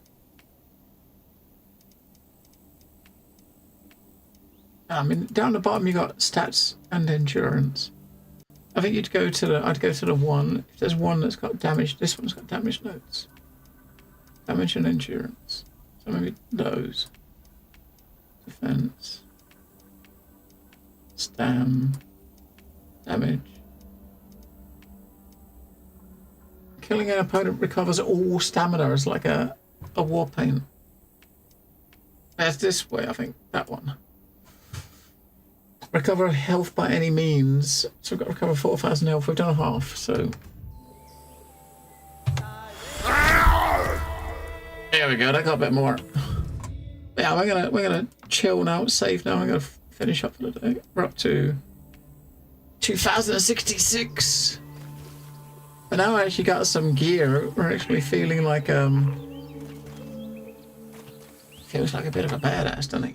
I mean, down the bottom you got stats and endurance. I think I'd go to the one. If there's one that's got damage, this one's got damage notes. Damage and endurance. So maybe those. Defense. Stam. Damage. Killing an opponent recovers all stamina as like a war paint. There's this way, I think. That one. Recover health by any means. So we've got to recover 4,000 health. We've done a half, so... There we go, that got a bit more. Yeah, we're gonna chill now, save now. I'm gonna finish up for the day. We're up to 2066. But now I actually got some gear. We're actually feeling like feels like a bit of a badass, doesn't it?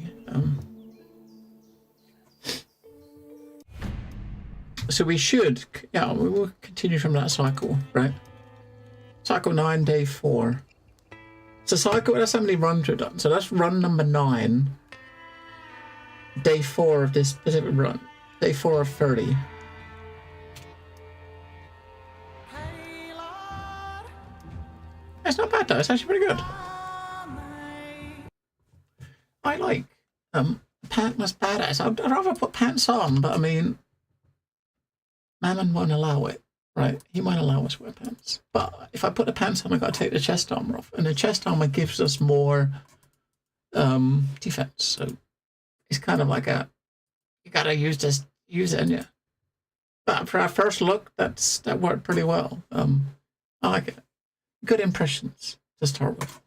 So we should, yeah, we will continue from that cycle, right? Cycle 9, day 4. So cycle, that's how many runs we've done. So that's run number 9. Day 4 of this specific run. Day 4 of 30. That's not bad though, it's actually pretty good. I like pantless badass. I'd rather put pants on, but I mean, Mammon won't allow it, right? He won't allow us to wear pants. But if I put the pants on, I gotta take the chest armor off. And the chest armor gives us more defense. So it's kind of like you gotta use it, yeah. But for our first look, that worked pretty well. I like it. Good impressions to start with.